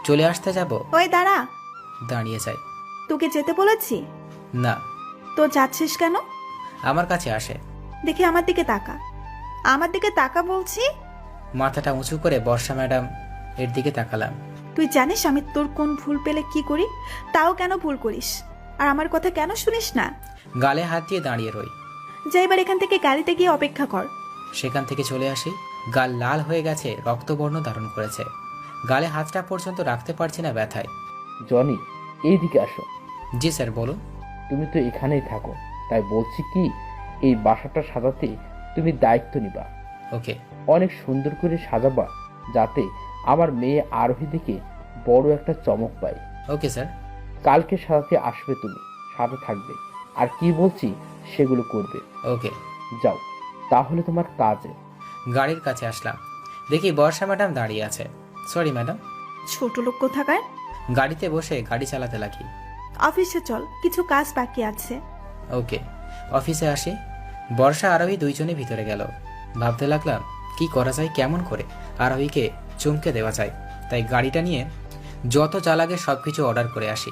Speaker 1: চলে আসতে যাব।
Speaker 2: ওই দাঁড়া।
Speaker 1: দাঁড়িয়ে যাই।
Speaker 2: তোকে যেতে বলেছি?
Speaker 1: না।
Speaker 2: তো যাচ্ছিস কেন?
Speaker 1: আমার কাছে আসে।
Speaker 2: দেখি আমার দিকে তাকা। আমার দিকে তাকা বলছি।
Speaker 1: মাথাটা উঁচু করে বর্ষা ম্যাডাম এর দিকে তাকালাম।
Speaker 2: তুই জানিস আমি তোর কোন ভুল পেলে কি করি? তাও কেন ভুল করিস? আর আমার কথা কেন শুনিস না?
Speaker 1: গালে হাত দিয়ে দাঁড়িয়ে রই।
Speaker 2: যা এবার এখান থেকে গাড়িতে গিয়ে অপেক্ষা কর।
Speaker 1: সেখান থেকে চলে আসি। গাল লাল হয়ে গেছে, রক্তবর্ণ ধারণ করেছে। গালে হাতটা পর্যন্ত রাখতে পারছি না ব্যথায়।
Speaker 5: জনি, এইদিকে আসো।
Speaker 1: জি স্যার বলুন।
Speaker 5: তুমি তো এখানেই থাকো, তাই বলছি কি, এই বাসাটা সাজাতে তুমি দায়িত্ব নিবা।
Speaker 1: ওকে।
Speaker 5: অনেক সুন্দর করে সাজাবা যাতে আমার মেয়ে আরোহী দিকে বড় একটা চমক পায়।
Speaker 1: Okay sir.
Speaker 5: কালকে সাথে আসবে, তুমি সাথে থাকবে, আর কি বলছি সেগুলো করবে।
Speaker 1: ওকে।
Speaker 5: যাও তাহলে তোমার কাজে।
Speaker 1: গাড়ির কাছে আসলাম, দেখি বর্ষা ম্যাডাম দাঁড়িয়ে আছে। Sorry madam.
Speaker 2: ছোট লোক কোথাকার।
Speaker 1: গাড়িতে বসে গাড়ি চালাতে লাগি।
Speaker 2: অফিসে চল, কিছু কাজ বাকি আছে।
Speaker 1: ওকে। অফিসে আসি, বর্ষা আরোহী দুইজনে ভিতরে গেল। ভাবতে লাগলাম কি করা যায়, কেমন করে আরোহীকে চমকে দেওয়া যায়। তাই গাড়িটা নিয়ে যত যা লাগে সব কিছু অর্ডার করে আসি।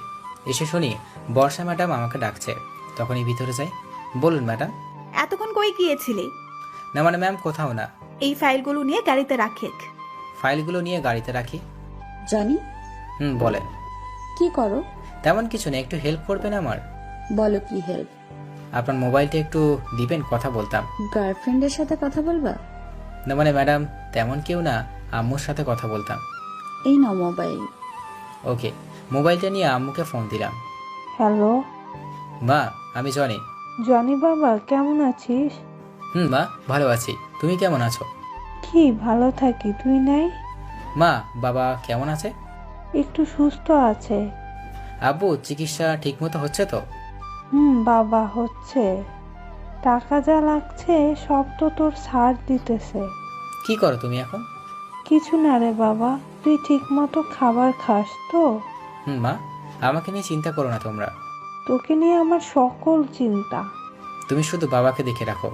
Speaker 1: এসে শুনি বর্ষা ম্যাডাম আমাকে ডাকছে। তখনই ভিতরে যাই। বলুন ম্যাডাম।
Speaker 2: এতক্ষণ কই গিয়েছিলি?
Speaker 1: না মানে ম্যাম কোথাও না।
Speaker 2: এই ফাইলগুলো নিয়ে গাড়িতে রাখে।
Speaker 1: ফাইলগুলো নিয়ে গাড়িতে রাখি।
Speaker 8: জানি।
Speaker 1: বলেন।
Speaker 8: কি করো?
Speaker 1: তেমন কিছু না, একটু হেল্প করবেন আমার?
Speaker 8: বলো কি হেল্প?
Speaker 1: আপনার মোবাইলটা একটু দিবেন, কথা বলতাম।
Speaker 8: গার্লফ্রেন্ডের সাথে কথা বলবা?
Speaker 1: না মানে ম্যাডাম তেমন কেউ না, আম্মুর সাথে কথা বলতাম।
Speaker 8: এই নাও মোবাইল।
Speaker 1: ওকে। মোবাইলটা নিয়ে আম্মুকে ফোন দিলাম।
Speaker 3: হ্যালো
Speaker 1: মা, আমি জনি।
Speaker 3: জনি বাবা, কেমন আছিস?
Speaker 1: মা ভালো আছি, তুমি কেমন আছো?
Speaker 3: কি ভালো থাকি, তুই নাই?
Speaker 1: মা বাবা কেমন আছে?
Speaker 3: একটু সুস্থ আছে।
Speaker 1: আব্বু চিকিৎসা ঠিকমতো হচ্ছে তো?
Speaker 3: বাবা হচ্ছে। টাকা যা লাগছে সব তো তোর ছাড় দিতেছে।
Speaker 1: কি করো তুমি এখন?
Speaker 3: কিছু না রে বাবা, তুই ঠিক মতো খাবার খাস তো?
Speaker 1: মা, আমাকে নিয়ে চিন্তা করো না তোমরা।
Speaker 3: তোকে নিয়ে আমার সকল চিন্তা।
Speaker 1: তুমি শুধু বাবাকে দেখে রাখো।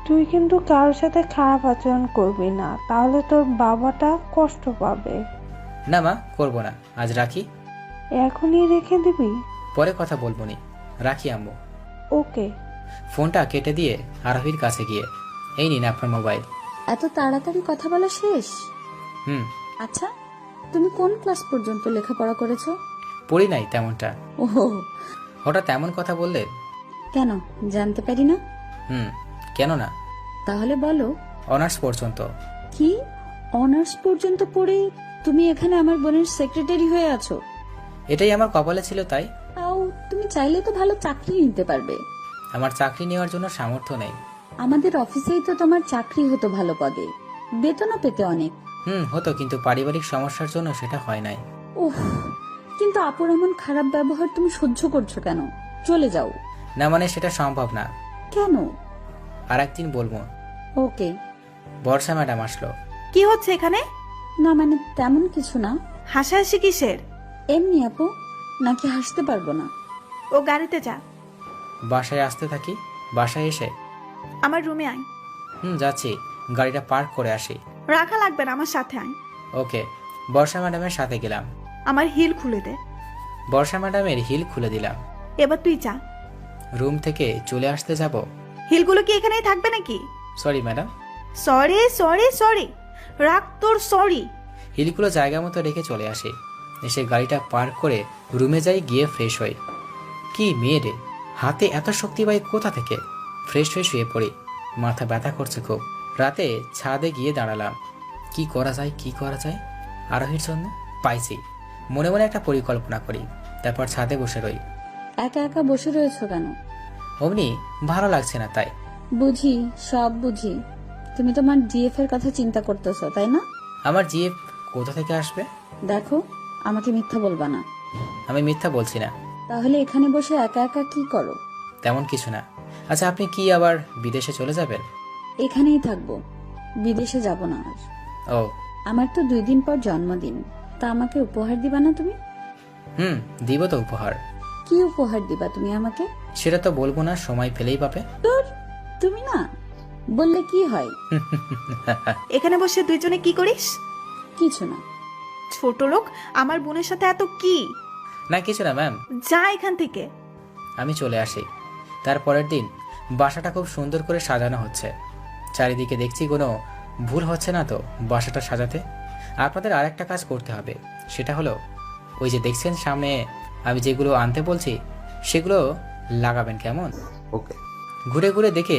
Speaker 3: তুই কিন্তু কারোর সাথে খারাপ আচরণ করবি না, তাহলে তোর বাবাটা কষ্ট পাবে।
Speaker 1: না মা, করবো না। আজ রাখি।
Speaker 3: এখনই রেখে দিবি?
Speaker 1: পরে কথা বলবো নি, রাখি আম্মু।
Speaker 3: ওকে।
Speaker 1: ফোনটা কেটে দিয়ে আরোহীর কাছে গিয়ে, এই নিন আপনার মোবাইল।
Speaker 8: এত তাড়াতাড়ি কথা বলা শেষ? আচ্ছা, তুমি কোন ক্লাস পর্যন্ত লেখাপড়া করেছো?
Speaker 1: পড়ি নাই তেমনটা।
Speaker 8: ওহো,
Speaker 1: হঠাৎ এমন কথা বললে?
Speaker 8: কেন জানতে পারি না?
Speaker 1: কেন না?
Speaker 8: তাহলে বলো।
Speaker 1: অনার্স পর্যন্ত।
Speaker 8: কি? অনার্স পর্যন্ত পড়ে তুমি এখানে আমার বোনের সেক্রেটারি হয়ে আছো?
Speaker 1: এটাই আমার কপালে ছিল তাই।
Speaker 8: তাও তুমি চাইলে তো ভালো চাকরি নিতে পারবে।
Speaker 1: আমার চাকরি নেওয়ার জন্য সামর্থ্য নেই।
Speaker 8: আমাদের অফিসেই তো তোমার চাকরি হতো ভালো পদে, বেতনও পেতে অনেক।
Speaker 1: হতো, কিন্তু পারিবারিক সমস্যার জন্য সেটা হয় নাই।
Speaker 8: ওহ, কিন্তু আপুর এমন খারাপ ব্যবহার তুমি সহ্য করছো কেন? চলে যাও।
Speaker 1: না মানে সেটা সম্ভব না।
Speaker 8: কেন?
Speaker 1: আর একদিন বলবো।
Speaker 8: ওকে।
Speaker 1: বর্ষা ম্যাডাম আসলো।
Speaker 2: কি হচ্ছে এখানে?
Speaker 8: না মানে তেমন কিছু না।
Speaker 2: হাসাহাসি কিসের?
Speaker 8: এমনি আপু, নাকি হাসতে পারবো না?
Speaker 2: ও গাড়িতে যা।
Speaker 1: বাসায় আসতে থাকি। বাসায় এসে
Speaker 2: আমার রুমে আয়।
Speaker 1: যাচ্ছি, গাড়িটা পার্ক করে আসি।
Speaker 2: রাখা লাগবে না, আমার সাথে আয়।
Speaker 1: ওকে। বর্ষা ম্যাডামের সাথে গেলাম।
Speaker 2: আমার হিল খুলে দে।
Speaker 1: বর্ষা ম্যাডামের হিল খুলে দিলাম।
Speaker 2: এবার তুই যা।
Speaker 1: রুম থেকে চলে আসতে যাব।
Speaker 2: হিলগুলো কি এখানেই থাকবে নাকি?
Speaker 1: Sorry madam.
Speaker 2: Sorry sorry sorry, রাখ তোর সরি।
Speaker 1: হিলগুলো জায়গা মতো রেখে চলে আসি। এসে গাড়িটা পার্ক করে রুমে যাই, গিয়ে ফ্রেশ হই। কি মেয়ে রে, হাতে এত শক্তি পাই কোথা থেকে? ফ্রেশ হয়ে শুয়ে পড়ি। মাথা ব্যথা করছে খুব। রাতে ছাদে গিয়ে দাঁড়ালাম। কি করা যায় আরোহীর জন্য? পাইছি। মনে মনে একটা পরিকল্পনা করি, তারপর ছাদে বসে রই।
Speaker 8: একা একা বসে রয়েছো কেন?
Speaker 1: অমনি ভালো লাগছে না তাই।
Speaker 8: বুঝি, সব বুঝি। তুমি তোমার জিএফ এর কথা চিন্তা করতেছো, তাই না?
Speaker 1: আমার জিএফ কোথা থেকে আসবে?
Speaker 8: দেখো, আমাকে মিথ্যা বলবা না।
Speaker 1: আমি মিথ্যা বলছি না।
Speaker 8: তাহলে এখানে বসে একা একা কি করো?
Speaker 1: তেমন কিছু না। আচ্ছা, আপনি কি আবার বিদেশে চলে যাবেন?
Speaker 8: এখানেই থাকবো, বিদেশে যাব না আর।
Speaker 1: ও,
Speaker 8: আমার তো 2 দিন পর জন্মদিন, তা আমাকে উপহার দিবা না তুমি?
Speaker 1: দিব তো উপহার।
Speaker 8: কি উপহার দিবা তুমি আমাকে?
Speaker 1: সেটা তো বলবো না, সময় পেলেই পাবে।
Speaker 8: তোর, তুমি না বললে কি হয়?
Speaker 2: এখানে বসে দুইজনে কি করিস?
Speaker 8: কিছু না।
Speaker 2: ছোট লোক, আমার বোনের সাথে এত কি?
Speaker 1: না কিছু না ম্যাম।
Speaker 2: যা এখান থেকে।
Speaker 1: আমি চলে আসি। তারপরের দিন বাসাটা খুব সুন্দর করে সাজানো হচ্ছে। চারিদিকে দেখছি কোনো ভুল হচ্ছে না তো বাসাটা সাজাতে। আপনাদের আরেকটা কাজ করতে হবে, সেটা হলো ওই যে দেখছেন সামনে আমি যেগুলো আনতে বলছি সেগুলো লাগাবেন, কেমন?
Speaker 4: ওকে।
Speaker 1: ঘুরে ঘুরে দেখে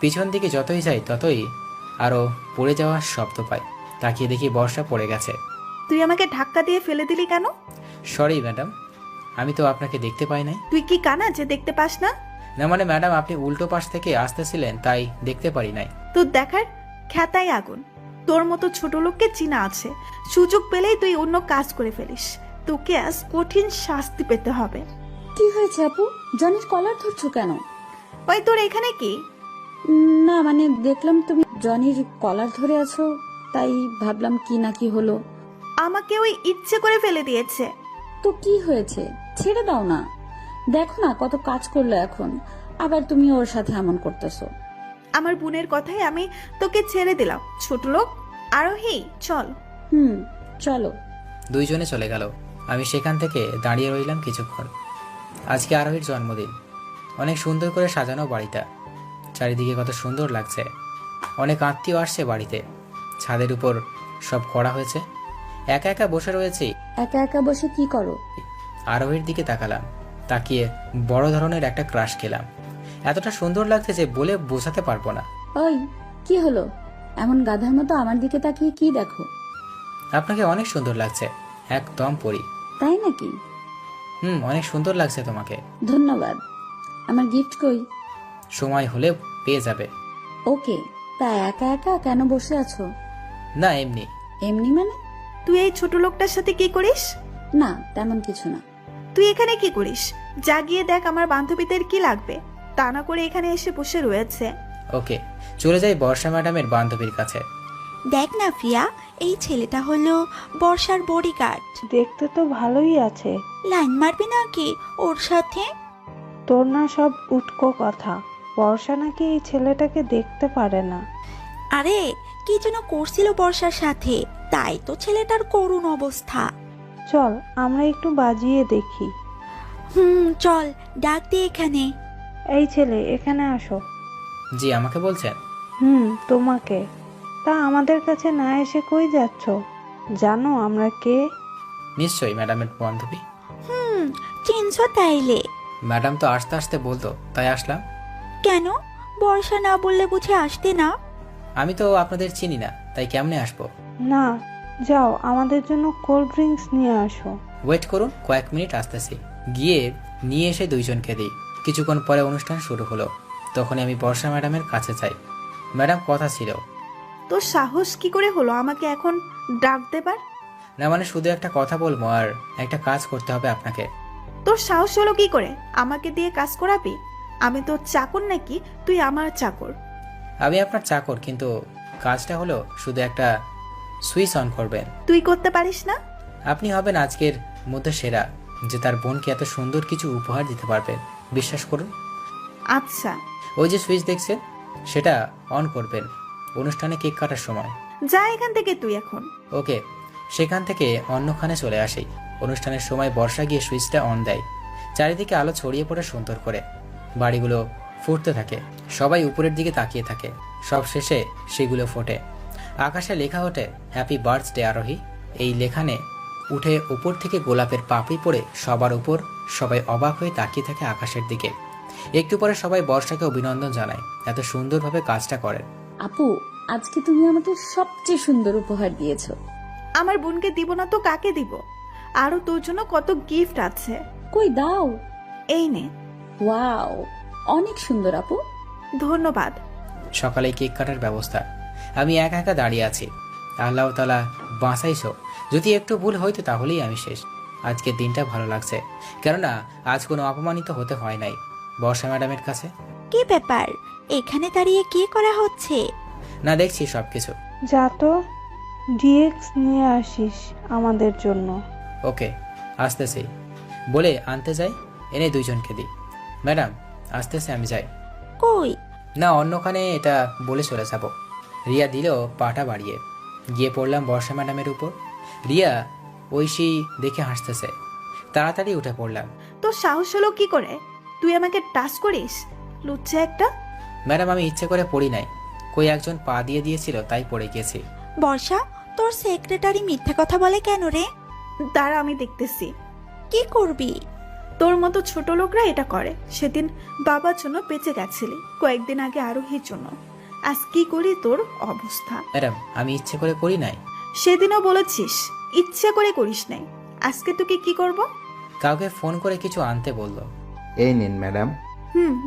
Speaker 1: পিছন দিকে যতই যাই ততই আরও পড়ে যাওয়ার শব্দ পাই। তাকিয়ে দেখি বর্ষা পড়ে গেছে।
Speaker 2: তুই আমাকে ধাক্কা দিয়ে ফেলে দিলি কেন?
Speaker 1: সরি ম্যাডাম, আমি তো আপনাকে দেখতে পাই নাই।
Speaker 2: তুই কি কানা যে দেখতে পাস না?
Speaker 1: না মানে ম্যাডাম, আপনি উল্টো পাশ থেকে আসতেছিলেন তাই দেখতে পারি নাই।
Speaker 2: তোর দেখার খ্যাতাই আগুন। তোর মতো ছোট লোককে চিনা আছে, সুযোগ পেলেই তুই অন্য কাজ করে ফেলিস। তোকে আজ কঠিন শাস্তি পেতে হবে।
Speaker 8: কি হয়েছে আপু? জনির কলার ধরছো কেন?
Speaker 2: ওই তোর এখানে কি?
Speaker 8: না মানে দেখলাম তুমি জনির কলার ধরে আছো, তাই ভাবলাম কি না কি হলো।
Speaker 2: আমাকে ওই ইচ্ছে করে ফেলে দিয়েছে।
Speaker 8: তো কি হয়েছে? ছেড়ে দাও না। দেখো না কত কাজ করলো এখন, আবার তুমি ওর সাথে এমন করতেছো।
Speaker 2: আমার বোনের কথাই আমি তোকে ছেড়ে দিলাম, ছোট লোক। আরোহী চল।
Speaker 8: চলো।
Speaker 1: দুইজনে চলে গেল। আমি সেখান থেকে দাঁড়িয়ে রইলাম কিছুক্ষণ। আজকে আরোহীর জন্মদিন। অনেক সুন্দর করে সাজানো বাড়িটা, চারিদিকে কত সুন্দর লাগছে। অনেক আত্মীয় আসছে বাড়িতে। ছাদের উপর সব করা হয়েছে। একা একা বসে রয়েছি।
Speaker 8: একা একা বসে কি করো?
Speaker 1: আরোহীর দিকে তাকালাম, তাকিয়ে বড় ধরনের একটা ক্রাশ খেলাম। এতটা সুন্দর লাগছে যে বলে বোঝাতে পারবো না।
Speaker 8: ওই কি হলো? এমন গাধার মতো আমার দিকে তাকিয়ে কি দেখো?
Speaker 1: আপনাকে অনেক সুন্দর লাগছে, একদম পরি।
Speaker 8: তাই নাকি?
Speaker 1: অনেক সুন্দর লাগছে তোমাকে।
Speaker 8: ধন্যবাদ। আমার গিফট কই?
Speaker 1: সময় হলে পেয়ে যাবে।
Speaker 8: ওকে। তা একা একা কেন বসে আছো?
Speaker 1: না এমনি।
Speaker 8: এমনি মানে?
Speaker 2: তুই এই ছোট লোকটার সাথে কি করিস?
Speaker 8: না তেমন কিছু না।
Speaker 2: তুই এখানে কি করিস? যা গিয়ে দেখ আমার বান্ধবীদের কি লাগবে। তা না করে এখানে এসে বসে রয়েছে।
Speaker 1: ওকে, চলে যাই বর্ষা ম্যাডামের বান্ধবীর কাছে।
Speaker 6: দেখ না ফিয়া, এই ছেলেটা হলো বর্ষার বডিগার্ড।
Speaker 3: দেখতে তো ভালোই আছে।
Speaker 6: লাইন মারবি নাকি ওর সাথে?
Speaker 3: তোর না সব উটকো কথা। বর্ষা নাকি এই ছেলেটাকে দেখতে পারে না।
Speaker 6: আরে কি যেন করছিল বর্ষার সাথে, তাই তো ছেলেটার করুণ অবস্থা।
Speaker 3: চল আমরা একটু বাজিয়ে দেখি।
Speaker 6: চল ডাক দে এখানে।
Speaker 3: এই ছেলে এখানে আসো।
Speaker 1: জি, আমাকে বলছেন?
Speaker 3: তোমাকে। তা আমাদের কাছে না এসে কই যাচ্ছ? জানো আমরা কে?
Speaker 1: নিশ্চয়ই ম্যাডামের বান্ধবী।
Speaker 6: চিনছো তাইলে?
Speaker 1: ম্যাডাম তো আসতে আসতে বলতো, তাই আসলাম।
Speaker 6: কেন বর্ষা না বললে বুঝে আসতে না?
Speaker 1: আমি তো আপনাদের চিনি না, তাই কেমনে আসবো?
Speaker 3: না, যাও আমাদের জন্য কোল্ড ড্রিঙ্কস নিয়ে আসো।
Speaker 1: ওয়েট করুন, কয়েক মিনিট আসতেছি। গিয়ে নিয়ে এসে দুইজনকে দিই। কিছুক্ষণ পরে অনুষ্ঠান শুরু হলো। তখন আমি বর্ষা ম্যাডামের কাছে যাই। ম্যাডাম, কথা ছিল।
Speaker 2: তোর সাহস কি করে হলো আমাকে এখন ডাক দেবার?
Speaker 1: না মানে শুধু একটা কথা বলবো, আর একটা কাজ করতে হবে আপনাকে।
Speaker 2: তোর সাহস হলো কি করে আমাকে দিয়ে কাজ করাবি? আমি তোর চাকর নাকি তুই আমার চাকর?
Speaker 1: আমি আপনার চাকর, কিন্তু কাজটা হলো শুধু একটা সুইচ অন করবেন।
Speaker 2: তুই করতে পারিস না?
Speaker 1: আপনি হবেন আজকের মধ্যে সেরা, যে তার বোনকে এত সুন্দর কিছু উপহার দিতে পারবেন। বিশ্বাস করুন।
Speaker 2: আচ্ছা,
Speaker 1: ওই যে সুইচ দেখছেন, সেটা অন করবেন অনুষ্ঠানে কেক কাটার সময়।
Speaker 2: যা এখান থেকে তুই এখন।
Speaker 1: ওকে, সেখান থেকে অন্যখানে চলে আসি। অনুষ্ঠানের সময় বর্ষা গিয়ে সুইচটা অন দেয়। চারিদিকে আলো ছড়িয়ে পড়ে সুন্দর করে। বাড়িগুলো ফুটতে থাকে, সবাই উপরের দিকে তাকিয়ে থাকে। সব শেষে সেগুলো ফোটে। আকাশে লেখা ওঠে হ্যাপি বার্থডে আরোহী। এই লেখানে উঠে উপর থেকে গোলাপের পাপড়ি পড়ে সবার উপর। সবাই অবাক হয়ে তাকিয়ে থাকে আকাশের দিকে। একটু পরে সবাই বর্ষাকে অভিনন্দন জানায়, এত সুন্দরভাবে কাজটা করেন।
Speaker 8: আপু, আজকে তুমি আমাকে সবচেয়ে সুন্দর উপহার দিয়েছো।
Speaker 2: আমার বোনকে দিব না তো কাকে দিব? আরো তোর জন্য কত গিফট আছে।
Speaker 8: কই দাও।
Speaker 2: এই নে।
Speaker 8: ওয়াও, অনেক সুন্দর আপু।
Speaker 2: ধন্যবাদ।
Speaker 1: সকালে কেক কাটার ব্যবস্থা। আমি একা একা দাঁড়িয়ে আছি। আল্লাহ তাআলা বাঁচাইছো। যদি একটু ভুল হইতো তাহলেই আমি শেষ। আজকের দিনটা ভালো লাগছে, কেননা আজ কোনো অপমানিত হতে হয় নাই বর্ষা ম্যাডামের কাছে।
Speaker 6: কি ব্যাপার, এখানে দাঁড়িয়ে কি করা হচ্ছে?
Speaker 1: না, দেখছি সবকিছু।
Speaker 3: যা তো ডিএক্স নিয়ে আসিস আমাদের জন্য।
Speaker 1: ওকে, আসতেছি বলে আনতে যাই, এনে দুইজনকে দিই। ম্যাডাম আসতেছে, আমি যাই।
Speaker 6: কই?
Speaker 1: না, অন্যখানে এটা বলে চলে যাব। রিয়া দিল পাটা বাড়িয়ে। গিয়ে পড়লাম বর্ষা ম্যাডামের উপর। রিয়া ঐশী দেখে হাসতেছে। তাড়াতাড়ি উঠে পড়লাম।
Speaker 2: তোর সাহস হলো কি করে? তুই আমাকে টাচ করিস, লুচ্চা একটা।
Speaker 1: ম্যাডাম, আমি ইচ্ছে করে পড়ি নাই, কই একজন পা দিয়ে দিয়েছিল তাই পড়ে গিয়েছি।
Speaker 6: বর্ষা, তোর সেক্রেটারি মিথ্যে কথা বলে কেন রে?
Speaker 2: দাঁড়া, আমি দেখতেছি।
Speaker 6: কি করবি?
Speaker 2: তোর মতো ছোট লোকরা এটা করে। সেদিন বাবার জন্য বেঁচে গেছিলি, কয়েকদিন আগে আরোহীর জন্য। আজ কি করি তোর অবস্থা?
Speaker 1: ম্যাডাম, আমি ইচ্ছে করে করি নাই।
Speaker 2: সেদিনও বলেছিস ইচ্ছে করে করিস নাই। আজকে তোকে কি করব?
Speaker 1: কাউকে ফোন করে কিছু আনতে বললো।
Speaker 4: এই নিন ম্যাডাম।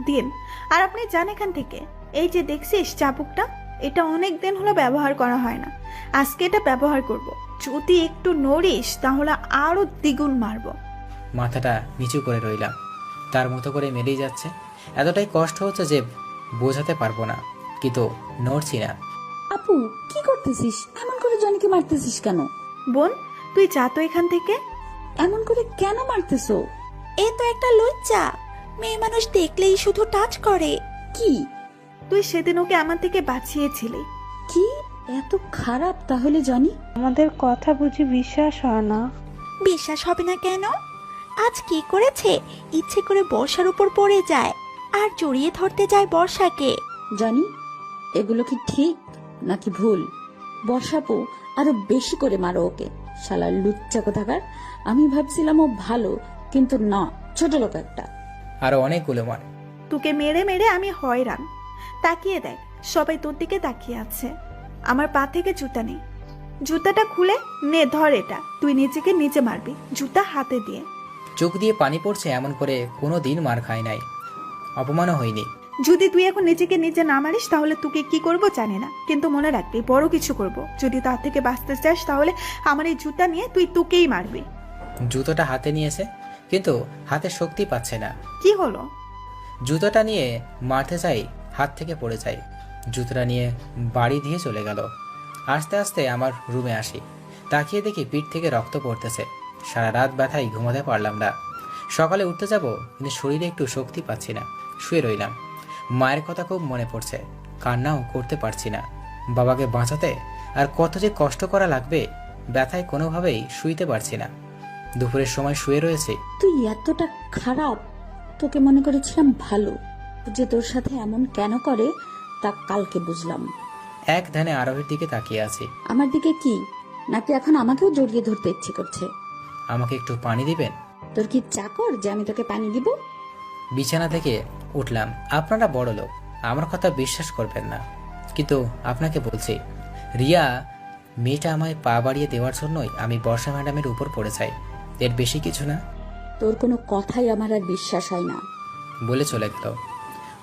Speaker 2: দিন। আর আপনি যান এখান থেকে। এই যে দেখছিস চাবুকটা, এটা অনেক দিন হলো ব্যবহার করা হয় না, আজকে এটা ব্যবহার করব। যদি একটু নড়িস তাহলে আরো দ্বিগুণ মারবো।
Speaker 1: মাথাটা নিচু করে রইলাম, তার মতো করে মেরেই যাচ্ছে। এতটাই কষ্ট হচ্ছে যে বোঝাতে পারবো না, কিন্তু নড়ছি না।
Speaker 8: আপু কি করতেছিস? এমন করে জনিকে মারতেছিস কেন?
Speaker 2: বোন, তুই যা তো এখান থেকে।
Speaker 8: এমন করে কেন মারতেছো?
Speaker 6: এ তো একটা লজ্জা, মেয়ে মানুষ দেখলেই শুধু টাচ করে।
Speaker 8: কি
Speaker 2: তুই সেদিন ওকে আমার থেকে বাঁচিয়েছিলি।
Speaker 8: কি এত খারাপ তাহলে জনি?
Speaker 3: আমাদের কথা বুঝি বিশ্বাস হয় না?
Speaker 6: বিশ্বাস হবে না কেন? আজ কি করেছে? ইচ্ছে করে বর্ষার উপর পড়ে যায় আর জড়িয়ে ধরতে যায় বর্ষাকে।
Speaker 8: জনি, এগুলো কি ঠিক নাকি ভুল? বর্ষাপু আরো বেশি করে মারো ওকে, শালার লুচ্চা কোথাকার। আমি ভাবছিলাম ও ভালো, কিন্তু না, ছোট লোক একটা।
Speaker 1: আরো অনেকগুলো মার।
Speaker 2: তোকে মেরে মেরে আমি হয়রান। তাকিয়ে দেখ, সবাই তোর দিকে তাকিয়ে আছে। আমার পা থেকে জুতা নেই, জুতাটা খুলে নে, ধর এটা। তুই নিজেকে নিজে মারবি জুতা হাতে দিয়ে।
Speaker 1: চোখ দিয়ে পানি পড়ছে, এমন করে কোনো দিন মার খাই নাই, অপমানও হয়নি।
Speaker 2: যদি তুই এখন নিজেকে নিজে না মারিস তাহলে তোকে কি করব জানি না, কিন্তু মনে রাখবি বড় কিছু করব। যদি তার থেকে বাঁচতে চাস তাহলে আমার এই জুতা নিয়ে তুই তোকেই মারবি।
Speaker 1: জুতোটা হাতে নিয়েছে, কিন্তু হাতে শক্তি পাচ্ছে না।
Speaker 2: কি হলো?
Speaker 1: জুতোটা নিয়ে মারতে যাই, হাত থেকে পড়ে যায়। জুতোটা নিয়ে বাড়ি দিয়ে চলে গেল। আস্তে আস্তে আমার রুমে আসি, তাকিয়ে দেখি পিঠ থেকে রক্ত পড়তেছে। সারা রাত ব্যথায় ঘুমাতে পারলাম না। সকালে উঠতে যাব, কিন্তু শরীরে একটু শক্তি পাচ্ছি না, শুয়ে রইলাম। মায়ের কথা খুব মনে পড়ছে, কান্নাও করতে পারছি না। বাবাকে বাঁচাতে আর কত যে কষ্ট করা লাগবে, ব্যথায় কোনোভাবেই শুইতে পারছি না। দুপুরের সময় শুয়ে রয়েছে।
Speaker 8: তুই এতটা খারাপ? তোকে মনে করেছিলাম ভালো। যে তোর সাথে এমন কেন করে তা কালকে বুঝলাম।
Speaker 1: এক ধ্যানে আরোহীর দিকে তাকিয়ে আছি।
Speaker 8: আমার দিকে কি, নাকি এখন আমাকেও জড়িয়ে ধরতে ইচ্ছে করছে?
Speaker 1: আমাকে একটু পানি দিবেন?
Speaker 8: তোর কি চাকর যে আমি তোকে পানি দিব?
Speaker 1: বিছানা থেকে উঠলাম। আপনারা বড় লোক, আমার কথা বিশ্বাস করবেন না, কিন্তু আপনাকে বলছি, রিয়া মেয়েটা আমায় পা বাড়িয়ে দেওয়ার জন্যই আমি বর্ষা ম্যাডামের উপর পড়ে যাই, এর বেশি কিছু না।
Speaker 8: তোর কোনো কথাই আমার আর বিশ্বাস হয় না।
Speaker 1: বলে চলে গেল।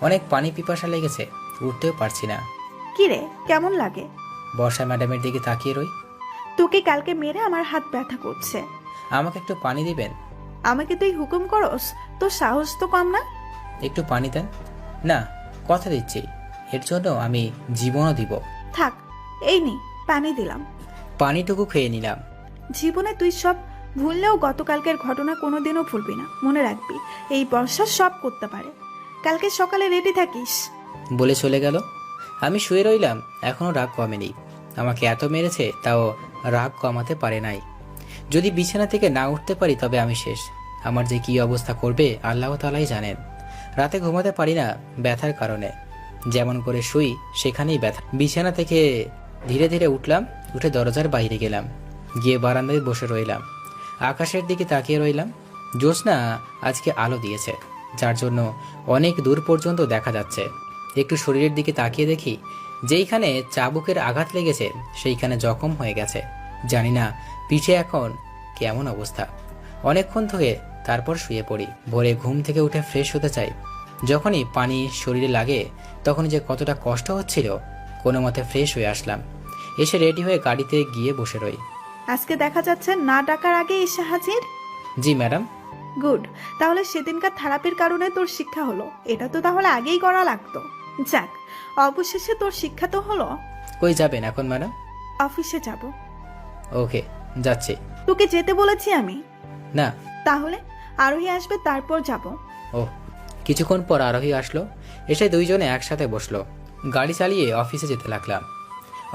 Speaker 1: অনেক পানি পিপাসা লেগেছে, উঠতেও পারছি না।
Speaker 2: কি রে, কেমন লাগে?
Speaker 1: বর্ষা ম্যাডামের দিকে তাকিয়ে রই।
Speaker 2: তোকে কালকে মেরে আমার হাত ব্যথা করছে।
Speaker 1: আমাকে একটু পানি দিবেন?
Speaker 2: আমাকে তুই হুকুম করস? তোর সাহস তো কম না।
Speaker 1: একটু পানি দেন না, কথা দিচ্ছি, এর জন্য আমি জীবনও দিব।
Speaker 2: থাক, এই নি পানি দিলাম।
Speaker 1: পানিটুকু খেয়ে নিলাম।
Speaker 2: জীবনে তুই সব ভুললেও গতকালকের ঘটনা কোনোদিনও ভুলবি না। মনে রাখবি, এই বর্ষা সব করতে পারে। কালকে সকালে রেডি থাকিস।
Speaker 1: বলে চলে গেল। আমি শুয়ে রইলাম, এখনো রাগ কমেনি। আমাকে এত মেরেছে, তাও রাগ কমাতে পারে নাই। যদি বিছানা থেকে না উঠতে পারি তবে আমি শেষ। আমার যে কি অবস্থা করবে আল্লাহ তাআলাই জানেন। রাতে ঘুমাতে পারি না ব্যথার কারণে, যেমন করে শুই সেখানেই ব্যথা। বিছানা থেকে ধীরে ধীরে উঠলাম, উঠে দরজার বাইরে গেলাম, গিয়ে বারান্দায় বসে রইলাম। আকাশের দিকে তাকিয়ে রইলাম। জ্যোৎস্না আজকে আলো দিয়েছে, যার জন্য অনেক দূর পর্যন্ত দেখা যাচ্ছে। একটু শরীরের দিকে তাকিয়ে দেখি, যেইখানে চাবুকের আঘাত লেগেছে সেইখানে জখম হয়ে গেছে। জানি না পিঠে এখন কেমন অবস্থা। অনেকক্ষণ ধরে তারপর শুয়ে পড়ি। ভোরে ঘুম থেকে উঠে ফ্রেশ হতে চাই, যখনই পানি শরীরে লাগে তখন যে কতটা কষ্ট হচ্ছিল। কোনো মতে ফ্রেশ হয়ে আসলাম, এসে রেডি হয়ে গাড়িতে গিয়ে বসে রই।
Speaker 2: আজকে দেখা যাচ্ছে না ডাকার আগে এসে হাজির।
Speaker 1: জি ম্যাডাম।
Speaker 2: গুড, তাহলে সেদিনকার থেরাপির কারণে তোর শিক্ষা হলো। এটা তো তাহলে আগেই করা লাগতো। যাক, অবশেষে তোর শিক্ষা তো হলো।
Speaker 1: কই যাবেন এখন ম্যাডাম?
Speaker 2: অফিসে যাব।
Speaker 1: ওকে, যাচ্ছি।
Speaker 2: তোকে যেতে বলেছি আমি।
Speaker 1: না।
Speaker 2: তাহলে আরোহী আসবে, তারপর যাব।
Speaker 1: ও, কিছুক্ষণ পর আরোহী আসলো, এসে দুইজনে একসাথে বসলো। গাড়ি চালিয়ে অফিসে যেতে লাগলাম।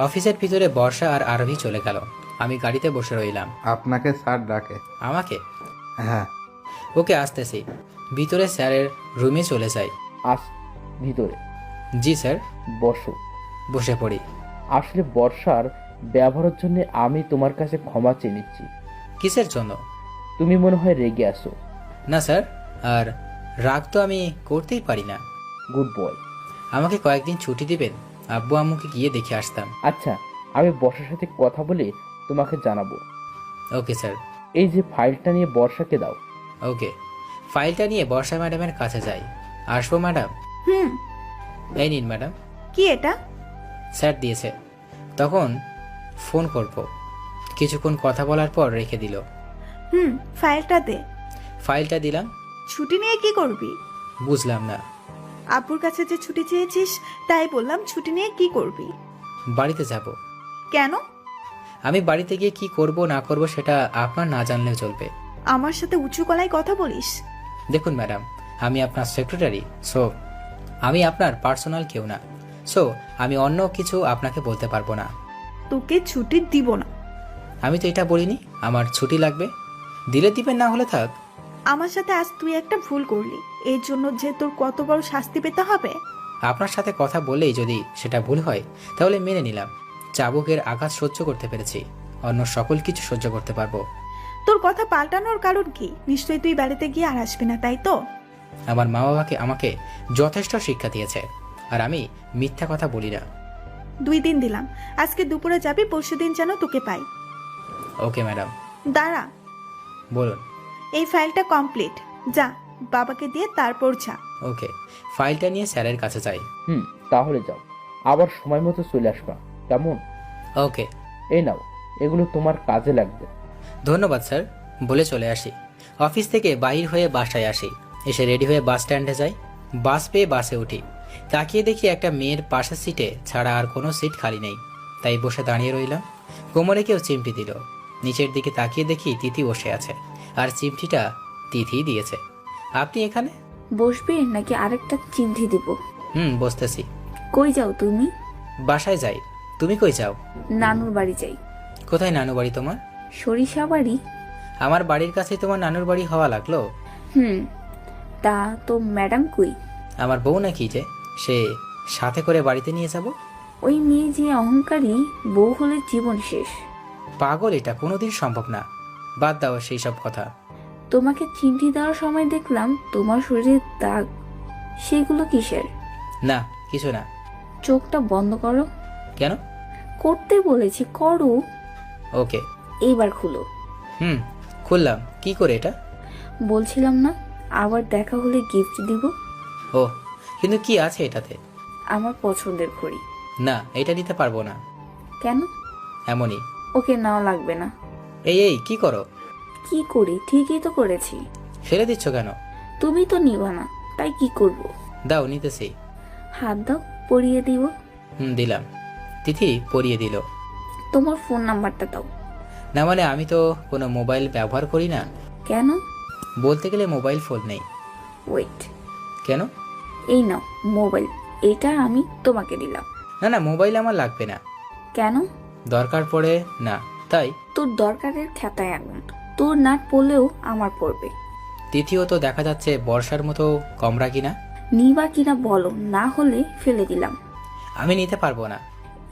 Speaker 1: অফিসের ভিতরে বর্ষা আর আরোহী চলে গেল, আমি গাড়িতে বসে রইলাম।
Speaker 4: আপনাকে স্যার ডাকে।
Speaker 1: আমাকে?
Speaker 4: হ্যাঁ।
Speaker 1: ওকে, আসতেছি। ভিতরে স্যারের রুমে চলে যাই।
Speaker 5: আস ভিতরে।
Speaker 1: জি স্যার।
Speaker 5: বসো।
Speaker 1: বসে পড়ি।
Speaker 5: আসলে বর্ষার ব্যবহারের জন্য আমি তোমার কাছে ক্ষমা চেয়ে নিচ্ছি।
Speaker 1: কিসের জন্য?
Speaker 5: তুমি মনে হয় রেগে আসো।
Speaker 1: না স্যার, আর রাগ তো আমি করতেই পারি না।
Speaker 5: Good boy.
Speaker 1: আমাকে কয়েকদিন ছুটি দিবেন, আব্বু আম্মুকে গিয়ে দেখে আসতাম।
Speaker 5: আচ্ছা, আমি বর্ষার সাথে কথা বলে তোমাকে জানাবো।
Speaker 1: Okay sir.
Speaker 5: এই যে ফাইলটা নিয়ে বর্ষাকে দাও।
Speaker 1: ওকে। ফাইলটা নিয়ে বর্ষা ম্যাডামের কাছে যাই। আসবো ম্যাডাম?
Speaker 2: হুম।
Speaker 1: এই নিন ম্যাডাম।
Speaker 2: কি এটা?
Speaker 1: স্যার দিয়েছে, তখন ফোন করব। কিছুক্ষণ কথা বলার পর রেখে দিল।
Speaker 2: ফাইলটা দে।
Speaker 1: ফাইলটা দিলাম।
Speaker 2: ছুটি নিয়ে কি করবি?
Speaker 1: বুঝলাম না।
Speaker 2: আব্বুর কাছে যে ছুটি চেয়েছিস, তাই বললাম ছুটি নিয়ে কি করবি?
Speaker 1: বাড়িতে যাব।
Speaker 2: কেন?
Speaker 1: আমি বাড়িতে গিয়ে কি করব না করব সেটা আপনার না জানলেও চলবে।
Speaker 2: আমার সাথে উঁচু গলায় কথা বলিস?
Speaker 1: দেখুন ম্যাডাম, আমি আপনার সেক্রেটারি, সো আমি আপনার পার্সোনাল কেউ না। সো আমি অন্য কিছু আপনাকে বলতে পারবো না।
Speaker 2: তোকে ছুটি দিব না।
Speaker 1: আমি তো এটা বলিনি আমার ছুটি লাগবে। দিলে দিবেন, না হলে থাক।
Speaker 2: আমার সাথে আজ তুই একটা ভুল করলি, এর জন্য যে তোর কত বড় শাস্তি পেতে হবে।
Speaker 1: আপনার সাথে কথা বললেই যদি সেটা ভুল হয় তাহলে মেনে নিলাম। চাবুকের আঘাত সহ্য করতে পেরেছি, অন্য সকল কিছু সহ্য করতে পারবো।
Speaker 2: তোর কথা পাল্টানোর কারণ কি? নিশ্চয়ই তুই বাড়িতে গিয়ে আর আসবি না, তাই তো?
Speaker 1: আমার মা বাবাকে আমাকে যথেষ্ট শিক্ষা দিয়েছে, আর আমি মিথ্যা কথা বলি না।
Speaker 2: 2 দিন দিলাম, আজকে দুপুরে যাবি, পরশুদিন যেন তোকে পাই।
Speaker 1: Okay madam.
Speaker 2: দাঁড়া,
Speaker 1: বলুন।
Speaker 2: এই ফাইলটা কমপ্লিট, যা বাবাকে দিয়ে তারপর যা।
Speaker 1: ওকে, ফাইলটা নিয়ে স্যারের কাছে যাই।
Speaker 5: তাহলে যাও, আবার সময় মতো চলে আসবা, কেমন?
Speaker 1: ওকে।
Speaker 5: এই নাও, এগুলো তোমার কাজে লাগবে।
Speaker 1: ধন্যবাদ স্যার বলে চলে আসি। অফিস থেকে বাইর হয়ে বাসায় আসি। এসে রেডি হয়ে বাস স্ট্যান্ডে যাই। বাস পেয়ে বাসে উঠি। তাকিয়ে দেখি একটা মেয়ের পাশের সিটে ছাড়া আর কোনো সিট খালি নেই, তাই বসে দাঁড়িয়ে রইলাম। কোমরে কেউ চিমটি দিল। নিচের দিকে তাকিয়ে দেখি তিথি বসে আছে, আর চিমটিটা তিথি দিয়েছে। আপনি এখানে?
Speaker 9: বসবে নাকি আরেকটা চিমটি দিব?
Speaker 1: বসতেছি।
Speaker 9: কই যাও তুমি?
Speaker 1: বাসায় যাই। তুমি কই যাও?
Speaker 9: নানুর বাড়ি যাই।
Speaker 1: কোথায় নানু বাড়ি তোমার?
Speaker 9: সরিষা বাড়ি।
Speaker 1: আমার বাড়ির কাছে তোমার নানুর বাড়ি হওয়া লাগলো?
Speaker 9: তা তো ম্যাডাম কই?
Speaker 1: আমার বউ নাকি যে সে সাথে করে বাড়িতে নিয়ে যাব?
Speaker 9: ওই মেয়ে যে অহংকারী, বউ হলে জীবন শেষ।
Speaker 1: পাগল, এটা কোনোদিন সম্ভব না। বাদ দাও সেই সব কথা।
Speaker 9: তোমাকে চিমটি দেওয়ার সময় দেখলাম তোমার শরীরে দাগ, সেগুলো কিসের?
Speaker 1: না, কিছু না।
Speaker 9: চোখটা বন্ধ করো।
Speaker 1: কেন?
Speaker 9: করতে বলেছি, করো।
Speaker 1: ওকে।
Speaker 9: এইবার খুলো।
Speaker 1: খুললাম। কি করে এটা?
Speaker 9: বলছিলাম না, আবার দেখা হলে গিফট দিব।
Speaker 1: ও, কিন্তু কি আছে এটাতে?
Speaker 9: আমার পছন্দের ঘড়ি।
Speaker 1: না, এটা নিতে পারবো না।
Speaker 9: কেন?
Speaker 1: এমনই।
Speaker 9: ওকে, নাও লাগবে না।
Speaker 1: এই কি করো?
Speaker 9: কি করি? ঠিকই তো করেছি।
Speaker 1: ফেলে দিচ্ছ কেন?
Speaker 9: তুমি তো নিবা না, তাই কি করব?
Speaker 1: দাও, নিতেছি।
Speaker 9: হাত দাও, পরিয়ে দিব।
Speaker 1: দিলাম। তিথি পরিয়ে দিল।
Speaker 9: তোমার ফোন নাম্বারটা দাও।
Speaker 1: না মানে আমি তো কোনো মোবাইল ব্যবহার করি না।
Speaker 9: কেন?
Speaker 1: বলতে গেলে মোবাইল ফোন নেই।
Speaker 9: ওয়েট।
Speaker 1: কেন?
Speaker 9: এই নাও মোবাইল, এটা আমি তোমাকে দিলাম।
Speaker 1: না, মোবাইল আমার লাগবে না।
Speaker 9: কেন?
Speaker 1: দরকার পড়ে না, তাই।
Speaker 9: তোর দরকারের খাতায় আগুন, তোর না পড়লেও আমার পড়বে।
Speaker 1: তিথিও তো দেখা যাচ্ছে বর্ষার মতো কমরা কিনা।
Speaker 9: নিবা কিনা বলো, না হলে ফেলে দিলাম।
Speaker 1: আমি নিতে পারবো না।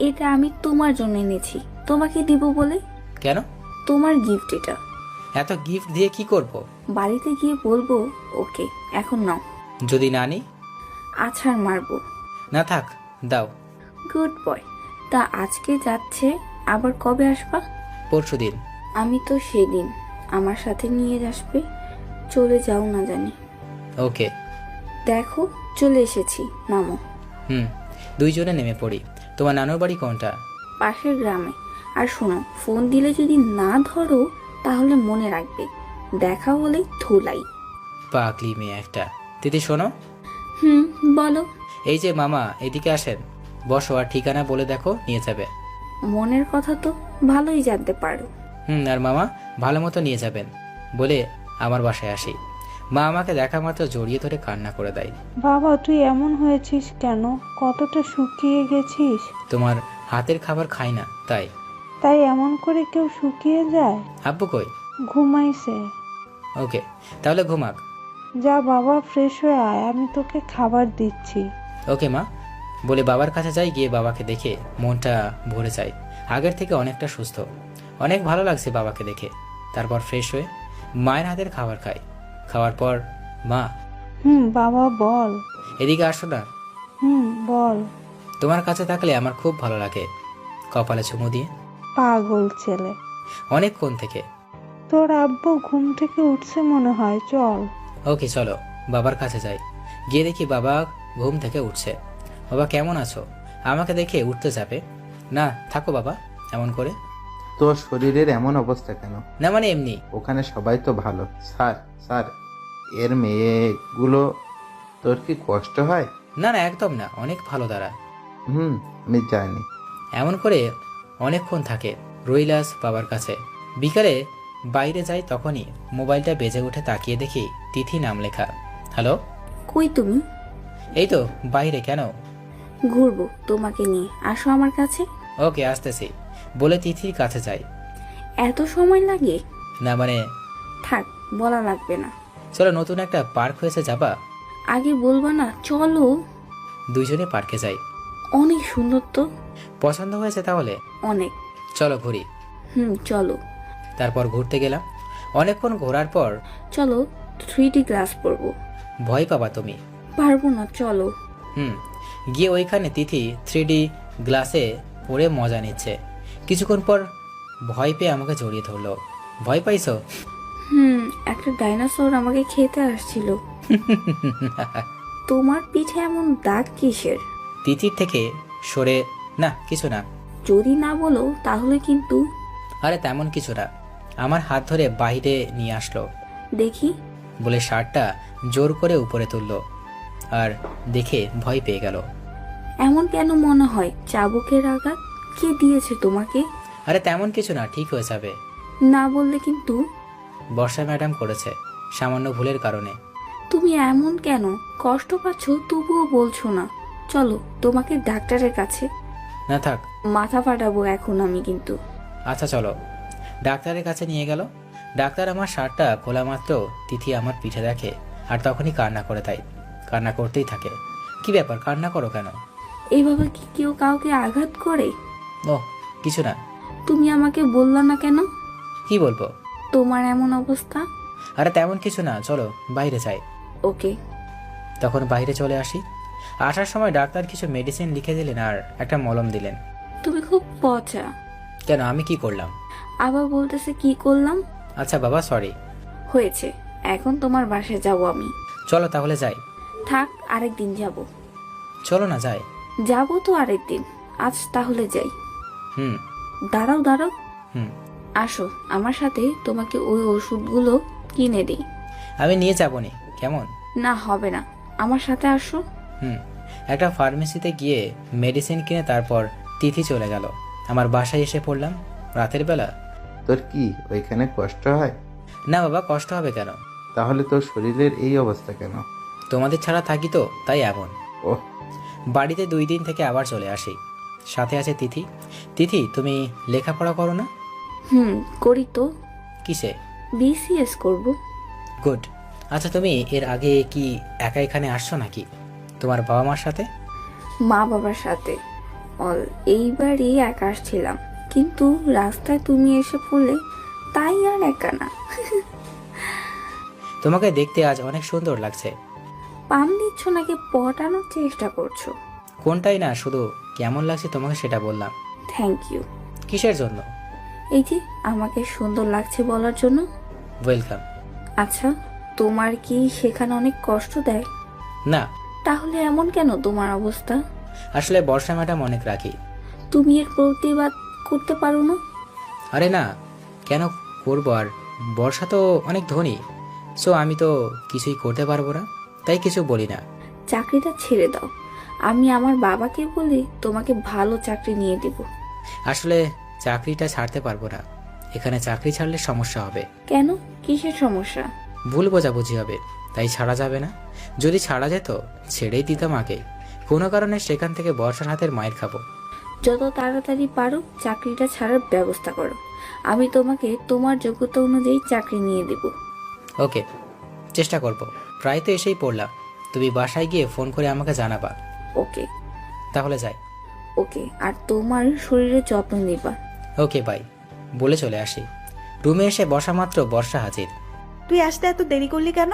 Speaker 9: এটা আমি তোমার জন্য এনেছি, তোমাকে দিব বলে।
Speaker 1: কেন?
Speaker 9: তোমার গিফট এটা।
Speaker 1: এত গিফট দিয়ে কি করব?
Speaker 9: বাড়িতে গিয়ে বলবো। ওকে, এখন নাও।
Speaker 1: যদি না নিই?
Speaker 9: আছাড় মারবো।
Speaker 1: না থাক, দাও।
Speaker 9: Good boy. তা আজকে যাচ্ছে, আবার কবে আসবা?
Speaker 1: পরশুদিন।
Speaker 9: আমি তো সেদিন আমার সাথে নিয়ে আসবে। চলে যাও না জানি।
Speaker 1: ওকে।
Speaker 9: দেখো চলে এসেছি, নামো।
Speaker 1: দুইজনে নেমে পড়ি। তোমার নানুর বাড়ি কোনটা?
Speaker 9: পাশের গ্রামে। আর শোনো, ফোন দিলে যদি না ধরো তাহলে মনে রাখবে, দেখা হলে ধুলাই।
Speaker 1: পাগলি মেয়ে একটা। তিথি শোনো।
Speaker 9: বলো।
Speaker 1: এই যে মামা, এদিকে আসেন। বসো, আর ঠিকানা বলে দেখো, নিয়ে যাবে।
Speaker 9: মনের কথা তো ভালোই জানতে পারো।
Speaker 1: আর মামা ভালো মতো নিয়ে যাবেন বলে আমার বাসায় আসি। মা আমাকে দেখা মাত্র জড়িয়ে ধরে কান্না করে দেয়।
Speaker 3: বাবা, তুই এমন হয়েছিস কেন? কতটা শুকিয়ে গেছিস।
Speaker 1: তোমার হাতের খাবার খাই না, তাই।
Speaker 3: তাই এমন করে কেউ শুকিয়ে যায়?
Speaker 1: আব্বু কই?
Speaker 3: ঘুমাইছে।
Speaker 1: ওকে, তাহলে ঘুমাক।
Speaker 3: যা বাবা, ফ্রেশ হয়ে আয়, আমি তোকে খাবার দিচ্ছি।
Speaker 1: ওকে মা বলে বাবার কাছে যাই। গিয়ে বাবাকে দেখে মনটা ভরে যায়। আগের থেকে অনেকটা সুস্থ, অনেক ভালো লাগছে বাবাকে দেখে। তারপর ফ্রেশ হয়ে মায়ের হাতের খাবার খাই। খাওয়ার পর মা।
Speaker 3: বাবা বল।
Speaker 1: এদিকে আসো না।
Speaker 3: বল।
Speaker 1: তোমার কাছে থাকলে আমার খুব ভালো লাগে। কপালে চুমু দিয়ে।
Speaker 3: পাগল ছেলে।
Speaker 1: অনেকক্ষণ থেকে।
Speaker 3: তোর আব্বু ঘুম থেকে উঠছে মনে হয়, চল।
Speaker 1: ওকে চলো, বাবার কাছে যাই। গিয়ে দেখি বাবা ঘুম থেকে উঠছে। বাবা কেমন আছো? আমাকে দেখে উঠতে যাবে। না থাকো বাবা, এমন করে।
Speaker 4: তোর শরীরের এমন অবস্থা কেন?
Speaker 1: না মানে এমনি।
Speaker 4: ওখানে সবাই তো ভালো। স্যার স্যার, এর মেয়েগুলো, তোর কি কষ্ট হয়?
Speaker 1: না না একদম না, অনেক ভালো তারা।
Speaker 4: আমি জানি।
Speaker 1: এমন করে অনেকক্ষণ থাকে রইলাস বাবার কাছে। বিকালে বাইরে যাই, তখনই মোবাইলটা বেজে উঠে তাকিয়ে দেখি তিথি নাম লেখা। হ্যালো।
Speaker 9: কই তুমি?
Speaker 1: এই তো বাইরে। কেন?
Speaker 9: ঘুরবো তোমাকে নিয়ে, আসো আমার কাছে।
Speaker 1: ওকে আসতেছি বলে তিথির কাছে যাই।
Speaker 9: এত সময় লাগে?
Speaker 1: না মানে
Speaker 9: থাক, বলা লাগবে না।
Speaker 1: চলো, নতুন একটা পার্ক হয়েছে, যাবা?
Speaker 9: আগে বলবা না, চলো।
Speaker 1: দুইজনে পার্কে যাই।
Speaker 9: অনেক সুন্দর তো।
Speaker 1: পছন্দ হয়েছে তাহলে?
Speaker 9: অনেক।
Speaker 1: চলো ঘুরি।
Speaker 9: চলো।
Speaker 1: তারপর ঘুরতে গেলাম। অনেকক্ষণ ঘোরার পর
Speaker 9: চলো 3D গ্লাস পরবো।
Speaker 1: ভয় পাবা তুমি।
Speaker 9: পারবো না, চলো।
Speaker 1: গিয়ে ওইখানে তিথি 3D গ্লাসে পড়ে মজা নিচ্ছে। কিছুক্ষণ পর ভয় পেয়ে আমাকে জড়িয়ে ধরলো। ভয় পাইছো?
Speaker 9: একটা ডাইনোসর আমাকে খেতে আসছিল। তোমার পিঠে এমন দাগ কিসের?
Speaker 1: তিথির থেকে সরে। না কিছু না।
Speaker 9: যদি না বলো তাহলে কিন্তু।
Speaker 1: আরে তেমন কিছু না। আমার হাত ধরে বাইরে নিয়ে আসলো।
Speaker 9: দেখি।
Speaker 1: বলে শার্টটা জোর করে উপরে তুললো আর দেখে ভয় পেয়ে গেল।
Speaker 9: এমন কেন মনে হয়? চাবুকের আঘাত কে দিয়েছে তোমাকে?
Speaker 1: আরে তেমন কিছু না, ঠিক হয়ে যাবে।
Speaker 9: না বললে কিন্তু।
Speaker 1: বর্ষা ম্যাডাম করেছে, সামান্য ভুলের কারণে।
Speaker 9: তুমি এমন কেন? কষ্ট পাচ্ছ তবুও বলছো না। চলো তোমাকে ডাক্তারের কাছে।
Speaker 1: না থাক।
Speaker 9: মাথা ফাটাবো এখন আমি কিন্তু।
Speaker 1: আচ্ছা চলো। ডাক্তারের কাছে নিয়ে গেল। ডাক্তার আমার শার্টটা খোলা মাত্র তিথি আমার পিঠে দেখে আর তখনই কান্না করে দেয়। কান্না করতেই থাকে। কি ব্যাপার, কান্না করো কেন?
Speaker 9: এইভাবে কি কেউ কাউকে আঘাত করে?
Speaker 1: ও কিছু না।
Speaker 9: তুমি আমাকে বললা না কেন?
Speaker 1: কি বলবো?
Speaker 9: তোমার এমন অবস্থা।
Speaker 1: আরে তেমন কিছু না, চলো বাইরে যাই।
Speaker 9: ওকে।
Speaker 1: তখন বাইরে চলে আসি। আসার সময় ডাক্তার কিছু মেডিসিন লিখে দিলেন আর একটা মলম দিলেন।
Speaker 9: তুমি খুব পচা।
Speaker 1: কেন, আমি কি করলাম?
Speaker 9: আবার বলতেছে কি করলাম?
Speaker 1: আচ্ছা বাবা, সরি।
Speaker 9: হয়েছে, এখন তোমার বাসায় যাবো আমি।
Speaker 1: চলো তাহলে যাই।
Speaker 9: থাক, আরেকদিন যাব।
Speaker 1: চলো না যাই।
Speaker 9: যাবো তো আরেকদিন, আজ তাহলে যাই।
Speaker 1: হুম।
Speaker 9: দাঁড়াও দাঁড়াও।
Speaker 1: হুম।
Speaker 9: আসো আমার সাথে, তোমাকে ওই ওষুধগুলো কিনে দিই।
Speaker 1: আমি নিয়ে যাবো নি, কেমন?
Speaker 9: না হবে না, আমার সাথে আসো।
Speaker 1: একটা ফার্মেসিতে গিয়ে মেডিসিন কিনে তারপর তিথি চলে গেল। আমার বাসায় এসে পড়লাম রাতের বেলা।
Speaker 4: তোর কি ওইখানে কষ্ট হয়?
Speaker 1: না বাবা, কষ্ট হবে কেন?
Speaker 4: তাহলে তোর শরীরের এই অবস্থা কেন?
Speaker 1: তোমাদের ছাড়া থাকি তো, তাই এমন।
Speaker 4: ওহ।
Speaker 1: বাড়িতে 2 দিন থেকে আবার চলে আসি। সাথে আছে তিথি। তিথি, তুমি লেখাপড়া করো না?
Speaker 9: করি তো।
Speaker 1: কিসে?
Speaker 9: বিসিএস করব।
Speaker 1: গুড। আচ্ছা তুমি এর আগে কি একা এখানে আসছো নাকি তোমার বাবা মার সাথে?
Speaker 9: মা বাবার সাথে। এইবারই একা আসছিলাম, কিন্তু রাস্তায় তুমি এসে পড়লে তাই আর একা না।
Speaker 1: তোমাকে দেখতে আজ অনেক সুন্দর লাগছে।
Speaker 9: পাম দিচ্ছ নাকি পটানোর চেষ্টা করছো?
Speaker 1: কোনটাই না, শুধু কেমন লাগছে তোমাকে সেটা বললাম।
Speaker 9: Thank you.
Speaker 1: কিসের জন্য?
Speaker 9: এই যে আমাকে সুন্দর লাগছে বলার জন্য।
Speaker 1: ওয়েলকাম।
Speaker 9: আচ্ছা, তোমার কি সেখানে অনেক কষ্ট দেয়?
Speaker 1: না।
Speaker 9: তাহলে এমন কেন তোমার অবস্থা?
Speaker 1: আসলে বর্ষা ম্যাডাম অনেক রাখি।
Speaker 9: তুমি এর প্রতিবাদ করতে পারো না?
Speaker 1: আরে না, কেন করবো? আর বর্ষা তো অনেক ধনী, সো আমি তো কিছুই করতে পারবো না, তাই কিছু বলি না।
Speaker 9: চাকরিটা ছেড়ে দাও, আমি আমার বাবাকে বলি তোমাকে ভালো চাকরি নিয়ে দেব।
Speaker 1: আসলে চাকরিটা ছাড়তে পারবো না। এখানে চাকরি ছাড়লে সমস্যা হবে।
Speaker 9: কেন, কিসের সমস্যা?
Speaker 1: ভুল বোঝাবুঝি হবে, তাই ছাড়া যাবে না। যদি ছাড়া যেত ছেড়েই দিতাম আগে। কোনো কারণে সেখান থেকে বর্ষার হাতের মায়ের খাবো।
Speaker 9: যত তাড়াতাড়ি পারো চাকরিটা ছাড়ার ব্যবস্থা করো, আমি তোমাকে তোমার যোগ্যতা অনুযায়ী চাকরি নিয়ে দেব।
Speaker 1: ওকে, চেষ্টা করব। প্রায় তো এসেই পড়লাম। তুমি বাসায় গিয়ে ফোন করে আমাকে জানাবা।
Speaker 9: ওকে।
Speaker 1: তাহলে যাই।
Speaker 9: ওকে, আর তোমার শরীরের যত্ন নিবা।
Speaker 1: ওকে বাই বলে চলে আসি। রুমে এসে বসা মাত্র বর্ষা হাজির।
Speaker 2: তুই আসতে এত দেরি করলি কেন?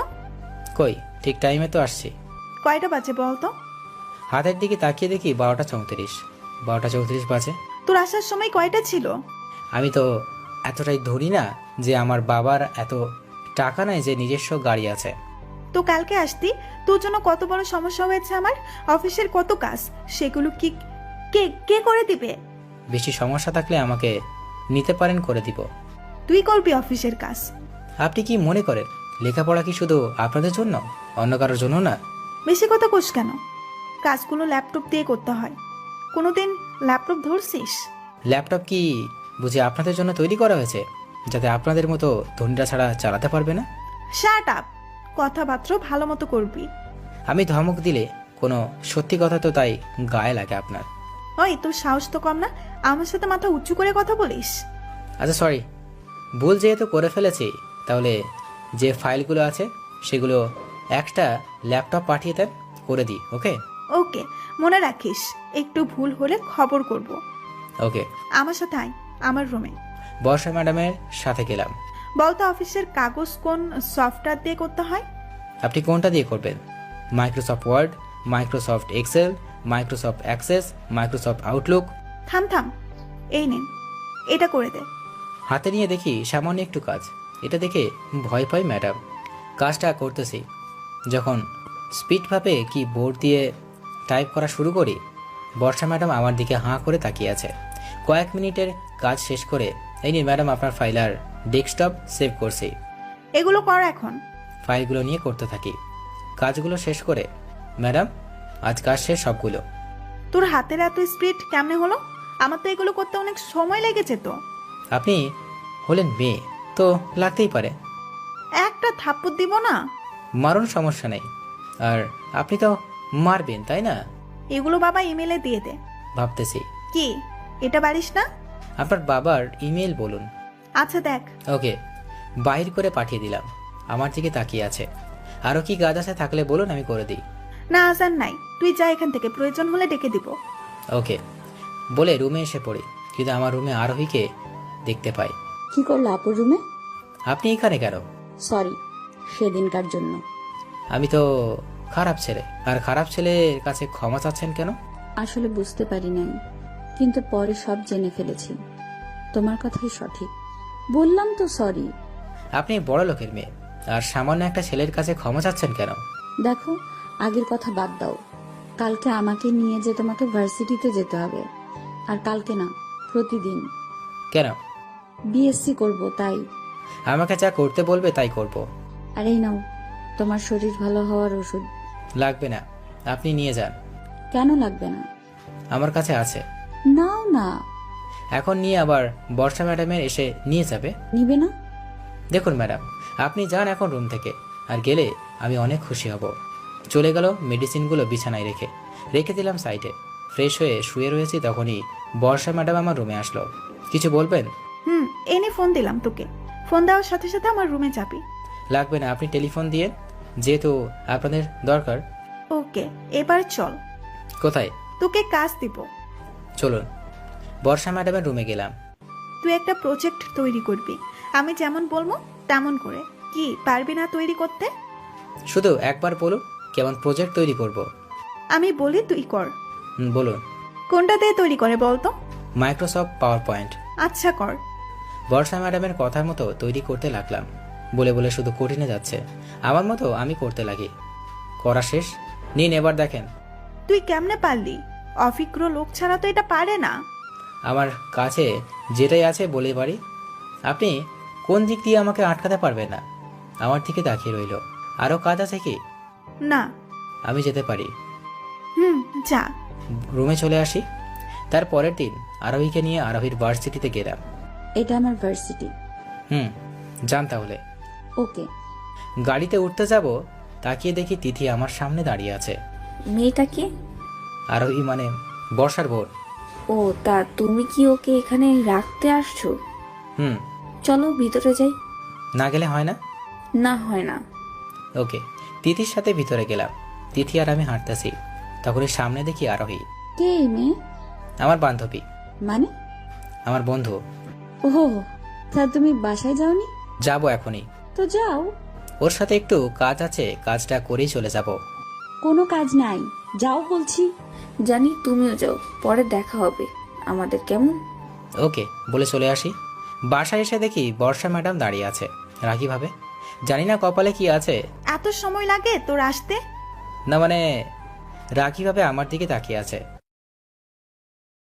Speaker 1: কই, ঠিক টাইমে তো আসছি।
Speaker 2: কয়টা বাজে বলতো?
Speaker 1: হাতের দিকে তাকিয়ে দেখি 12টা 34। 12টা 34 বাজে।
Speaker 2: তোর আসার সময় কয়টা ছিল?
Speaker 1: আমি তো এতটাই ধরি না যে আমার বাবার এত টাকা নাই যে নিজস্ব গাড়ি আছে।
Speaker 2: তো কালকে আসতি, তোর জন্য কত বড় সমস্যা হয়েছে আমার। অফিসের কত কাজ, সেগুলো কি কে কে করে দিবে?
Speaker 1: বেশি সমস্যা থাকলে আমাকে নিতে পারেন, করে দিব।
Speaker 2: তুই করবি অফিসের কাজ।
Speaker 1: আপনি কি মনে করেন লেখাপড়া কি শুধু আপনাদের জন্য, অন্য কারোর জন্য না?
Speaker 2: বেশি কথা কোস কেন? কাজগুলো ল্যাপটপ দিয়ে করতে হয়। কোনোদিন ল্যাপটপ ধরছিস?
Speaker 1: ল্যাপটপ কি বুঝি আপনাদের জন্য তৈরি করা হয়েছে, যাতে আপনাদের মতো ধনীরা ছাড়া চালাতে পারবে না?
Speaker 2: Shut up. কথাবার্তা ভালো মতো করবি।
Speaker 1: আমি ধমক দিলে কোনো সত্যি কথা তো তাই গায়ে লাগে আপনার।
Speaker 2: ওই, তোর সাহস তো কম না, আমার সাথে মাথা উঁচু করে কথা বলিস?
Speaker 1: আচ্ছা সরি, ভুল যেহেতু করে ফেলেছি, তাহলে যে ফাইলগুলো আছে সেগুলো একটা ল্যাপটপ পাঠিয়ে দেন, করে দিই। ওকে?
Speaker 2: ওকে, মনে রাখিস একটু ভুল হলে খবর করব।
Speaker 1: ওকে।
Speaker 2: আমার সাথে আয়, আমার রুমে।
Speaker 1: বর্ষা ম্যাডামের সাথে গেলাম।
Speaker 2: বলতো অফিসের কাগজ কোন সফটওয়্যার দিয়ে করতে হয়?
Speaker 1: আপনি কোনটা দিয়ে করবেন? Microsoft Word, Microsoft Excel, Microsoft Access, Microsoft Outlook?
Speaker 2: থাম থাম, এই নিন, এটা করে দে।
Speaker 1: হাতে নিয়ে দেখি সামান্য একটু কাজ। এটা দেখে ভয় পাই ম্যাডাম। কাজটা করতেছি, যখন স্পিডভাবে কি বোর্ড দিয়ে টাইপ করা শুরু করি, বর্ষা ম্যাডাম আমার দিকে হাঁ করে তাকিয়ে আছে। কয়েক মিনিটের কাজ শেষ করে, এই নিন ম্যাডাম আপনার ফাইল আর ডেস্কটপ সেভ করছি।
Speaker 2: এগুলো কর এখন।
Speaker 1: ফাইলগুলো নিয়ে করতে থাকি। কাজগুলো শেষ করে, ম্যাডাম আজ কাজ শেষ সবগুলো।
Speaker 2: তোর হাতের এত স্পিড কেমনে হলো? আমার তো এগুলো করতে অনেক সময় লেগেছে তো।
Speaker 1: আপনি হলেন মেয়ে, তো লাগতেই পারে।
Speaker 2: একটা থাপ্পড় দিব না?
Speaker 1: মারুন, সমস্যা নেই। আর আপনি তো মারবেন, তাই না?
Speaker 2: এগুলো বাবা ইমেলে দিয়ে দে।
Speaker 1: ভাবতেছি।
Speaker 2: কি, এটা পারিস না?
Speaker 1: আপনার বাবার ইমেল বলুন।
Speaker 2: আচ্ছা দেখ।
Speaker 1: ওকে, বাহির করে পাঠিয়ে দিলাম। আমার দিকে তাকিয়ে আছে। আরও কি কাজ আছে থাকলে বলুন, আমি করে দিই।
Speaker 2: না আসার নাই, তুই যা এখান থেকে, প্রয়োজন হলে ডেকে দিব।
Speaker 1: ওকে বলে রুমে এসে পড়ি, কিন্তু আমার রুমে আরোহীকে দেখতে পাই।
Speaker 8: কি করলো আপুর রুমে?
Speaker 1: আপনি এখানে কেন?
Speaker 8: সরি, সেদিনকার জন্য।
Speaker 1: আমি তো খারাপ ছেলে, আর খারাপ ছেলের কাছে ক্ষমা চাচ্ছেন কেন?
Speaker 8: আসলে বুঝতে পারি নাই, কিন্তু পরে সব জেনে ফেলেছি। তোমার কথাই সঠিক, বললাম তো সরি।
Speaker 1: আপনি বড় লোকের মেয়ে, আর সামান্য একটা ছেলের কাছে ক্ষমা চাচ্ছেন কেন?
Speaker 8: দেখো, আগের কথা বাদ দাও। কালকে আমাকে নিয়ে যে তোমাকে ভার্সিটিতে যেতে হবে, আর কালকে না, প্রতিদিন।
Speaker 1: কেন?
Speaker 8: বিএসসি করব তাই।
Speaker 1: আমাকে যা করতে বলবে তাই করব।
Speaker 8: আর এই নাও তোমার শরীর ভালো হওয়ার ওষুধ।
Speaker 1: লাগবে না, আপনি নিয়ে যান।
Speaker 8: কেন লাগবে না?
Speaker 1: আমার কাছে আছে।
Speaker 8: নাও না।
Speaker 1: এখন নিয়ে আবার বর্ষা ম্যাডামের এসে নিয়ে যাবে?
Speaker 8: নিবে না?
Speaker 1: দেখুন ম্যাডাম, আপনি যান এখন রুম থেকে, আর গেলে আমি অনেক খুশি হব। চলে গেল মেডিসিনগুলো বিছানায় রেখে রেখে দিলাম সাইডে। ফ্রেশ হয়ে শুয়ে রয়েছি, তখনই বর্ষা ম্যাডাম আমার রুমে আসলো। কিছু বলবেন?
Speaker 2: এনে ফোন দিলাম তোকে। ফোন দেওয়ার সাথে সাথে আমার রুমে যাবি।
Speaker 1: লাগবে না, আপনি টেলিফোন দিয়ে, যেহেতু আপনাদের দরকার।
Speaker 2: ওকে, এবার চল,
Speaker 1: কোথায়?
Speaker 2: তোকে কাজ দিব।
Speaker 1: চলুন। বর্ষা ম্যাডামের রুমে গেলাম।
Speaker 2: তুই একটা প্রজেক্ট তৈরি করবি, আমি যেমন বলবো তেমন করে। কি পারবি না তৈরি করতে?
Speaker 1: শুধু একবার বলুন কেমন প্রজেক্ট তৈরি করব।
Speaker 2: আমি বলি তুই কর।
Speaker 1: বলুন।
Speaker 2: কোনটা দিয়ে তৈরি করে বলতো?
Speaker 1: Microsoft power point.
Speaker 2: আচ্ছা কর।
Speaker 1: বর্ষা ম্যাডামের কথার মতো তৈরি করতে লাগলাম। বলে বলে শুধু কঠিনে যাচ্ছে। আমার মতো আমি করতে লাগি। করা শেষ, নিন এবার দেখেন।
Speaker 2: তুই কেমনে পারলি? অভিজ্ঞ লোক ছাড়া তো এটা পারে না।
Speaker 1: আমার কাছে যেটাই আছে বলে পারি। আপনি কোন দিক দিয়ে আমাকে আটকাতে পারবেন না। আমার দিকে তাকিয়ে রইল। আরও কাজ আছে কি?
Speaker 2: না।
Speaker 1: আমি যেতে পারি।
Speaker 2: যা।
Speaker 1: রুমে চলে আসি। তার পরের দিন আরোহীকে নিয়ে আরোহীর ভার্সিটিতে গেলাম।
Speaker 8: এটা আমার ভার্সিটি।
Speaker 1: যান তাহলে।
Speaker 8: ওকে।
Speaker 1: গাড়িতে উঠতে যাব, তাকিয়ে দেখি তিথি আমার সামনে দাঁড়িয়ে আছে।
Speaker 9: মেয়েটা কে?
Speaker 1: আরোহী মানে বর্ষার বোন।
Speaker 9: ও, তা তুমি কি ওকে এখানে রাখতে আসছো? চলো ভিতরে যাই।
Speaker 1: না গেলে হয় না?
Speaker 9: না, হয় না।
Speaker 1: ওকে, তিথির সাথে ভিতরে গেলাম। তিথি আর আমি হাঁটতেছি, তখনই সামনে দেখি আরোহী।
Speaker 8: কে এই মেয়ে?
Speaker 1: আমার বান্ধবী।
Speaker 8: মানে?
Speaker 1: আমার বন্ধু।
Speaker 8: ওহো, তা তুমি বাসায় যাওনি?
Speaker 1: যাবো এখনই।
Speaker 8: তো যাও।
Speaker 1: ওর সাথে একটু কাজ আছে, কাজটা করেই চলে যাব।
Speaker 8: কোনো কাজ নাই, যাও বলছি।
Speaker 9: জানি, তুমিও যাও, পরে দেখা হবে আমাদের, কেমন?
Speaker 1: ওকে বলে চলে আসি। বাসায় এসে দেখি বর্ষা ম্যাডাম দাঁড়িয়ে আছে রাগী ভাবে। জানি না কপালে কি আছে।
Speaker 2: এত সময় লাগে তোর আসতে?
Speaker 1: না মানে রাগী ভাবে আমার দিকে তাকিয়ে আছে।